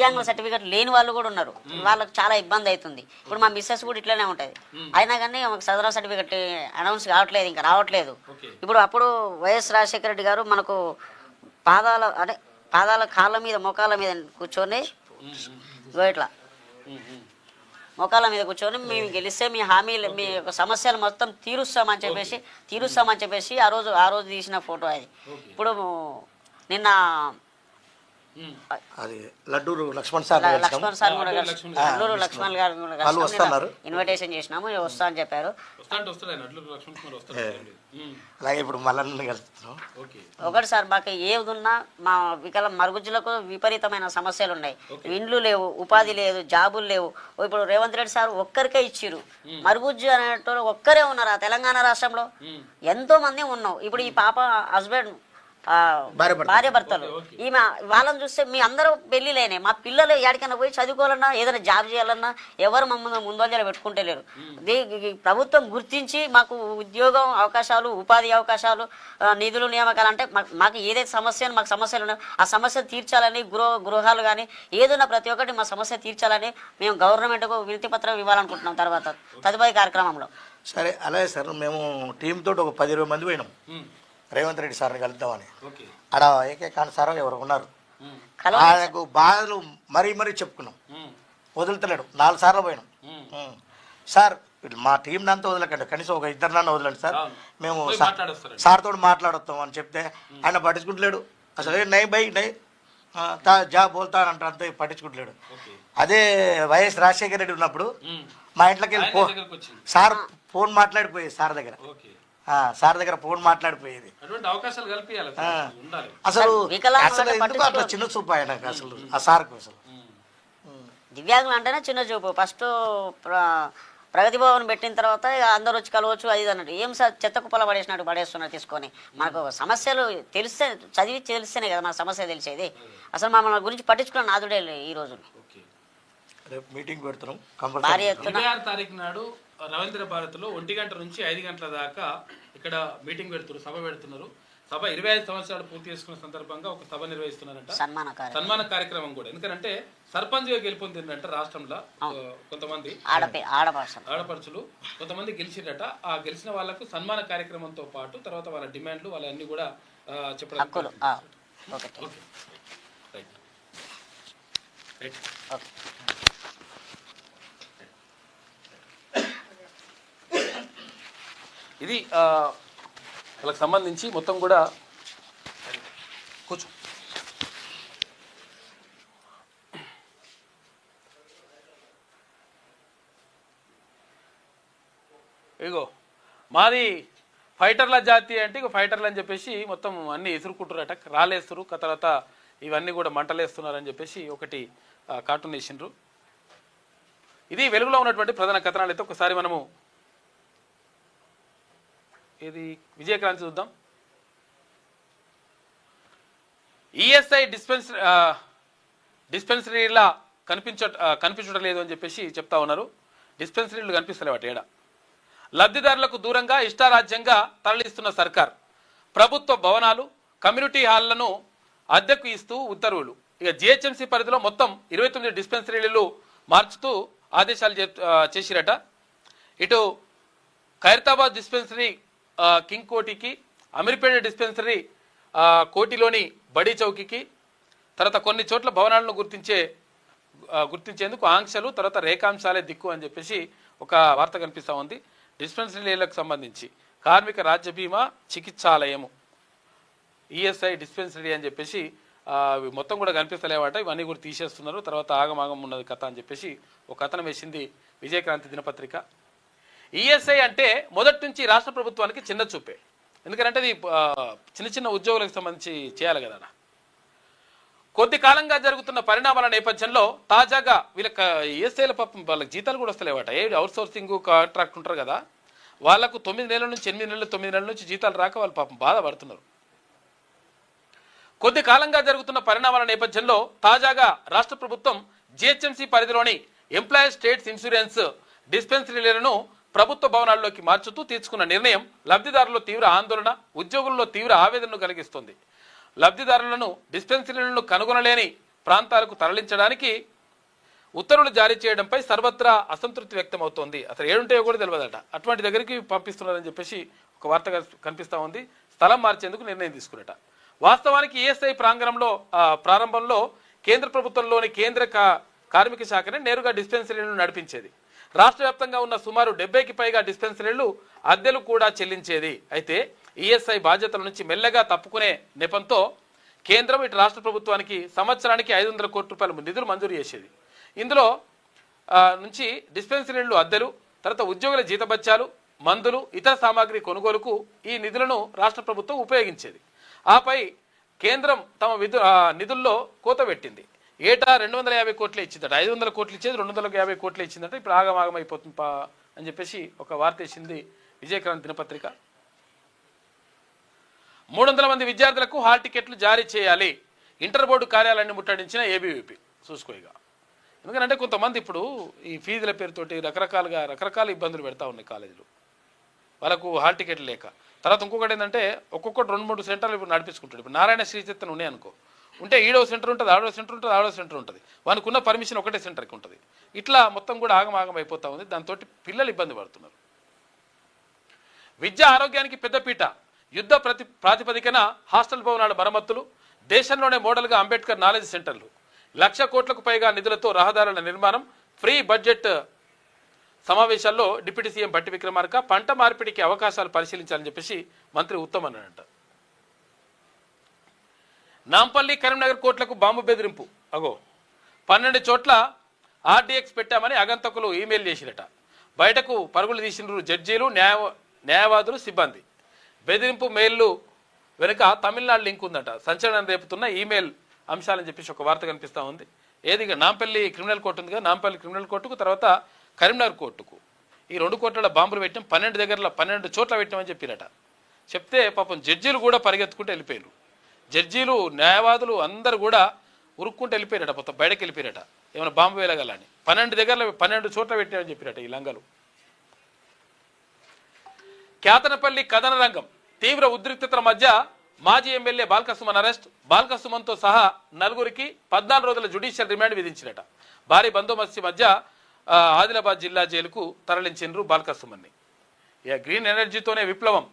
[SPEAKER 9] దివ్యాంగుల సర్టిఫికేట్ లేని వాళ్ళు కూడా ఉన్నారు. వాళ్ళకి చాలా ఇబ్బంది అవుతుంది. ఇప్పుడు మా మిస్సెస్ కూడా ఇట్లనే ఉంటుంది. అయినా కానీ మాకు సదరం సర్టిఫికేట్ అనౌన్స్ కావట్లేదు, ఇంకా రావట్లేదు. ఇప్పుడు అప్పుడు వైఎస్ రాజశేఖర రెడ్డి గారు మనకు పాదాల కాళ్ళ మీద మోకాళ్ళ మీద కూర్చొని ఇట్లా మోకాళ్ళ మీద కూర్చొని మేము గెలిస్తే మీ హామీలు, మీ యొక్క సమస్యలు మొత్తం తీరుస్తామని చెప్పేసి ఆ రోజు తీసిన ఫోటో అది. ఇప్పుడు నిన్న
[SPEAKER 8] అది లడ్డూరు లక్ష్మణ్ సార్
[SPEAKER 9] కూడా లడ్డూరు లక్ష్మణ్ గారు కూడా ఇన్విటేషన్ చేసినాము, వస్తా అని చెప్పారు.
[SPEAKER 8] అలాగే ఇప్పుడు మళ్ళీ కలుస్తున్నాం.
[SPEAKER 9] ఒకటి సార్, మాకు ఏది ఉన్నా మా మరుగుజ్జులకు విపరీతమైన సమస్యలు ఉన్నాయి. ఇండ్లు లేవు, ఉపాధి లేదు, జాబులు లేవు. ఇప్పుడు రేవంత్ రెడ్డి సార్ ఒక్కరికే ఇచ్చిరు. మరుగుజ్జు అనేటోళ్ళు ఒక్కరే ఉన్నారు ఆ తెలంగాణ రాష్ట్రంలో. ఎంతో మంది ఉన్నాం. ఇప్పుడు ఈ పాప హస్బెండ్ భార్య భర్తలు, ఈమె వాళ్ళని చూస్తే మీ అందరూ పెళ్లిలేనే. మా పిల్లలు ఎక్కడికైనా పోయి చదువుకోవాలన్నా, ఏదైనా జాబ్ చేయాలన్నా ఎవరు మమ్మల్ని ముందంజలో పెట్టుకుంటే లేరు. ప్రభుత్వం గుర్తించి మాకు ఉద్యోగం అవకాశాలు, ఉపాధి అవకాశాలు, నిధులు, నియామకాలు అంటే మాకు ఏదైతే మాకు సమస్యలు ఉన్నాయో ఆ సమస్య తీర్చాలని, గృహాలు కానీ ఏదైనా ప్రతి ఒక్కటి మా సమస్య తీర్చాలని మేము గవర్నమెంట్కు వినతి పత్రం ఇవ్వాలనుకుంటున్నాం తదుపరి కార్యక్రమంలో.
[SPEAKER 8] సరే అలాగే సార్, మేము టీంతో ఒక 10-20 మంది పోయినాం రేవంత్ రెడ్డి సార్ని కలుద్దామని. ఆడ ఏకేకాంత్ సార్ ఎవరు ఉన్నారు, ఆయనకు బాధలు మరీ చెప్పుకున్నాం. వదులుతలేడు. 4 సార్లు పోయినాం. సార్ మా టీం అంతా వదలకండి, కనీసం ఒక 2 వదలండి సార్, మేము సార్ తోడు మాట్లాడొస్తాం అని చెప్తే ఆయన పట్టించుకుంటలేడు. అసలు నై జా బోల్తా అంటారు, అంతే పట్టించుకుంటలేడు. అదే వైఎస్ రాజశేఖర రెడ్డి ఉన్నప్పుడు మా ఇంట్లోకి వెళ్ళి సార్ ఫోన్ మాట్లాడిపోయేది, సార్ దగ్గర ఫోన్ మాట్లాడిపోయేది. అసలు ఎందుకు అట్లా చిన్న చూపు ఆయనకు, అసలు ఆ సార్కు అసలు
[SPEAKER 9] దివ్యాంగులు అంటేనే చిన్న చూపు. ఫస్ట్ ప్రగతి భవన్ పెట్టిన తర్వాత అందరూ వచ్చి కలవచ్చు అది అన్నట్టు. ఏం సార్ చెత్త కుప్పల పడేసినట్టు పడేస్తున్నారు తీసుకొని. మనకు సమస్యలు తెలిస్తే, చదివి తెలిస్తేనే కదా మన సమస్య తెలిసేది. అసలు మన గురించి పట్టించుకున్న నాదుడే ఈ రోజు.
[SPEAKER 8] మీటింగ్ పెడుతున్నాం.
[SPEAKER 2] 26 తారీఖు నాడు రవీంద్ర భారత్లో 1 గంట నుంచి 5 గంటల దాకా ఇక్కడ మీటింగ్ పెడుతున్నారు, సభ పెడుతున్నారు. సభ 25 సంవత్సరాలు పూర్తి చేసుకున్న సందర్భంగా ఒక సభ నిర్వహిస్తున్నారంట, సన్మాన కార్యక్రమం కూడా. ఎందుకంటే సర్పంచ్గా గెలుపొందిందంట రాష్ట్రంలో కొంతమంది ఆడపడుచులు, కొంతమంది గెలిచిరట. ఆ గెలిచిన వాళ్లకు సన్మాన కార్యక్రమంతో పాటు తర్వాత వాళ్ళ డిమాండ్లు వాళ్ళన్నీ కూడా చెప్పడం. ఇది వాళ్ళకి సంబంధించి మొత్తం కూడా కూర్చో. ఇగో మాది ఫైటర్ల జాతి అంటే ఇక ఫైటర్లు అని చెప్పేసి మొత్తం అన్ని ఎసురుకుంటారట, రాలేస్తారు, తర్వాత ఇవన్నీ కూడా మంటలేస్తున్నారని చెప్పేసి ఒకటి కార్టూన్ వేసిండ్రు. ఇది వెలుగులో ఉన్నటువంటి ప్రధాన కథనాలు. అయితే ఒకసారి మనము ఇది విజయక్రాంతి చూద్దాం. ఈఎస్ఐ డిస్పెన్సరీలా కనిపించడం లేదు అని చెప్పేసి చెప్తా ఉన్నారు. డిస్పెన్సరీలు కనిపిస్తలేవట ఏడా. లబ్ధిదారులకు దూరంగా ఇష్టారాజ్యంగా తరలిస్తున్న సర్కార్, ప్రభుత్వ భవనాలు కమ్యూనిటీ హాళ్లను అద్దెకు ఇస్తూ ఉత్తర్వులు. ఇక జిహెచ్ఎంసీ పరిధిలో మొత్తం 29 డిస్పెన్సరీలు మార్చుతూ ఆదేశాలు చేసిరట. ఇటు ఖైరతాబాద్ డిస్పెన్సరీ కింగ్ కోటికి, అమీర్పేట డిస్పెన్సరీ కోటిలోని బడీ చౌకీకి, తర్వాత కొన్ని చోట్ల భవనాలను గుర్తించేందుకు ఆంక్షలు, తర్వాత రేఖాంశాలే దిక్కు అని చెప్పేసి ఒక వార్త కనిపిస్తూ ఉంది. డిస్పెన్సరీలకు సంబంధించి కార్మిక రాజ్య బీమా చికిత్సాలయము, ఈఎస్ఐ డిస్పెన్సరీ అని చెప్పేసి మొత్తం కూడా కనిపిస్తలేవాట. ఇవన్నీ కూడా తీసేస్తున్నారు. తర్వాత ఆగమాగం ఉన్నది కథ అని చెప్పేసి ఒక కథనం వేసింది విజయక్రాంతి దినపత్రిక. ఈఎస్ఐ అంటే మొదటి నుంచి రాష్ట్ర ప్రభుత్వానికి చిన్న చూపే. ఎందుకంటే అది చిన్న చిన్న ఉద్యోగులకు సంబంధించి చేయాలి కదా. కొద్ది కాలంగా జరుగుతున్న పరిణామాల నేపథ్యంలో తాజాగా వీళ్ళకి ఈఎస్ఐల పాపం వాళ్ళకి జీతాలు కూడా వస్తలేవాట. అవుట్ సోర్సింగ్ కాంట్రాక్ట్ ఉంటారు కదా, వాళ్ళకు 9 నెలల నుంచి 8 నెలలు 9 నెలల నుంచి జీతాలు రాక వాళ్ళు పాపం బాధపడుతున్నారు. కొద్ది కాలంగా జరుగుతున్న పరిణామాల నేపథ్యంలో తాజాగా రాష్ట్ర ప్రభుత్వం జిహెచ్ఎంసీ పరిధిలోని ఎంప్లాయీస్ స్టేట్స్ ఇన్సూరెన్స్ డిస్పెన్సరీలను ప్రభుత్వ భవనాల్లోకి మార్చుతూ తీసుకున్న నిర్ణయం లబ్ధిదారుల్లో తీవ్ర ఆందోళన, ఉద్యోగుల్లో తీవ్ర ఆవేదనను కలిగిస్తుంది. లబ్ధిదారులను డిస్పెన్సరీలను కనుగొనలేని ప్రాంతాలకు తరలించడానికి ఉత్తర్వులు జారీ చేయడంపై సర్వత్రా అసంతృప్తి వ్యక్తమవుతోంది. అసలు ఏడుంటాయో కూడా తెలియదట, అటువంటి దగ్గరికి పంపిస్తున్నారని చెప్పేసి ఒక వార్త కనిపిస్తూ ఉంది. స్థలం మార్చేందుకు నిర్ణయం తీసుకున్నట. వాస్తవానికి ఈఎస్ఐ ప్రారంభంలో కేంద్ర ప్రభుత్వంలోని కేంద్ర కార్మిక శాఖనే నేరుగా డిస్పెన్సరీలను నడిపించేది. రాష్ట్ర వ్యాప్తంగా ఉన్న సుమారు 70కి పైగా డిస్పెన్సరీలు అద్దెలు కూడా చెల్లించేది. అయితే ఈఎస్ఐ బాధ్యతల నుంచి మెల్లగా తప్పుకునే నెపంతో కేంద్రం ఇటు రాష్ట్ర ప్రభుత్వానికి సంవత్సరానికి 500 కోట్ల రూపాయల నిధులు మంజూరు చేసేది. ఇందులో నుంచి డిస్పెన్సరీలు అద్దెలు, తర్వాత ఉద్యోగుల జీతభత్యాలు, మందులు, ఇతర సామాగ్రి కొనుగోలుకు ఈ నిధులను రాష్ట్ర ప్రభుత్వం ఉపయోగించేది. ఆపై కేంద్రం తమ నిధుల్లో కోత పెట్టింది. ఏటా 250 కోట్లే ఇచ్చిందట. 500 కోట్లు ఇచ్చేది 250 కోట్లు ఇచ్చిందట. ఇప్పుడు ఆగమాగం అయిపోతుంది అని చెప్పేసి ఒక వార్త వేసింది విజయక్రాంతి దినపత్రిక. 300 మంది విద్యార్థులకు హాల్ టికెట్లు జారీ చేయాలి. ఇంటర్ బోర్డు కార్యాలయాన్ని ముట్టడించిన ఏబీవీపీ. చూసుకోయిగా. ఎందుకంటే కొంతమంది ఇప్పుడు ఈ ఫీజుల పేరుతోటి రకరకాల ఇబ్బందులు పెడతా ఉన్నాయి కాలేజీలు, వాళ్ళకు హాల్ టికెట్లు లేక. తర్వాత ఇంకొకటి ఏంటంటే ఒక్కొక్కటి 2-3 సెంటర్లు ఇప్పుడు నడిపించుకుంటాడు. ఇప్పుడు నారాయణ శ్రీచిత్తన్ ఉన్నాయి అనుకో, ఉంటే ఈడో సెంటర్ ఉంటుంది, ఆడో సెంటర్ ఉంటుంది, ఆడో సెంటర్ ఉంటుంది. వానికి ఉన్న పర్మిషన్ ఒకటే సెంటర్కి ఉంటుంది. ఇట్లా మొత్తం కూడా ఆగమాగం అయిపోతూ ఉంది. దాంతో పిల్లలు ఇబ్బంది పడుతున్నారు. విద్యా ఆరోగ్యానికి పెద్దపీట, యుద్ధ ప్రాతిపదికన హాస్టల్ భవనాల మరమ్మతులు, దేశంలోనే మోడల్గా అంబేద్కర్ నాలెడ్జ్ సెంటర్లు, 1,00,000 కోట్లకు పైగా నిధులతో రహదారుల నిర్మాణం, ఫ్రీ బడ్జెట్ సమావేశాల్లో డిప్యూటీ సీఎం భట్టి విక్రమార్క పంట మార్పిడికి అవకాశాలు పరిశీలించాలని చెప్పేసి మంత్రి ఉత్తమ్ అన్నాడంట. నాంపల్లి కరీంనగర్ కోర్టులకు బాంబు బెదిరింపు. 12 చోట్ల ఆర్డీఎక్స్ పెట్టామని అగంతకులు ఈమెయిల్ చేసిరట. బయటకు పరుగులు తీసినారు జడ్జీలు, న్యాయవాదులు, సిబ్బంది. బెదిరింపు మెయిల్లు వెనుక తమిళనాడు లింక్ ఉందట. సంచలనం రేపుతున్న ఈమెయిల్ అంశాలని చెప్పేసి ఒక వార్త కనిపిస్తూ ఉంది. ఏదిగా నాంపల్లి క్రిమినల్ కోర్టు ఉందిగా, నాంపల్లి క్రిమినల్ కోర్టుకు, తర్వాత కరీంనగర్ కోర్టుకు, ఈ 2 కోర్టుల బాంబులు పెట్టాం. 12 చోట్ల పెట్టామని చెప్పిరట. చెప్తే పాపం జడ్జీలు కూడా పరిగెత్తుకుంటూ వెళ్ళిపోయారు. జడ్జీలు, న్యాయవాదులు అందరూ కూడా ఉరుక్కుంటూ వెళ్ళిపోయారట, మొత్తం బయటకు వెళ్ళిపోయారట. ఏమైనా బాంబు వేయగలని 12 చోట్ల పెట్టారని చెప్పిరట ఈ లంగలు. క్యాతనపల్లి కథన రంగం, తీవ్ర ఉద్రిక్తతల మధ్య మాజీ ఎమ్మెల్యే బాల్కసుమన్ అరెస్ట్. బాల్కసుమన్తో సహా 4గురికి 14 రోజుల జ్యుడిషియల్ రిమాండ్ విధించినట. భారీ బందోబస్తు మధ్య ఆదిలాబాద్ జిల్లా జైలుకు తరలించిండ్రు బాల్కసుమన్ని. ఇక గ్రీన్ ఎనర్జీతోనే విప్లవం,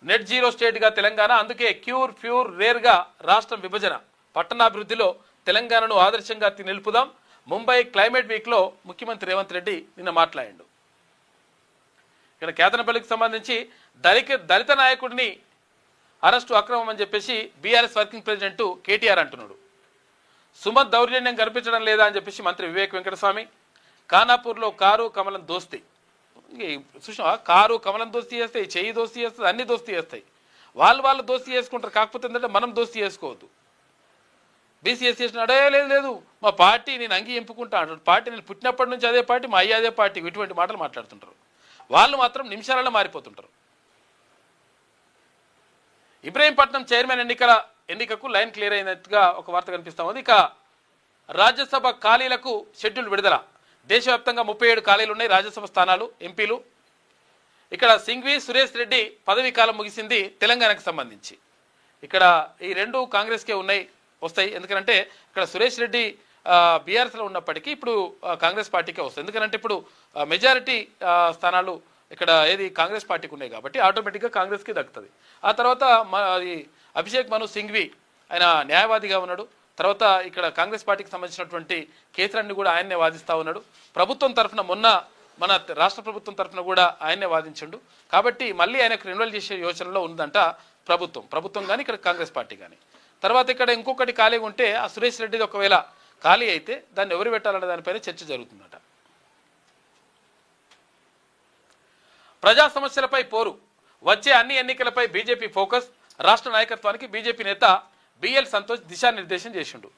[SPEAKER 2] నెట్ జీరో స్టేట్గా తెలంగాణ, అందుకే క్యూర్ ఫ్యూర్ రేర్గా రాష్ట్రం విభజన, పట్టణాభివృద్ధిలో తెలంగాణను ఆదర్శంగా నిలుపుదాం. ముంబై క్లైమేట్ వీక్లో ముఖ్యమంత్రి రేవంత్ రెడ్డి నిన్న మాట్లాడిండు. ఇక్కడ కేతనపల్లికి సంబంధించి దళిత నాయకుడిని అరెస్టు అక్రమం అని చెప్పేసి బీఆర్ఎస్ వర్కింగ్ ప్రెసిడెంట్ కేటీఆర్ అంటున్నాడు. సుమత్ దౌర్జన్యం కనిపించడం లేదా అని చెప్పేసి మంత్రి వివేక్ వెంకటస్వామి. ఖానాపూర్లో కారు కమలం దోస్తీ. చూసినా, కారు కమలం దోస్తీ చేస్తాయి, చెయ్యి దోస్తీ చేస్తుంది, అన్ని దోస్తీ చేస్తాయి. వాళ్ళు దోస్తీ చేసుకుంటారు. కాకపోతే ఏంటంటే మనం దోస్తీ చేసుకోవద్దు. బీసీఎస్ చేసినాడే లేదు మా పార్టీ నేను అంగీ ఎంపుకుంటా అంటాడు. పార్టీ నేను పుట్టినప్పటి నుంచి అదే పార్టీ, మా అయ్య అదే పార్టీ, ఇటువంటి మాటలు మాట్లాడుతుంటారు. వాళ్ళు మాత్రం నిమిషాలలో మారిపోతుంటారు. ఇబ్రహీంపట్నం చైర్మన్ ఎన్నికల ఎన్నికకు లైన్ క్లియర్ అయినట్టుగా ఒక వార్త కనిపిస్తా ఉంది. ఇక రాజ్యసభ ఖాళీలకు షెడ్యూల్ విడుదల. దేశవ్యాప్తంగా 37 ఖాళీలు ఉన్నాయి రాజ్యసభ స్థానాలు, ఎంపీలు. ఇక్కడ సింఘ్వి సురేష్ రెడ్డి పదవీ కాలం ముగిసింది తెలంగాణకు సంబంధించి. ఇక్కడ ఈ రెండు కాంగ్రెస్కే వస్తాయి. ఎందుకంటే ఇక్కడ సురేష్ రెడ్డి బీఆర్ఎస్లో ఉన్నప్పటికీ ఇప్పుడు కాంగ్రెస్ పార్టీకే వస్తాయి. ఎందుకంటే ఇప్పుడు మెజారిటీ స్థానాలు ఇక్కడ కాంగ్రెస్ పార్టీకి ఉన్నాయి కాబట్టి ఆటోమేటిక్గా కాంగ్రెస్కి దక్కుతుంది. ఆ తర్వాత అభిషేక్ మను సింఘ్వి ఆయన న్యాయవాదిగా ఉన్నాడు. తర్వాత ఇక్కడ కాంగ్రెస్ పార్టీకి సంబంధించినటువంటి కేసులన్నీ కూడా ఆయన్నే వాదిస్తూ ఉన్నాడు. ప్రభుత్వం తరఫున మొన్న మన రాష్ట్ర ప్రభుత్వం తరఫున కూడా ఆయన్నే వాదించండు. కాబట్టి మళ్ళీ ఆయనకు రెన్యువల్ చేసే యోచనలో ఉందంట ప్రభుత్వం కానీ ఇక్కడ కాంగ్రెస్ పార్టీ కానీ. తర్వాత ఇక్కడ ఇంకొకటి ఖాళీగా ఉంటే ఆ సురేష్ రెడ్డిది ఒకవేళ ఖాళీ అయితే దాన్ని ఎవరు పెట్టాలనే దానిపైన చర్చ జరుగుతుందట. ప్రజా సమస్యలపై పోరు. వచ్చే అన్ని ఎన్నికలపై బీజేపీ ఫోకస్. రాష్ట్ర నాయకత్వానికి బీజేపీ నేత బిఎల్ సంతోష్ దిశానిర్దేశం చేసిండు.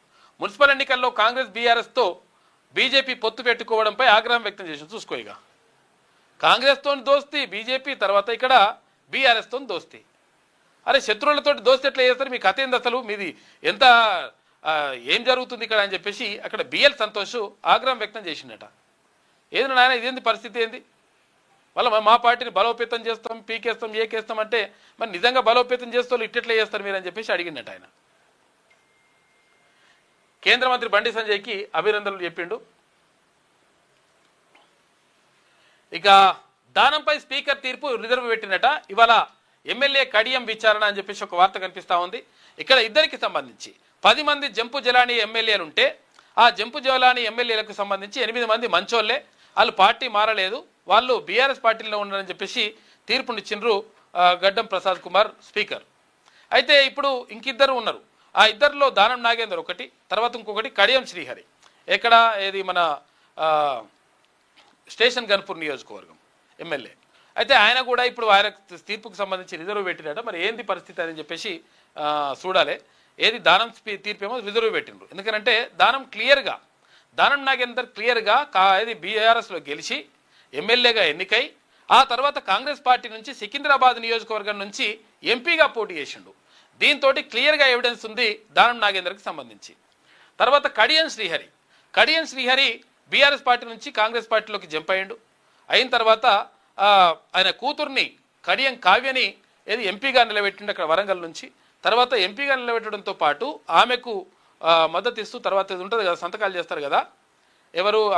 [SPEAKER 2] మున్సిపల్ ఎన్నికల్లో కాంగ్రెస్ బీఆర్ఎస్తో బీజేపీ పొత్తు పెట్టుకోవడంపై ఆగ్రహం వ్యక్తం చేసిండు. చూసుకో, ఇక కాంగ్రెస్తో దోస్తి బీజేపీ, తర్వాత ఇక్కడ బీఆర్ఎస్తో దోస్తి. అరే శత్రువులతో దోస్తి ఎట్లా చేస్తారు? మీ కథ ఏంది అసలు? మీది ఎంత ఏం జరుగుతుంది ఇక్కడ అని చెప్పేసి అక్కడ బిఎల్ సంతోష్ ఆగ్రహం వ్యక్తం చేసిండట. ఏది నాయన ఇదేంది పరిస్థితి ఏంది? వాళ్ళ మా పార్టీని బలోపేతం చేస్తాం, పీకేస్తాం, ఏకేస్తాం అంటే మరి నిజంగా బలోపేతం చేస్తూ ఇట్లా చేస్తారు మీరు అని చెప్పేసి అడిగిండట ఆయన. కేంద్ర మంత్రి బండి సంజయ్కి అభినందనలు చెప్పిండు. ఇక దానంపై స్పీకర్ తీర్పు రిజర్వ్ పెట్టినట. ఇవాళ ఎమ్మెల్యే కడియం విచారణ అని చెప్పేసి ఒక వార్త కనిపిస్తూ ఉంది. ఇక్కడ ఇద్దరికి సంబంధించి 10 మంది జంపు జలాని ఎమ్మెల్యేలుంటే ఆ జంపు జలాని ఎమ్మెల్యేలకు సంబంధించి 8 మంది మంచోళ్లే, వాళ్ళు పార్టీ మారలేదు, వాళ్ళు బీఆర్ఎస్ పార్టీలో ఉన్నారని చెప్పేసి తీర్పునిచ్చిండ్రు గడ్డం ప్రసాద్ కుమార్ స్పీకర్. అయితే ఇప్పుడు ఇంకిద్దరు ఉన్నారు. ఆ ఇద్దరిలో దానం నాగేందర్ ఒకటి, తర్వాత ఇంకొకటి కడియం శ్రీహరి. ఎక్కడ మన స్టేషన్ గన్పూర్ నియోజకవర్గం ఎమ్మెల్యే. అయితే ఆయన కూడా ఇప్పుడు ఆయన తీర్పుకు సంబంధించి రిజర్వ్ పెట్టినట. మరి ఏంది పరిస్థితి అని చెప్పేసి చూడాలి. దానం తీర్పేమో రిజర్వ్ పెట్టిండ్రు. ఎందుకంటే దానం నాగేందర్ క్లియర్గా బీఆర్ఎస్లో గెలిచి ఎమ్మెల్యేగా ఎన్నికై ఆ తర్వాత కాంగ్రెస్ పార్టీ నుంచి సికింద్రాబాద్ నియోజకవర్గం నుంచి ఎంపీగా పోటీ చేసిండు. దీంతో క్లియర్గా ఎవిడెన్స్ ఉంది దానం నాగేందర్కి సంబంధించి. తర్వాత కడియం శ్రీహరి బీఆర్ఎస్ పార్టీ నుంచి కాంగ్రెస్ పార్టీలోకి జంప్ అయ్యిండు. అయిన తర్వాత ఆయన కూతుర్ని కడియం కావ్యని ఎంపీగా నిలబెట్టిండు అక్కడ వరంగల్ నుంచి. తర్వాత ఎంపీగా నిలబెట్టడంతో పాటు ఆమెకు మద్దతు ఇస్తూ తర్వాత ఇది ఉంటుంది కదా, సంతకాలు చేస్తారు కదా,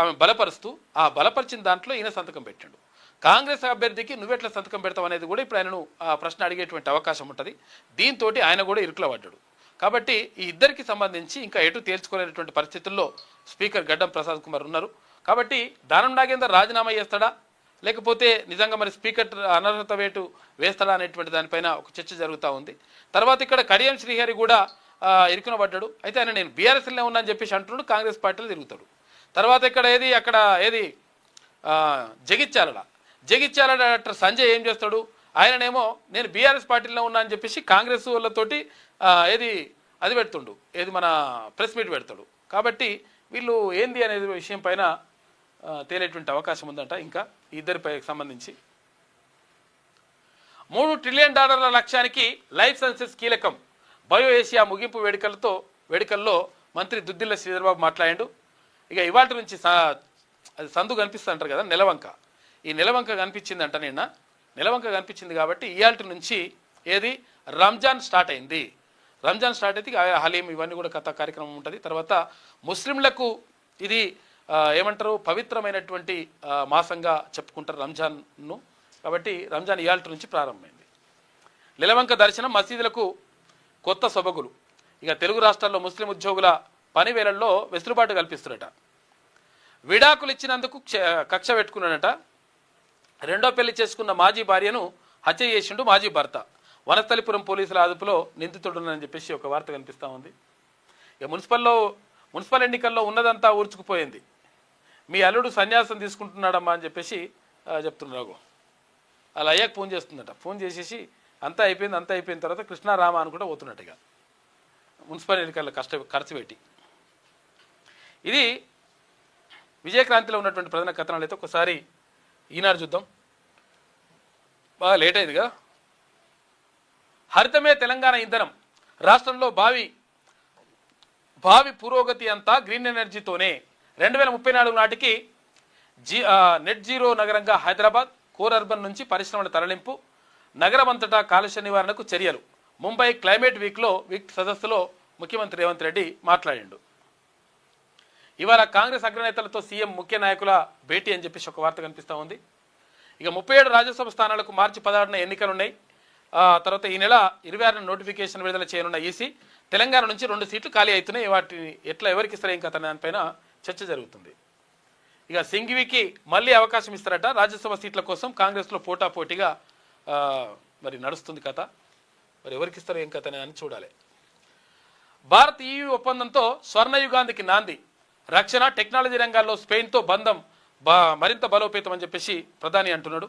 [SPEAKER 2] ఆమె బలపరుస్తూ ఆ బలపరిచిన దాంట్లో ఈయన సంతకం పెట్టిండు. కాంగ్రెస్ అభ్యర్థికి నువ్వెట్లా సంతకం పెడతావు అనేది కూడా ఇప్పుడు ఆయనను ప్రశ్న అడిగేటువంటి అవకాశం ఉంటుంది. దీంతో ఆయన కూడా ఇరుకులో పడ్డాడు. కాబట్టి ఈ ఇద్దరికి సంబంధించి ఇంకా ఎటు తేల్చుకోలేనటువంటి పరిస్థితుల్లో స్పీకర్ గడ్డం ప్రసాద్ కుమార్ ఉన్నారు. కాబట్టి దానం నాగేందర్ రాజీనామా చేస్తాడా లేకపోతే నిజంగా మరి స్పీకర్ అనర్హత వేటు వేస్తాడా అనేటువంటి దానిపైన ఒక చర్చ జరుగుతూ ఉంది. తర్వాత ఇక్కడ కడియం శ్రీహరి కూడా ఇరుకున పడ్డాడు. అయితే ఆయన నేను బీఆర్ఎస్లో ఉన్నా అని చెప్పేసి అంటున్నాడు, కాంగ్రెస్ పార్టీలో తిరుగుతాడు. తర్వాత ఇక్కడ జగిత్యాల డాక్టర్ సంజయ్ ఏం చేస్తాడు? ఆయననేమో నేను బీఆర్ఎస్ పార్టీలో ఉన్నా అని చెప్పేసి కాంగ్రెస్ వాళ్ళతోటి అది పెడుతుండు, మన ప్రెస్ మీట్ పెడతాడు. కాబట్టి వీళ్ళు ఏంది అనేది విషయం పైన తేలేటువంటి అవకాశం ఉందంట. ఇంకా ఇద్దరిపై సంబంధించి $3 ట్రిలియన్ లక్ష్యానికి లైఫ్ సైన్సెస్ కీలకం. బయో ఏషియా ముగింపు వేడుకల్లో మంత్రి దుద్దిల్ల శ్రీధర్బాబు మాట్లాడాడు. ఇక ఇవాళ నుంచి అది సందు కనిపిస్తుంటారు కదా, నెలవంక. ఈ నెలవంక కనిపించిందంట నిన్న. నెలవంక కనిపించింది కాబట్టి ఇవాళ నుంచి రంజాన్ స్టార్ట్ అయింది. రంజాన్ స్టార్ట్ అయితే హలీం ఇవన్నీ కూడా కథ కార్యక్రమం ఉంటుంది. తర్వాత ముస్లింలకు ఇది ఏమంటారు పవిత్రమైనటువంటి మాసంగా చెప్పుకుంటారు రంజాన్ను. కాబట్టి రంజాన్ ఇవాళ నుంచి ప్రారంభమైంది. నెలవంక దర్శనం మసీదులకు కొత్త సొబగులు. ఇక తెలుగు రాష్ట్రాల్లో ముస్లిం ఉద్యోగుల పని వేళల్లో వెసులుబాటు కల్పిస్తున్నట. విడాకులు ఇచ్చినందుకు కక్ష పెట్టుకున్నాడట. రెండో పెళ్లి చేసుకున్న మాజీ భార్యను హత్య చేసిండు మాజీ భర్త. వనస్థలిపురం పోలీసుల అదుపులో నిందితుడునని చెప్పేసి ఒక వార్త కనిపిస్తూ ఉంది. ఇక మున్సిపల్ ఎన్నికల్లో ఉన్నదంతా ఊర్చుకుపోయింది. మీ అల్లుడు సన్యాసం తీసుకుంటున్నాడమ్మా అని చెప్పేసి చెప్తున్నారు. అలా అయ్యాక ఫోన్ చేస్తుందట. ఫోన్ చేసేసి అంతా అయిపోయిన తర్వాత కృష్ణారామ అనుకుంటూ పోతున్నట్టుగా మున్సిపల్ ఎన్నికల్లో ఖర్చు పెట్టి. ఇది విజయక్రాంతిలో ఉన్నటువంటి ప్రధాన కథనాలు. అయితే ఒకసారి ఈనాడు చూద్దాం. బాగా లేట్ అయింది కదా. హరితమే తెలంగాణ ఇంధనం. రాష్ట్రంలో భావి పురోగతి అంతా గ్రీన్ ఎనర్జీతోనే 2034 నాటికి నెట్ జీరో నగరంగా హైదరాబాద్, కోర్ అర్బన్ నుంచి పరిశ్రమల తరలింపు, నగరమంతటా కాలుష్య నివారణకు చర్యలు. ముంబై క్లైమేట్ వీక్ సదస్సులో ముఖ్యమంత్రి రేవంత్ రెడ్డి మాట్లాడిండు. ఇవాళ కాంగ్రెస్ అగ్రనేతలతో సీఎం ముఖ్య నాయకుల భేటీ అని చెప్పేసి ఒక వార్త కనిపిస్తూ ఉంది. ఇక 37 రాజ్యసభ స్థానాలకు మార్చి 16న ఎన్నికలున్నాయి. తర్వాత ఈ నెల 26న నోటిఫికేషన్ విడుదల చేయనున్న ఈసీ తెలంగాణ నుంచి 2 సీట్లు ఖాళీ అవుతున్నాయి. వాటిని ఎట్లా ఎవరికి ఇస్తారు ఇంకా దానిపైన చర్చ జరుగుతుంది. ఇక సింఘ్వికి మళ్ళీ అవకాశం ఇస్తారట. రాజ్యసభ సీట్ల కోసం కాంగ్రెస్లో పోటాపోటీగా మరి నడుస్తుంది కథ. మరి ఎవరికి ఇస్తారు ఏం కథ అని చూడాలి. భారత్ EU ఒప్పందంతో స్వర్ణయుగానికి నాంది. రక్షణ, టెక్నాలజీ రంగాల్లో స్పెయిన్తో బంధం మరింత బలోపేతం అని చెప్పేసి ప్రధాని అంటున్నాడు.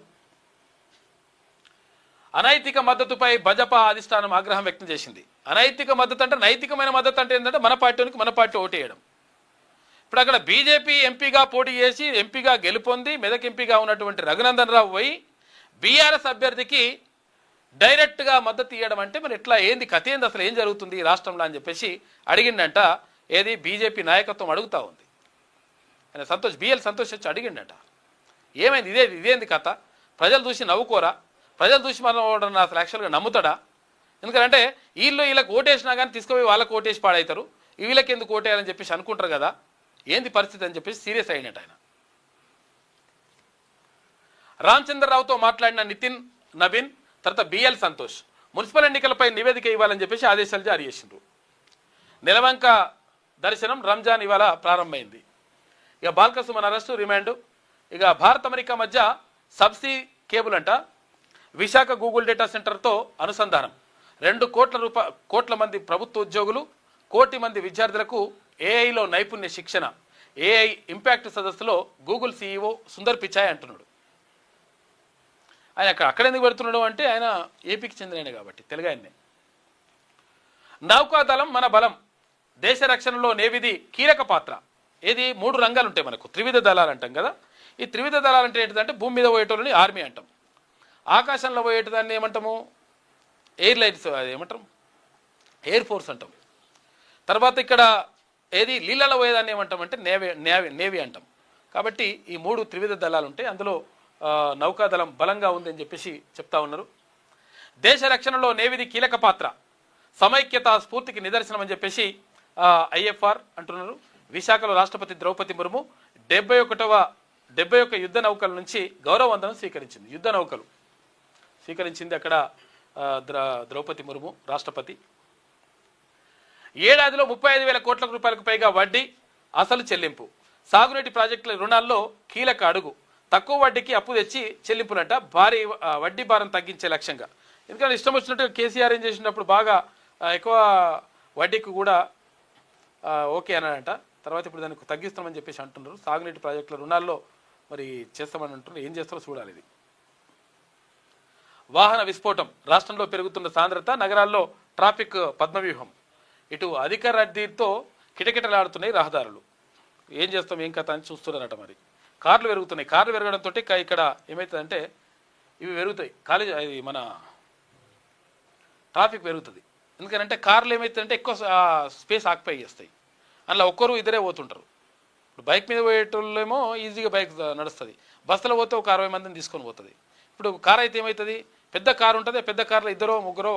[SPEAKER 2] అనైతిక మద్దతుపై భాజపా అధిష్టానం ఆగ్రహం వ్యక్తం చేసింది. అనైతిక మద్దతు అంటే నైతికమైన మద్దతు అంటే ఏంటంటే మన పార్టీ ఓటేయడం. ఇప్పుడు అక్కడ బీజేపీ ఎంపీగా పోటీ చేసి ఎంపీగా గెలుపొంది మెదక్ ఎంపీగా ఉన్నటువంటి రఘునందన్ రావు పోయి బీఆర్ఎస్ అభ్యర్థికి డైరెక్ట్గా మద్దతు ఇవ్వడం అంటే మరి ఎట్లా ఏంది కథ ఏంది అసలు ఏం జరుగుతుంది ఈ రాష్ట్రంలో అని చెప్పేసి అడిగిండంట. ఏది బీజేపీ నాయకత్వం అడుగుతూ ఉంది. ఆయన సంతోష్ వచ్చి అడిగిండట ఏమైంది ఇదేంది కథ, ప్రజలు చూసి నవ్వుకోరా, ప్రజలు చూసి మనం అసలు యాక్చువల్గా నమ్ముతాడా? ఎందుకంటే వీళ్ళకి ఓటేసినా కానీ తీసుకుపోయి వాళ్ళకి ఓటేసి పాడవుతారు, వీళ్ళకి ఎందుకు ఓటేయాలని చెప్పేసి అనుకుంటారు కదా, ఏంది పరిస్థితి అని చెప్పేసి సీరియస్ అయినట్టు ఆయన. రామచంద్రరావుతో మాట్లాడిన నితిన్ నవీన్, తర్వాత బిఎల్ సంతోష్ మున్సిపల్ ఎన్నికలపై నివేదిక ఇవ్వాలని చెప్పేసి ఆదేశాలు జారీ చేసిండ్రు. నెలవంక దర్శనం రంజాన్ ఇవాళ ప్రారంభమైంది. ఇక బాల్కసుమన్ అరెస్టు, రిమాండ్. ఇక భారత్ అమెరికా మధ్య సబ్సీ కేబుల్ అంట. విశాఖ గూగుల్ డేటా సెంటర్తో అనుసంధానం. 2 కోట్ల మంది ప్రభుత్వ ఉద్యోగులు, 1 కోటి మంది విద్యార్థులకు ఏఐలో నైపుణ్య శిక్షణ. ఏఐ ఇంపాక్ట్ సదస్సులో గూగుల్ CEO సుందర్ పిచాయ్ అంటున్నాడు. ఆయన అక్కడ ఎందుకు పెడుతున్నాడు అంటే ఆయన ఏపీకి చెందిన కాబట్టి తెలుగు ఆయన్నే. నౌకాదళం మన బలం. దేశ రక్షణలో నేవిది కీలక పాత్ర. ఏది 3 రంగాలు ఉంటాయి మనకు, త్రివిధ దళాలు అంటాం కదా. ఈ త్రివిధ దళాలు అంటే ఏంటంటే భూమి మీద పోయేటోళ్ళని ఆర్మీ అంటాం, ఆకాశంలో పోయేటదాన్ని ఏమంటాము ఎయిర్లైన్స్, అది ఏమంటాం ఎయిర్ ఫోర్స్ అంటాం. తర్వాత ఇక్కడ ఏది నీళ్ళలో పోయేదాన్ని ఏమంటామంటే నేవీ అంటాం. కాబట్టి ఈ 3 త్రివిధ దళాలు ఉంటాయి. అందులో నౌకాదళం బలంగా ఉందని చెప్పేసి చెప్తా ఉన్నారు. దేశ రక్షణలో నేవిది కీలక పాత్ర, సమైక్యత స్ఫూర్తికి నిదర్శనం అని చెప్పేసి IFR అంటున్నారు. విశాఖలో రాష్ట్రపతి ద్రౌపది ముర్ము 71 యుద్ధ నౌకల నుంచి గౌరవ వందనం స్వీకరించింది. యుద్ధ నౌకలు స్వీకరించింది అక్కడ ద్రౌపది ముర్ము రాష్ట్రపతి. ఏడాదిలో 35,000 కోట్ల రూపాయలకు పైగా వడ్డీ అసలు చెల్లింపు. సాగునీటి ప్రాజెక్టుల రుణాల్లో కీలక అడుగు. తక్కువ వడ్డీకి అప్పు తెచ్చి చెల్లింపులంట. భారీ వడ్డీ భారం తగ్గించే లక్ష్యంగా. ఎందుకంటే ఇష్టం వచ్చినట్టు కేసీఆర్ ఏం చేసినప్పుడు బాగా ఎక్కువ వడ్డీకి కూడా ఓకే అన్నాడంట. తర్వాత ఇప్పుడు దానికి తగ్గిస్తామని చెప్పేసి అంటున్నారు. సాగునీటి ప్రాజెక్టుల రుణాల్లో మరి చేస్తామని అంటున్నారు. ఏం చేస్తారో చూడాలి. ఇది వాహన విస్ఫోటం. రాష్ట్రంలో పెరుగుతున్న సాంద్రత, నగరాల్లో ట్రాఫిక్ పద్మవ్యూహం. ఇటు అధిక రద్దీతో కిటకిటలాడుతున్నాయి రహదారులు. ఏం చేస్తాం ఏం కథ అని చూస్తున్నారట. మరి కార్లు పెరుగుతున్నాయి. కార్లు పెరగడంతో ఇక్కడ ఏమవుతుందంటే ఇవి పెరుగుతాయి, అది మన ట్రాఫిక్ పెరుగుతుంది. ఎందుకంటే కార్లు ఏమవుతుందంటే ఎక్కువ స్పేస్ ఆక్యుపై చేస్తాయి. అందులో ఒక్కరు ఇద్దరే పోతుంటారు. ఇప్పుడు బైక్ మీద పోయేటోళ్ళేమో ఈజీగా బైక్ నడుస్తుంది, బస్సులో పోతే ఒక 60 మందిని తీసుకొని పోతుంది. ఇప్పుడు కార్ అయితే ఏమవుతుంది, పెద్ద కారు ఉంటుంది, పెద్ద కార్లో 2 3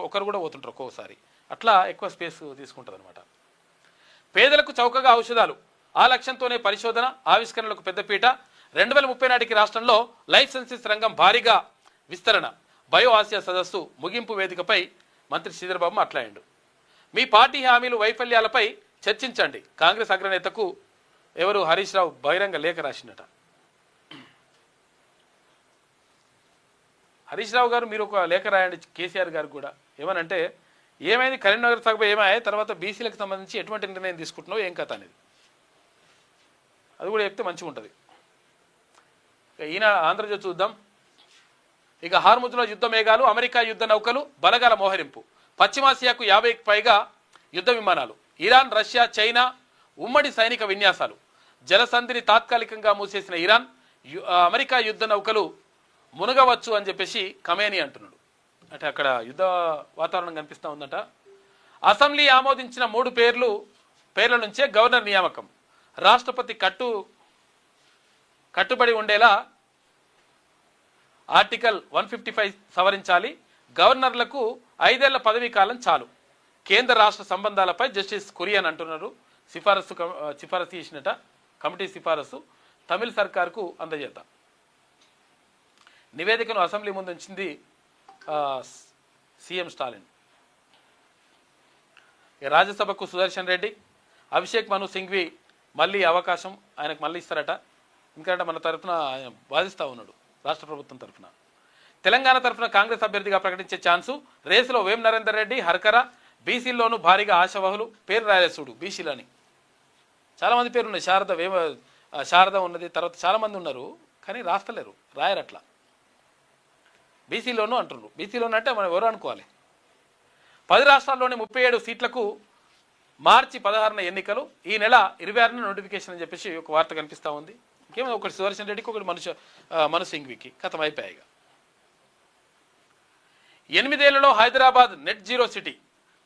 [SPEAKER 2] ఒకరు కూడా పోతుంటారు ఒక్కోసారి. అట్లా ఎక్కువ స్పేస్ తీసుకుంటుంది అనమాట. పేదలకు చౌకగా ఔషధాలు, ఆ లక్ష్యంతోనే పరిశోధన ఆవిష్కరణలకు పెద్దపీట. 2030 నాటికి రాష్ట్రంలో లైఫ్ సైన్సెస్ రంగం భారీగా విస్తరణ. బయో ఆసియా సదస్సు ముగింపు వేదికపై మంత్రి శ్రీధర్బాబు మాట్లాడాడు. మీ పార్టీ హామీలు వైఫల్యాలపై చర్చించండి. కాంగ్రెస్ అగ్రనేతకు ఎవరు హరీష్ రావు బహిరంగ లేఖ రాసిందట. హరీష్ రావు గారు మీరు ఒక లేఖ రాయండి కేసీఆర్ గారికి కూడా. ఏమనంటే ఏమైంది కరీంనగర్ సభ ఏమాయి, తర్వాత బీసీలకు సంబంధించి ఎటువంటి నిర్ణయం తీసుకుంటున్నావు ఏం కథ అనేది అది కూడా చెప్తే మంచిగా ఉంటుంది. ఈయన ఆంధ్రజ్యోతి చూద్దాం. ఇక హార్ముజ్లో యుద్ధ మేఘాలు, అమెరికా యుద్ధ నౌకలు, బలగాల మోహరింపు. పశ్చిమాసియాకు 50కి పైగా యుద్ధ విమానాలు. ఇరాన్, రష్యా, చైనా ఉమ్మడి సైనిక విన్యాసాలు. జలసంధిని తాత్కాలికంగా మూసేసిన ఇరాన్, అమెరికా యుద్ధ నౌకలు మునగవచ్చు అని చెప్పేసి ఖమేనీ అంటున్నాడు. అంటే అక్కడ యుద్ధ వాతావరణం కనిపిస్తూ ఉందట. అసెంబ్లీ ఆమోదించిన 3 పేర్ల నుంచే గవర్నర్ నియామకం. రాష్ట్రపతి కట్టుబడి ఉండేలా ఆర్టికల్ 155 సవరించాలి. గవర్నర్లకు 5 ఏళ్ల పదవీ కాలం చాలు. కేంద్ర రాష్ట్ర సంబంధాలపై జస్టిస్ కురియన్ అంటున్నారు. సిఫారసు చేసినట కమిటీ సిఫారసు తమిళ సర్కార్కు అందజేద్దాం. నివేదికను అసెంబ్లీ ముందు ఉంచింది సీఎం స్టాలిన్. రాజ్యసభకు సుదర్శన్ రెడ్డి, అభిషేక్ మను సింఘ్వి మళ్ళీ అవకాశం ఆయనకు మళ్ళీ ఇస్తారట. ఎందుకంటే మన తరఫున ఆయన వాదిస్తూ ఉన్నాడు రాష్ట్ర ప్రభుత్వం తరఫున. తెలంగాణ తరఫున కాంగ్రెస్ అభ్యర్థిగా ప్రకటించే ఛాన్సు. రేసులో వేం నరేందర్ రెడ్డి, హర్కర. బీసీల్లోనూ భారీగా ఆశావహులు. పేరు రాయసుడు బీసీలని చాలామంది పేరు ఉన్నాయి. శారద ఉన్నది, తర్వాత చాలామంది ఉన్నారు కానీ రాస్తలేరు, రాయరట్లా. బీసీలోనూ అంటున్నారు. బీసీలోనూ అంటే మనం ఎవరు అనుకోవాలి. 10 రాష్ట్రాల్లోని 37 సీట్లకు మార్చి 16న ఎన్నికలు. ఈ నెల 26న నోటిఫికేషన్ అని చెప్పేసి ఒక వార్త కనిపిస్తూ ఉంది. ఇంకేమో ఒకటి సుదర్శన్ రెడ్డికి, ఒకటి మను సింఘ్వికి కథం అయిపోయాయి. 8 ఏళ్లలో హైదరాబాద్ నెట్ జీరో సిటీ.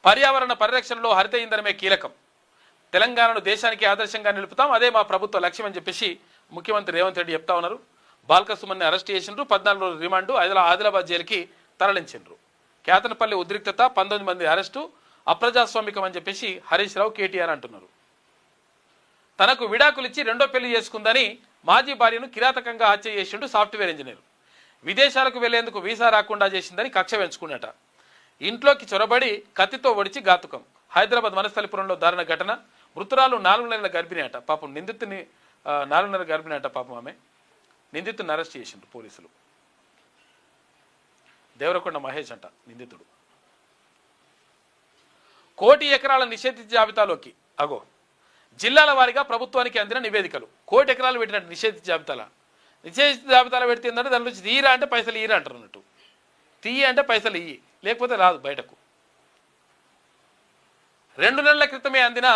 [SPEAKER 2] పర్యావరణ పరిరక్షణలో హరిత ఇంధనమే కీలకం. తెలంగాణను దేశానికి ఆదర్శంగా నిలుపుతాం, అదే మా ప్రభుత్వ లక్ష్యం అని చెప్పేసి ముఖ్యమంత్రి రేవంత్ రెడ్డి చెప్తా ఉన్నారు. బాల్కసుమన్ని అరెస్ట్ చేసిండ్రు. 14 రోజుల రిమాండు ఆదిలాబాద్ జైలుకి తరలించిండ్రు. కేతనపల్లి ఉద్రిక్తత, 19 మంది అరెస్టు, అప్రజాస్వామికం అని చెప్పేసి హరీష్ రావు, కేటీఆర్ అంటున్నారు. తనకు విడాకులిచ్చి 2వ పెళ్లి చేసుకుందని మాజీ భార్యను కిరాతకంగా హత్య చేసిండు సాఫ్ట్వేర్ ఇంజనీర్. విదేశాలకు వెళ్లేందుకు వీసా రాకుండా చేసిందని కక్ష పెంచుకున్నట. ఇంట్లోకి చొరబడి కత్తితో ఒడిచి ఘాతుకం. హైదరాబాద్ వనస్థలిపురంలో దారుణ ఘటన. మృతురాలు 4 నెలల గర్భిణి అట. పాపం నిందితుని 4 నెలల గర్భిణి అట. పాపం ఆమె నిందితుడిని అరెస్ట్ చేసిండ్రు పోలీసులు. దేవరకొండ మహేష్ అంట నిందితుడు. 1 కోటి ఎకరాల నిషేధిత జాబితాలోకి. జిల్లాల వారీగా ప్రభుత్వానికి అందిన నివేదికలు. 1 కోటి ఎకరాలు పెట్టినట్టు నిషేధిత జాబితాలో పెడితే ఏంటంటే దాని నుంచి తీరా అంటే పైసలు ఇయ్యరా అంటారు అన్నట్టు. తీయ అంటే పైసలు ఇయ్యి, లేకపోతే రాదు బయటకు. 2 నెలల క్రితమే అందిన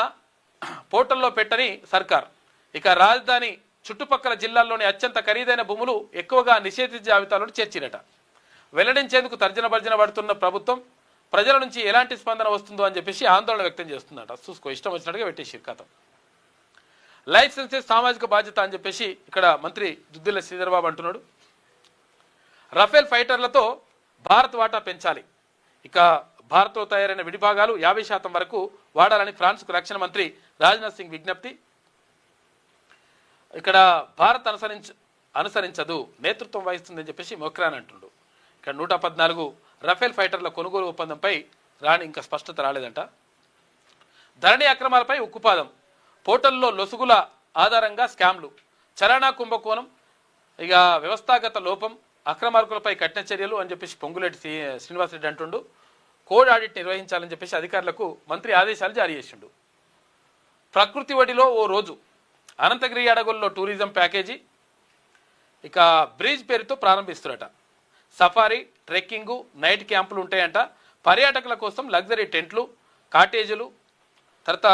[SPEAKER 2] పోర్టల్లో పెట్టని సర్కార్. ఇక రాజధాని చుట్టుపక్కల జిల్లాల్లోని అత్యంత ఖరీదైన భూములు ఎక్కువగా నిషేధిత జాబితాలో చేర్చిరట. వెల్లడించేందుకు తర్జన భర్జన పడుతున్న ప్రభుత్వం ప్రజల నుంచి ఎలాంటి స్పందన వస్తుందో అని చెప్పేసి ఆందోళన వ్యక్తం చేస్తుందట. చూసుకో, ఇష్టం వచ్చినట్టుగా పెట్టేసి కథం. లైఫ్ సైన్సెస్ సామాజిక బాధ్యత అని చెప్పేసి ఇక్కడ మంత్రి దుద్దిల్ల శ్రీధర్బాబు అంటున్నాడు. రఫేల్ ఫైటర్లతో భారత్ వాటా పెంచాలి. ఇక భారత్లో తయారైన విడిభాగాలు 50% వరకు వాడాలని ఫ్రాన్స్కు రక్షణ మంత్రి రాజ్నాథ్ సింగ్ విజ్ఞప్తి. ఇక్కడ భారత్ అనుసరించదు, నేతృత్వం వహిస్తుందని చెప్పేసి మొక్రాన్ అంటుండు. ఇక్కడ 114 రఫేల్ ఫైటర్ల కొనుగోలు ఒప్పందంపై ఇంకా స్పష్టత రాలేదంట. ధరణి అక్రమాలపై ఉక్కుపాదం. పోర్టల్లో లొసుగుల ఆధారంగా స్కామ్లు, చలానా కుంభకోణం, ఇక వ్యవస్థాగత లోపం, అక్రమార్కులపై కఠిన చర్యలు అని చెప్పేసి పొంగులేటి శ్రీనివాసరెడ్డి అంటుండు. కోడ్ ఆడిట్ నిర్వహించాలని చెప్పేసి అధికారులకు మంత్రి ఆదేశాలు జారీ చేసిండు. ప్రకృతి ఒడిలో ఓ రోజు. అనంతగిరి అడవుల్లో టూరిజం ప్యాకేజీ. ఇక బ్రిడ్జ్ పేరుతో ప్రారంభిస్తురట. సఫారీ, ట్రెక్కింగు, నైట్ క్యాంపులు ఉంటాయంట. పర్యాటకుల కోసం లగ్జరీ టెంట్లు, కాటేజీలు, తర్వాత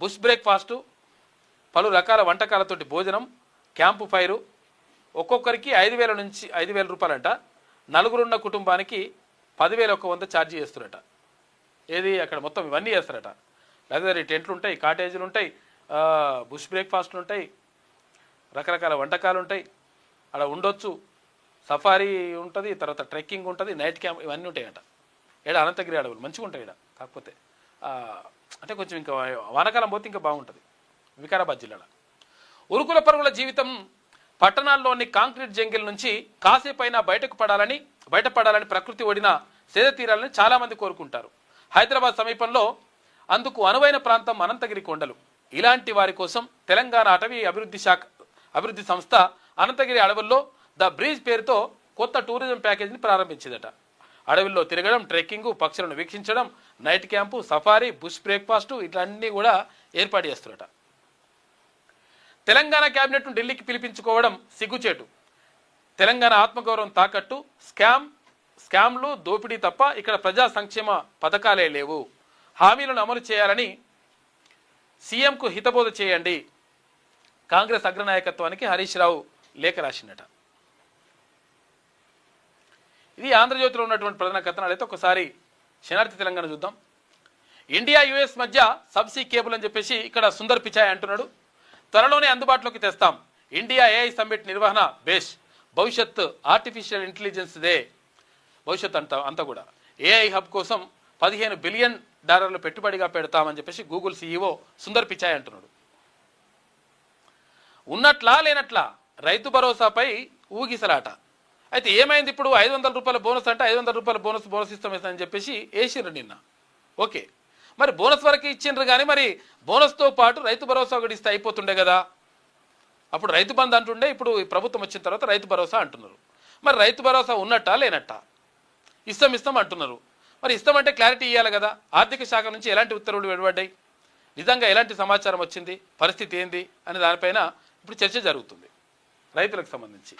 [SPEAKER 2] బుష్ బ్రేక్ఫాస్టు, పలు రకాల వంటకాలతోటి భోజనం, క్యాంపు ఫైరు. ఒక్కొక్కరికి 5,000 నుంచి 5,000 రూపాయలంట. 4 ఉన్న కుటుంబానికి 10,100 ఛార్జీ చేస్తారట. ఏది అక్కడ మొత్తం ఇవన్నీ చేస్తారట. లగ్జరీ టెంట్లు ఉంటాయి, కాటేజీలు ఉంటాయి, బుష్ బ్రేక్ఫాస్ట్లు ఉంటాయి, రకరకాల వంటకాలు ఉంటాయి, అక్కడ ఉండొచ్చు. సఫారీ ఉంటుంది, తర్వాత ట్రెక్కింగ్ ఉంటుంది, నైట్ క్యాంప్, ఇవన్నీ ఉంటాయట. అనంతగిరి అడవులు మంచిగా ఉంటాయి. కాకపోతే అంటే కొంచెం ఇంకా వానకాలం పోతే ఇంకా బాగుంటుంది. వికారాబాద్ జిల్లాలో ఉరుకుల పరుగుల జీవితం. పట్టణాల్లోని కాంక్రీట్ జంగిల్ నుంచి కాసేపైనా బయటపడాలని ప్రకృతి ఒడిన సేద తీరాలని చాలామంది కోరుకుంటారు. హైదరాబాద్ సమీపంలో అందుకు అనువైన ప్రాంతం అనంతగిరి కొండలు. ఇలాంటి వారి కోసం తెలంగాణ అటవీ అభివృద్ధి సంస్థ అనంతగిరి అడవుల్లో ద బ్రిడ్జ్ పేరుతో కొత్త టూరిజం ప్యాకేజీని ప్రారంభించిందట. అడవుల్లో తిరగడం, ట్రెక్కింగ్, పక్షులను వీక్షించడం, night camp, safari, bush breakfast ఇట్లన్నీ కూడా ఏర్పాటు చేస్తున్నట. తెలంగాణ క్యాబినెట్ను ఢిల్లీకి పిలిపించుకోవడం సిగ్గుచేటు. తెలంగాణ ఆత్మగౌరవం తాకట్టు. స్కామ్లు, దోపిడీ తప్ప ఇక్కడ ప్రజా సంక్షేమ పథకాలే లేవు. హామీలను అమలు చేయాలని సీఎంకు హితబోధ చేయండి. కాంగ్రెస్ అగ్రనాయకత్వానికి హరీష్ రావు లేఖ రాసిందట. ఇది ఆంధ్రజ్యోతిలో ఉన్నటువంటి ప్రధాన కథనాలు. అయితే ఒకసారి శనార్థి తెలంగాణ చూద్దాం. ఇండియా యుఎస్ మధ్య సబ్సీ కేబుల్ అని చెప్పేసి ఇక్కడ సుందర్ పిచాయ్ అంటున్నాడు. త్వరలోనే అందుబాటులోకి తెస్తాం. ఇండియా ఏఐ సమ్మిట్ నిర్వహణ బేస్. భవిష్యత్ ఆర్టిఫిషియల్ ఇంటెలిజెన్స్ దే. భవిష్యత్ అంతా కూడా ఏఐ హబ్ కోసం $15 బిలియన్ పెట్టుబడిగా పెడతామని చెప్పేసి గూగుల్ సీఈఓ సుందర్ పిచాయ్ అంటున్నాడు. ఉన్నట్లా లేనట్లా రైతు భరోసాపై ఊగిసలాట. అయితే ఏమైంది ఇప్పుడు? $500 బోనస్ అంటే $500 బోనస్ ఇస్తామని చెప్పేసి వేసిండ్రు నిన్న. ఓకే, మరి బోనస్ వరకు ఇచ్చిండ్రు కానీ మరి బోనస్తో పాటు రైతు భరోసా ఒకటి ఇస్తే అయిపోతుండే కదా. అప్పుడు రైతు బంధు అంటుండే, ఇప్పుడు ఈ ప్రభుత్వం వచ్చిన తర్వాత రైతు భరోసా అంటున్నారు. మరి రైతు భరోసా ఉన్నట్టా లేనట్టా? ఇస్తాం అంటున్నారు. మరి ఇస్తామంటే క్లారిటీ ఇవ్వాలి కదా. ఆర్థిక శాఖ నుంచి ఎలాంటి ఉత్తర్వులు వెలువడ్డాయి, నిజంగా ఎలాంటి సమాచారం వచ్చింది, పరిస్థితి ఏంది అనే దానిపైన ఇప్పుడు చర్చ జరుగుతుంది. రైతులకు సంబంధించి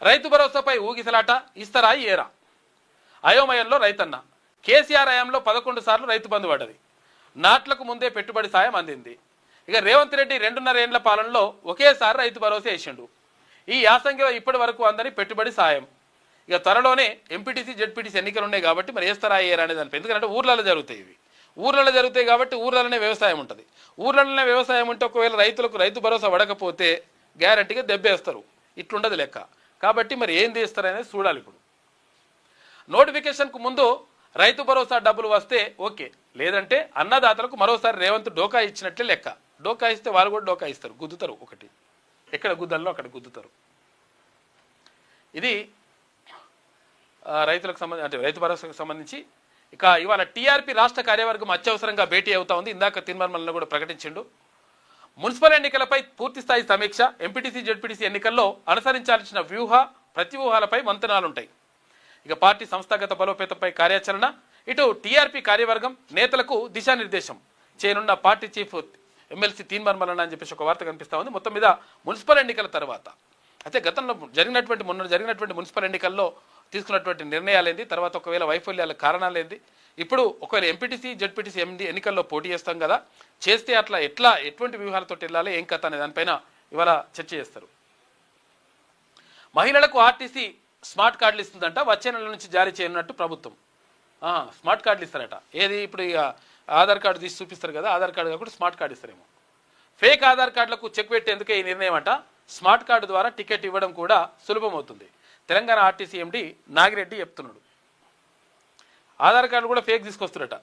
[SPEAKER 2] రైతు భరోసాపై ఊగిసలాట. ఇస్తారా ఏరా? అయోమయంలో రైతన్న. కేసీఆర్ హయాంలో 11 సార్లు రైతు బంధు పడ్డది. నాట్లకు ముందే పెట్టుబడి సాయం అందింది. ఇక రేవంత్ రెడ్డి 2.5 ఏళ్ల పాలనలో ఒకేసారి రైతు భరోసా వేసిండు. ఈ యాసంగిలో ఇప్పటి వరకు అందని పెట్టుబడి సాయం. ఇక త్వరలోనే ఎంపీటీసీ జెడ్పీటీసీ ఎన్నికలు ఉన్నాయి కాబట్టి మరి వేస్తారా అయ్యారా అనే దానిపై, ఎందుకంటే ఊర్లలో జరుగుతాయి ఇవి. ఊర్లలో జరుగుతాయి కాబట్టి ఊర్లలోనే వ్యవసాయం ఉంటుంది. ఊర్లలోనే వ్యవసాయం ఉంటే ఒకవేళ రైతులకు రైతు భరోసా పడకపోతే గ్యారంటీగా దెబ్బేస్తారు. ఇట్లుండదు లెక్క. కాబట్టి మరి ఏం చేస్తారనేది చూడాలి. ఇప్పుడు నోటిఫికేషన్కు ముందు రైతు భరోసా డబ్బులు వస్తే ఓకే, లేదంటే అన్నదాతలకు మరోసారి రేవంత్ డోకా ఇచ్చినట్లే లెక్క. డోకా ఇస్తే వాళ్ళు కూడా డోకా ఇస్తారు, గుద్దుతారు. ఒకటి ఎక్కడ గుద్దల్లో అక్కడ గుద్దుతారు. ఇది రైతులకు సంబంధించి, అంటే రైతు భరోసాకు సంబంధించి. ఇక ఇవాళ టీఆర్పీ రాష్ట్ర కార్యవర్గం అత్యవసరంగా భేటీ అవుతా ఉంది. ఇందాక తిన్మర్మలను కూడా ప్రకటించిండు. మున్సిపల్ ఎన్నికలపై పూర్తిస్థాయి సమీక్ష. ఎంపీటీసీ జెడ్పీటీసీ ఎన్నికల్లో అనుసరించాల్సిన ప్రతివ్యూహాలపై మంతనాలుంటాయి. ఇక పార్టీ సంస్థాగత బలోపేతంపై కార్యాచరణ. ఇటు టీఆర్పీ కార్యవర్గం నేతలకు దిశానిర్దేశం చేయనున్న పార్టీ చీఫ్ ఎమ్మెల్సీ తీన్మర్మలన్న అని చెప్పేసి ఒక వార్త కనిపిస్తూ ఉంది. మొత్తం మీద మున్సిపల్ ఎన్నికల తర్వాత అయితే గతంలో మొన్న జరిగినటువంటి మున్సిపల్ ఎన్నికల్లో తీసుకున్నటువంటి నిర్ణయాలేంది, తర్వాత ఒకవేళ వైఫల్యాల కారణాలేంది, ఇప్పుడు ఒకవేళ ఎంపీటీసీ జెడ్పీటీసీ ఎన్నికల్లో పోటీ చేస్తాం కదా, చేస్తే అట్లా ఎటువంటి వ్యూహాలతో వెళ్ళాలి, ఏం కథ అనే దానిపైన ఇవాళ చర్చ చేస్తారు. మహిళలకు ఆర్టీసీ స్మార్ట్ కార్డులు ఇస్తుందంట. వచ్చే నెల నుంచి జారీ చేయనున్నట్టు ప్రభుత్వం. స్మార్ట్ కార్డులు ఇస్తారట. ఏది ఇప్పుడు ఇక ఆధార్ కార్డు తీసి చూపిస్తారు కదా, ఆధార్ కార్డు కాకుండా స్మార్ట్ కార్డు ఇస్తారేమో. ఫేక్ ఆధార్ కార్డులకు చెక్ పెట్టేందుకే ఈ నిర్ణయం అంట. స్మార్ట్ కార్డు ద్వారా టికెట్ ఇవ్వడం కూడా సులభమవుతుంది. తెలంగాణ ఆర్టీసీ ఎండీ నాగిరెడ్డి చెప్తున్నాడు. ఆధార్ కార్డు కూడా ఫేక్ తీసుకొస్తున్నట.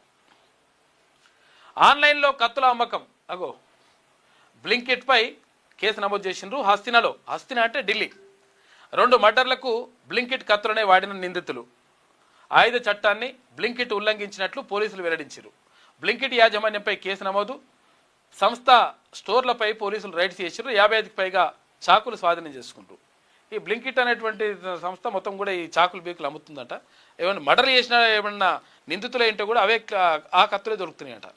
[SPEAKER 2] ఆన్లైన్లో కత్తుల అమ్మకం. అగో బ్లింకిట్పై కేసు నమోదు చేసిండ్రు. హస్తిన అంటే ఢిల్లీ. 2 మర్డర్లకు బ్లింకిట్ కత్తులనే వాడిన నిందితులు. ఆయుధ చట్టాన్ని బ్లింకిట్ ఉల్లంఘించినట్లు పోలీసులు వెల్లడించారు. బ్లింకిట్ యాజమాన్యంపై కేసు నమోదు. సంస్థ స్టోర్లపై పోలీసులు రైడ్స్ చేశారు. 55కి పైగా చాకులు స్వాధీనం చేసుకుంటారు. ఈ బ్లింకిట్ అనేటువంటి సంస్థ మొత్తం కూడా ఈ చాకులు బీకులు అమ్ముతుందంట. ఏమైనా మర్డర్ చేసిన ఏమన్నా నిందితులు ఏంటో కూడా అవే ఆ కత్తులే దొరుకుతున్నాయంట.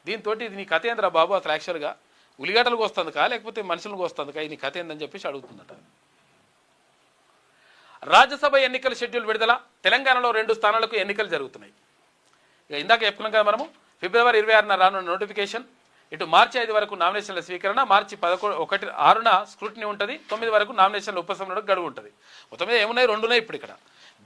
[SPEAKER 2] దీంతో ఇది నీ కథ ఏంద్రా బాబు, అసలు యాక్చువల్గా ఉల్లిగడ్డలకు వస్తుందికా లేకపోతే మనుషులకు వస్తుందికా, ఇది నీ కథ ఏందని చెప్పేసి అడుగుతుందట. రాజ్యసభ ఎన్నికల షెడ్యూల్ విడుదల. తెలంగాణలో 2 స్థానాలకు ఎన్నికలు జరుగుతున్నాయి. ఇక ఇందాక చెప్పుకున్నాం కదా మనము, ఫిబ్రవరి 26న రానున్న నోటిఫికేషన్. ఇటు మార్చి 5 వరకు నామినేషన్ల స్వీకరణ, మార్చి 6న స్క్రూటినీ ఉంటుంది, 9 వరకు నామినేషన్ల ఉపసంహరణకు గడువు ఉంటుంది. మొత్తం మీద ఏమున్నాయి, 2 ఉన్నాయి ఇప్పుడు ఇక్కడ.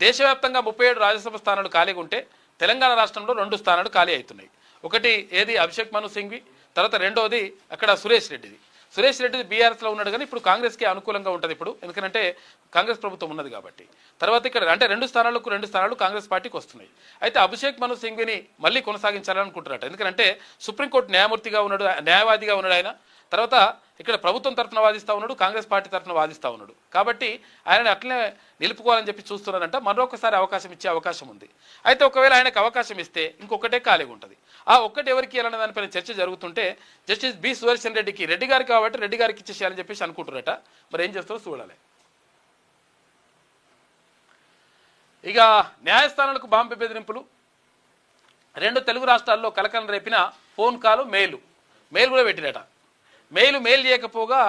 [SPEAKER 2] దేశవ్యాప్తంగా 37 రాజ్యసభ స్థానాలు ఖాళీగా ఉంటే తెలంగాణ రాష్ట్రంలో 2 స్థానాలు ఖాళీ అవుతున్నాయి. ఒకటి ఏది అభిషేక్ మను సింఘ్వి, తర్వాత రెండోది అక్కడ సురేష్ రెడ్డిది. సురేష్ రెడ్డి బీఆర్ఎస్లో ఉన్నాడు కానీ ఇప్పుడు కాంగ్రెస్కి అనుకూలంగా ఉంటుంది ఇప్పుడు, ఎందుకంటే కాంగ్రెస్ ప్రభుత్వం ఉన్నది కాబట్టి. తర్వాత ఇక్కడ అంటే 2 స్థానాలు కాంగ్రెస్ పార్టీకి వస్తున్నాయి. అయితే అభిషేక్ మను సింఘ్విని మళ్ళీ కొనసాగించాలనుకుంటున్నట్ట, ఎందుకంటే సుప్రీంకోర్టు న్యాయవాదిగా ఉన్నాడు ఆయన. తర్వాత ఇక్కడ ప్రభుత్వం తరఫున వాదిస్తూ ఉన్నాడు, కాంగ్రెస్ పార్టీ తరఫున వాదిస్తూ ఉన్నాడు. కాబట్టి ఆయనని అట్లనే నిలుపుకోవాలని చెప్పి చూస్తున్నారంట. మరొకసారి అవకాశం ఇచ్చే అవకాశం ఉంది. అయితే ఒకవేళ ఆయనకు అవకాశం ఇస్తే ఇంకొకటే ఖాళీగా ఉంటుంది. ఆ ఒక్కటి ఎవరికి ఇవ్వాలనే దానిపైన చర్చ జరుగుతుంటే జస్టిస్ బి సుదర్శన్ రెడ్డి గారు కాబట్టి రెడ్డి గారికి ఇచ్చేసేయాలని చెప్పేసి అనుకుంటున్నారట. మరి ఏం చేస్తారో చూడాలి. ఇక న్యాయస్థానాలకు బాంబు బెదిరింపులు. 2 తెలుగు రాష్ట్రాల్లో కలకలం రేపిన ఫోన్ కాలు మెయిల్ కూడా పెట్టిరట. మెయిల్ చేయకపోగా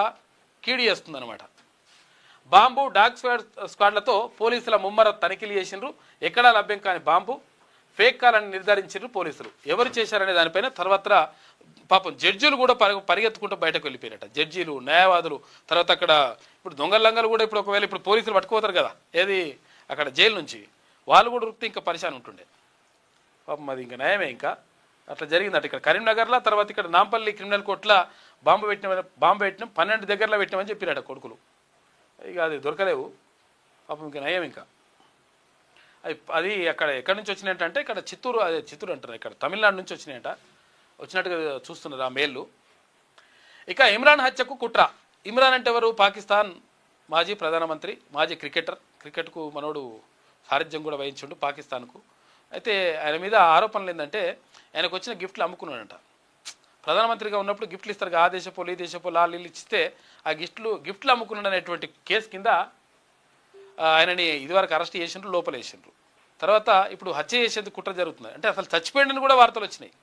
[SPEAKER 2] కీడు చేస్తుందన్నమాట. బాంబు డాగ్ స్క్వాడ్లతో పోలీసుల ముమ్మర తనిఖీలు చేసిండ్రు. ఎక్కడా లభ్యం కాని బాంబు, ఫేక్ కాల్ అని నిర్ధారించారు పోలీసులు. ఎవరు చేశారనే దానిపైన తర్వాత పాపం జడ్జీలు కూడా పరిగెత్తుకుంటూ బయటకు వెళ్ళిపోయారట. జడ్జీలు, న్యాయవాదులు, తర్వాత అక్కడ ఇప్పుడు దొంగలు కూడా ఇప్పుడు ఒకవేళ ఇప్పుడు పోలీసులు పట్టుకోతారు కదా ఏది అక్కడ జైలు నుంచి, వాళ్ళు కూడా ఉరికితే ఇంకా పరిశాన్ ఉంటుండే పాపం. అది ఇంకా నయమే. ఇంకా అట్లా జరిగిందట ఇక్కడ కరీంనగర్లో. తర్వాత ఇక్కడ నాంపల్లి క్రిమినల్ కోర్టులో బాంబు పెట్టినాం 12 దగ్గరలో పెట్టినామని చెప్పినట కొడుకులు. ఇక అది దొరకలేవు పాపం, ఇంకా నయం. ఇంకా అది అక్కడ ఎక్కడి నుంచి వచ్చినాయంటే ఇక్కడ చిత్తూరు, అదే చిత్తూరు అంటారు, ఇక్కడ తమిళనాడు నుంచి వచ్చినాయంట, వచ్చినట్టుగా చూస్తున్నారు ఆ మేళ్ళు. ఇక ఇమ్రాన్ హత్యకు కుట్ర. ఇమ్రాన్ అంటే ఎవరు? పాకిస్తాన్ మాజీ ప్రధానమంత్రి, మాజీ క్రికెట్కు మనోడు సారథ్యం కూడా వహించుండు పాకిస్తాన్కు. అయితే ఆయన మీద ఆరోపణలు ఏంటంటే ఆయనకు వచ్చిన గిఫ్ట్లు అమ్ముకున్నాడంట. ప్రధానమంత్రిగా ఉన్నప్పుడు గిఫ్ట్లు ఇస్తారు, ఆ దేశపోలు ఈ దేశపోలు వాళ్ళు ఇస్తే ఆ గిఫ్ట్లు అమ్ముకున్నాడు అనేటువంటి కేసు కింద ఆయనని ఇదివరకు అరెస్ట్ చేసిండ్రు, లోపల వేసిండ్రు. తర్వాత ఇప్పుడు హత్య చేసేందుకు కుట్ర జరుగుతుంది. అంటే అసలు చచ్చిపోయిందని కూడా వార్తలు వచ్చినాయి.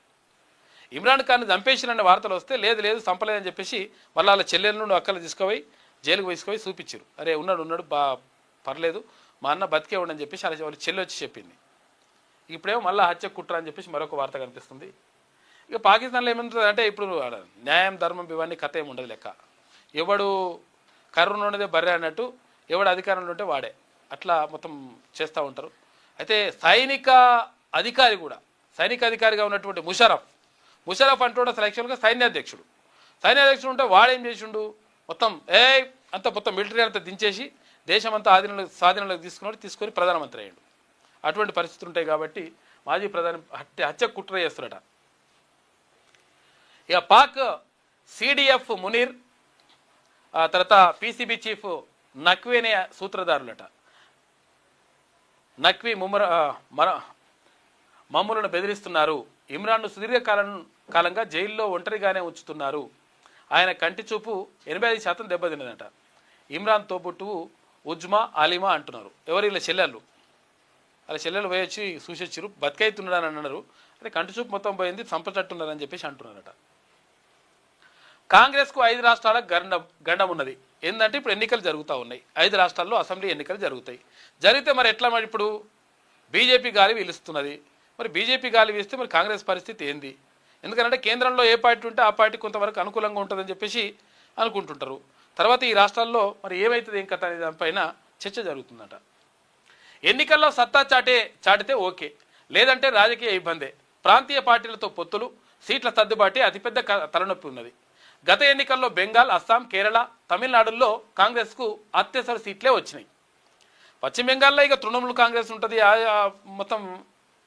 [SPEAKER 2] ఇమ్రాన్ ఖాన్ చంపేసినన్న వార్తలు వస్తే లేదు చంపలేదని చెప్పేసి మళ్ళీ వాళ్ళ చెల్లెల నుండి అక్కలు తీసుకుపోయి జైలుకు తీసుకుపోయి చూపించారు. అరే ఉన్నాడు పర్లేదు, మా అన్న బతికే ఉండని చెప్పేసి వాళ్ళ చెల్లి వచ్చి చెప్పింది. ఇప్పుడేమో మళ్ళీ హత్య కుట్ర అని చెప్పేసి మరొక వార్త కనిపిస్తుంది. ఇక పాకిస్తాన్లో ఏమంటుంది అంటే ఇప్పుడు న్యాయం ధర్మం ఇవన్నీ కథ ఏమి ఉండదు లెక్క. ఎవడు కర్రను ఉన్నదే బర్రె అన్నట్టు, ఎవడు అధికారంలో ఉంటే వాడే, అట్లా మొత్తం చేస్తూ ఉంటారు. అయితే సైనిక అధికారిగా ఉన్నటువంటి ముషరఫ్ అంటూ అసలు యాక్చువల్గా సైన్యాధ్యక్షుడు ఉంటే వాడేం చేసిండు, మొత్తం మొత్తం మిలిటరీ అంతా దించేసి దేశమంతా స్వాధీనంలోకి తీసుకొని ప్రధానమంత్రి అయ్యాడు. అటువంటి పరిస్థితులు ఉంటాయి కాబట్టి మాజీ ప్రధాని హత్య కుట్ర చేస్తున్నట. ఇక పాక్ సిడిఎఫ్ మునీర్, తర్వాత పీసీబీ చీఫ్ నక్వీ అనే సూత్రధారులట. నక్వీ మమ్ములను బెదిరిస్తున్నారు, ఇమ్రాన్ను సుదీర్ఘకాలంగా జైల్లో ఒంటరిగానే ఉంచుతున్నారు, ఆయన కంటి చూపు 85% దెబ్బతిన్నదట. ఇమ్రాన్ తోబుట్టువు ఉజ్మా అలీమా అంటున్నారు. ఎవరు? ఇలా చెల్లెళ్ళు, వాళ్ళ చెల్లెలు పోయొచ్చి చూసొచ్చారు, బతికైతున్నాడని అన్నారు. అదే కంటి చూపు మొత్తం పోయింది, చంపచట్టున్నారని చెప్పేసి అంటున్నారట. కాంగ్రెస్కు 5 రాష్ట్రాల గండం ఉన్నది. ఏంటంటే ఇప్పుడు ఎన్నికలు జరుగుతూ ఉన్నాయి, 5 రాష్ట్రాల్లో అసెంబ్లీ ఎన్నికలు జరిగితే మరి ఎట్లా? మరి ఇప్పుడు బీజేపీ గాలి వీలుస్తున్నది. మరి బీజేపీ గాలి వీస్తే మరి కాంగ్రెస్ పరిస్థితి ఏంది? ఎందుకంటే కేంద్రంలో ఏ పార్టీ ఉంటే ఆ పార్టీ కొంతవరకు అనుకూలంగా ఉంటుందని చెప్పేసి అనుకుంటుంటారు. తర్వాత ఈ రాష్ట్రాల్లో మరి ఏమవుతుంది ఏం కథ అనే దానిపైన చర్చ జరుగుతుందట. ఎన్నికల్లో సత్తా చాటితే ఓకే, లేదంటే రాజకీయ ఇబ్బందే. ప్రాంతీయ పార్టీలతో పొత్తులు, సీట్ల సర్దుబాటే అతిపెద్ద తలనొప్పి ఉన్నది. గత ఎన్నికల్లో బెంగాల్, అస్సాం, కేరళ, తమిళనాడుల్లో కాంగ్రెస్కు అత్యవసర సీట్లే వచ్చినాయి. పశ్చిమ బెంగాల్లో ఇక తృణమూల్ కాంగ్రెస్ ఉంటుంది, మొత్తం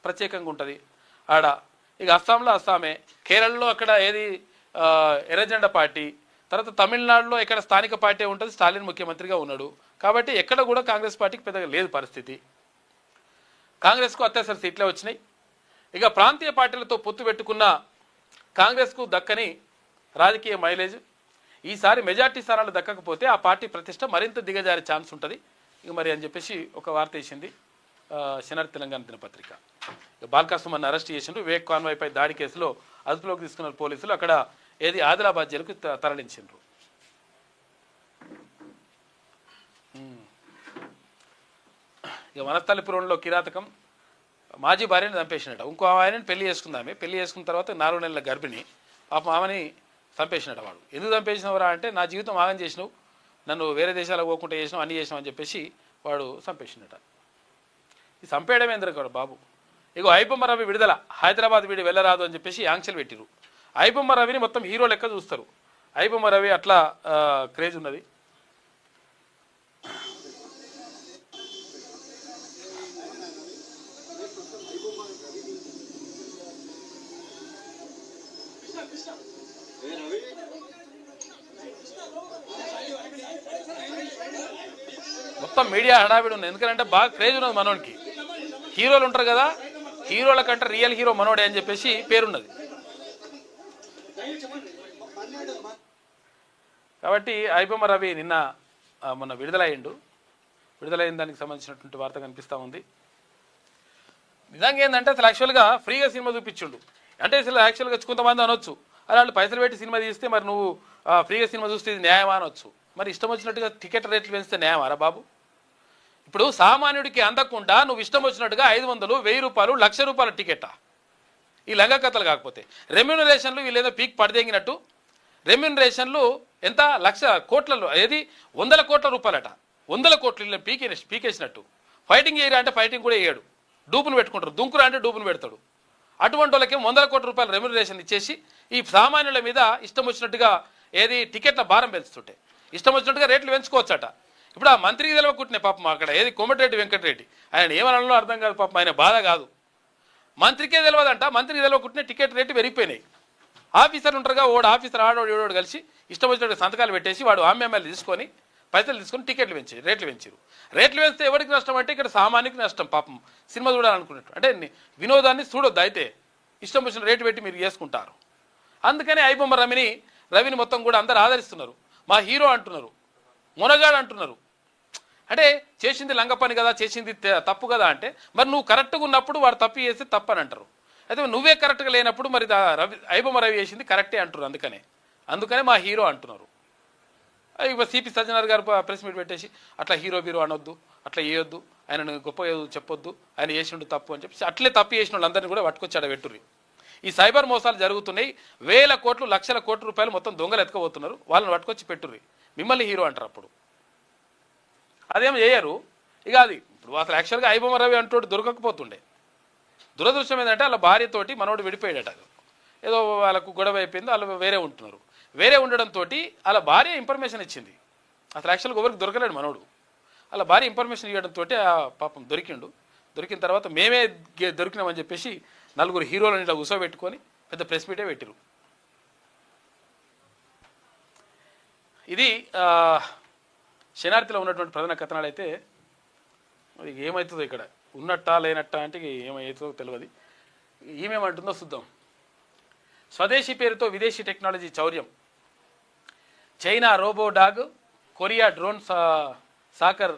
[SPEAKER 2] ప్రత్యేకంగా ఉంటుంది ఆడ. ఇక అస్సాంలో అస్సామే, కేరళలో అక్కడ ఏది ఎర్రజెండా పార్టీ, తర్వాత తమిళనాడులో ఇక్కడ స్థానిక పార్టీ ఉంటుంది, స్టాలిన్ ముఖ్యమంత్రిగా ఉన్నాడు. కాబట్టి ఎక్కడ కూడా కాంగ్రెస్ పార్టీకి పెద్దగా లేదు పరిస్థితి. కాంగ్రెస్కు అత్యవసర సీట్లే వచ్చినాయి. ఇక ప్రాంతీయ పార్టీలతో పొత్తు పెట్టుకున్న కాంగ్రెస్కు దక్కని రాజకీయ మైలేజ్, ఈసారి మెజార్టీ స్థానాలు దక్కకపోతే ఆ పార్టీ ప్రతిష్ట మరింత దిగజారే ఛాన్స్ ఉంటుంది ఇక మరి అని చెప్పేసి ఒక వార్త వేసింది శనివారం తెలంగాణ దినపత్రిక. బాల్కా సుమన్ అరెస్ట్ చేసిండ్రు. వివేక్ కాన్వాయ్పై దాడి కేసులో అదుపులోకి తీసుకున్న పోలీసులు అక్కడ ఏది ఆదిలాబాద్ జైలుకు తరలించిండ్రు. ఇక వనస్థలిపురంలో కిరాతకం, మాజీ భార్యని చంపేసినట. ఇంకో ఆయనని పెళ్లి చేసుకున్న తర్వాత 4 నెలల గర్భిణి, పాపం ఆమెని చంపేసినట. వాడు ఎందుకు చంపేసినవరా అంటే, నా జీవితం ఆగం చేసినావు, నన్ను వేరే దేశాలకు పోకుండా చేసినావు, అన్ని చేసినావు అని చెప్పేసి వాడు చంపేసినట. ఇది చంపేయడం ఎందుకు బాబు? ఇగో ఐబొమ్మ రవి విడుదల, హైదరాబాద్ వీడి వెళ్ళరాదు అని చెప్పేసి ఆంక్షలు పెట్టిరు. ఐబొమ్మ రవిని మొత్తం హీరో లెక్క చూస్తారు. ఐబొమ్మ రవి అట్లా క్రేజ్ ఉన్నది. మొత్తం మీడియా హడావిడి ఉంది. ఎందుకంటే బాగా క్రేజ్ ఉన్నది మనోడికి. హీరోలు ఉంటారు కదా, హీరోల కంటే రియల్ హీరో మనోడే అని చెప్పేసి పేరున్నది. కాబట్టి ఐబొమ్మ రవి మొన్న విడుదలైన దానికి సంబంధించినటువంటి వార్త కనిపిస్తూ ఉంది. నిజంగా ఏంటంటే అసలు యాక్చువల్గా ఫ్రీగా సినిమా చూపించిండు. అంటే అసలు యాక్చువల్గా కొంతమంది అనొచ్చు, అలా వాళ్ళు పైసలు పెట్టి సినిమా తీస్తే మరి నువ్వు ఫ్రీగా సినిమా చూస్తే ఇది న్యాయమా అనొచ్చు. మరి ఇష్టం వచ్చినట్టుగా టికెట్ రేట్లు పెంచితే న్యాయమారా బాబు? ఇప్పుడు సామాన్యుడికి అందకుండా నువ్వు ఇష్టం వచ్చినట్టుగా 500, 1000 రూపాయలు, ₹1,00,000 టికెట్టా? ఈ లంగ కథలు కాకపోతే రెమ్యూనరేషన్లు వీళ్ళేదో పీక్ పడిదెంగినట్టు రెమ్యూనరేషన్లు ఎంత 1,00,000 కోట్లలో, ఏది 100 కోట్ల రూపాయలట. 100 కోట్లు వీళ్ళని పీకేసినట్టు. ఫైటింగ్ చేయరా అంటే ఫైటింగ్ కూడా వేయడు, డూపును పెట్టుకుంటారు. దుంకురా అంటే డూపును పెడతాడు. అటువంటి వాళ్ళకి 100 కోట్ల రూపాయల రెమ్యునరేషన్ ఇచ్చేసి ఈ సామాన్యుల మీద ఇష్టం వచ్చినట్టుగా ఏది టికెట్ల భారం పెంచుతుంటే ఇష్టం వచ్చినట్టుగా రేట్లు పెంచుకోవచ్చట. ఇప్పుడు ఆ మంత్రికి తెలవకుంటున్నాయి పాపం అక్కడ ఏది కోమటిరెడ్డి వెంకటరెడ్డి ఆయన ఏమనలో అర్థం కాదు పాపం, ఆయన బాధ కాదు, మంత్రికే తెలియదంట, మంత్రికి తెలవకుంటున్న టికెట్ రేట్లు పెరిగిపోయినాయి. ఆఫీసర్లు ఉంటారుగా, ఓడు ఆఫీసర్ ఆడోడు ఏడోడు కలిసి ఇష్టం వచ్చినట్టు సంతకాలు పెట్టేసి వాడు ఆమ్యామ్యాలు తీసుకొని పైసలు తీసుకొని టికెట్లు పెంచారు, రేట్లు పెంచారు. రేట్లు పెంచితే ఎవరికి నష్టం అంటే ఇక్కడ సామాన్యునికి నష్టం పాపం, సినిమా చూడాలనుకున్నట్టు అంటే వినోదాన్ని చూడొద్దు, అయితే ఇష్టం వచ్చిన రేటు పెట్టి మీరు చేసుకుంటారు. అందుకని ఐబొమ్మ రవిని మొత్తం కూడా అందరు ఆదరిస్తున్నారు, మా హీరో అంటున్నారు, మునగాడు అంటున్నారు. అంటే చేసింది లంగ పని కదా, చేసింది తప్పు కదా అంటే మరి నువ్వు కరెక్ట్గా ఉన్నప్పుడు వాడు తప్పు చేస్తే తప్పు అని అంటారు. అయితే నువ్వే కరెక్ట్గా లేనప్పుడు మరి ఐబొమ్మ రవి చేసింది కరెక్టే అంటున్నారు. అందుకనే మా హీరో అంటున్నారు. ఇప్పుడు సిపి సజ్జనార్ గారు ప్రెస్ మీట్ పెట్టేసి అట్లా హీరో అనొద్దు, అట్లా వేయొద్దు, ఆయన గొప్ప చెప్పొద్దు, ఆయన చేసిండు తప్పు అని చెప్పి అట్లే తప్పు చేసిన వాళ్ళందరినీ కూడా పట్టుకొచ్చి ఆడ పెట్టుర్రి. ఈ సైబర్ మోసాలు జరుగుతున్నాయి, వేల కోట్లు లక్షల కోట్ల రూపాయలు మొత్తం దొంగలు ఎత్తుకోబోతున్నారు, వాళ్ళని పట్టుకొచ్చి పెట్టుర్రి, మిమ్మల్ని హీరో అంటారు. అప్పుడు అదేం చేయరు. ఇక అది ఇప్పుడు అసలు యాక్చువల్గా ఐబొమ్మ రవి అంటూ దొరకకపోతుండే. దురదృష్టం ఏంటంటే వాళ్ళ భార్యతోటి మనోడు విడిపోయాడట, ఏదో వాళ్ళకు గొడవ అయిపోయింది, వాళ్ళు వేరే ఉంటున్నారు. వేరే ఉండడంతో వాళ్ళ భార్య ఇన్ఫర్మేషన్ ఇచ్చింది, అసలు యాక్చువల్గా ఎవరికి దొరకలేడు మనోడు, వాళ్ళ భార్య ఇన్ఫర్మేషన్ ఇవ్వడంతో ఆ పాపం దొరికిండు. దొరికిన తర్వాత మేమే దొరికినామని చెప్పేసి 4 హీరోలను ఇలా కూర్చోబెట్టుకొని పెద్ద ప్రెస్ మీటే పెట్టిరు. ఇది శనార్థిలో ఉన్నటువంటి ప్రధాన కథనాలు. అయితే ఏమవుతుందో ఇక్కడ ఉన్నట్టా లేనట్టా అంటే ఏమవుతుందో తెలియదు. ఈమెమంటుందో చూద్దాం. స్వదేశీ పేరుతో విదేశీ టెక్నాలజీ చౌర్యం, China robo dog, Korea drone soccer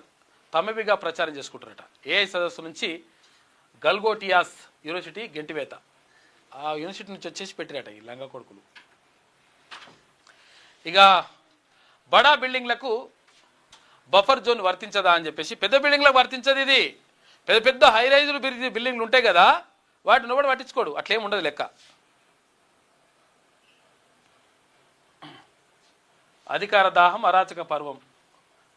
[SPEAKER 2] తమవిగా ప్రచారం చేసుకుంటారట. ఏఐ సదస్సు నుంచి గల్గోటియాస్ యూనివర్సిటీ గెంటివేత, ఆ యూనివర్సిటీ నుంచి వచ్చేసి పెట్టిరట ఈ లంగా కొడుకులు. ఇక బడా బిల్డింగ్లకు బఫర్ జోన్ వర్తించదా అని చెప్పేసి, పెద్ద బిల్డింగ్లకు వర్తించదు ఇది. పెద్ద పెద్ద హైరైజులు బిల్డింగ్లు ఉంటాయి కదా, వాటిని కూడా పట్టించుకోడు, అట్లేం ఉండదు లెక్క. అధికార దాహం అరాచక పర్వం,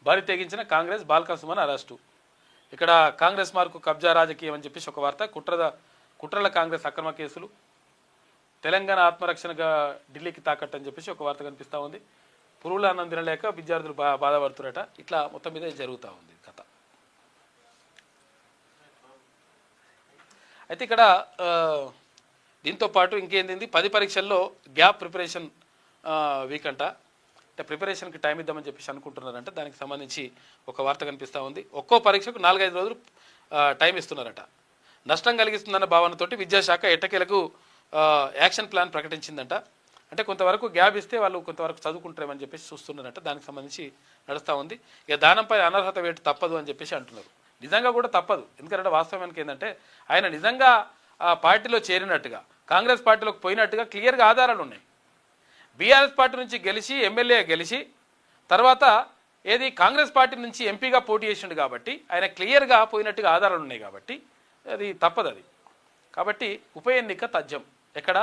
[SPEAKER 2] బరి తెగించిన కాంగ్రెస్, బాల్కా సుమన్ అరెస్టు. ఇక్కడ కాంగ్రెస్ మార్కు కబ్జా రాజకీయం అని చెప్పేసి ఒక వార్త, కుట్రల కాంగ్రెస్ అక్రమ కేసులు, తెలంగాణ ఆత్మరక్షణగా ఢిల్లీకి తాకట్టు అని చెప్పేసి ఒక వార్త కనిపిస్తూ ఉంది. పురుగుల అన్నం తినలేక విద్యార్థులు బాధపడుతురట. ఇట్లా మొత్తం మీద జరుగుతూ ఉంది కథ. అయితే ఇక్కడ దీంతో పాటు ఇంకేంది, 10 పరీక్షల్లో గ్యాప్ ప్రిపరేషన్ వీక్ అంట, అంటే ప్రిపరేషన్కి టైం ఇద్దామని చెప్పేసి అనుకుంటున్నారంట. దానికి సంబంధించి ఒక వార్త కనిపిస్తూ ఉంది. ఒక్కో పరీక్షకు 4-5 రోజులు టైం ఇస్తున్నారట. నష్టం కలిగిస్తుందన్న భావనతోటి విద్యాశాఖ ఎట్టకేలకు యాక్షన్ ప్లాన్ ప్రకటించిందంట. అంటే కొంతవరకు గ్యాప్ ఇస్తే వాళ్ళు కొంతవరకు చదువుకుంటారని చెప్పేసి చూస్తున్నారంట. దానికి సంబంధించి నడుస్తూ ఉంది. ఇక దానంపై అనర్హత వేటు తప్పదు అని చెప్పేసి అంటున్నారు. నిజంగా కూడా తప్పదు, ఎందుకంటే వాస్తవానికి ఏంటంటే ఆయన నిజంగా ఆ పార్టీలో చేరినట్టుగా, కాంగ్రెస్ పార్టీలోకి పోయినట్టుగా క్లియర్గా ఆధారాలు ఉన్నాయి. బీఆర్ఎస్ పార్టీ నుంచి గెలిచి ఎమ్మెల్యే గెలిచి తర్వాత ఏది కాంగ్రెస్ పార్టీ నుంచి ఎంపీగా పోటీ చేసిండు కాబట్టి ఆయన క్లియర్గా పోయినట్టుగా ఆధారాలు ఉన్నాయి కాబట్టి అది తప్పదు. అది కాబట్టి ఉప ఎన్నిక తథ్యం ఎక్కడ,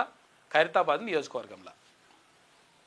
[SPEAKER 2] ఖైరతాబాద్ నియోజకవర్గంలో.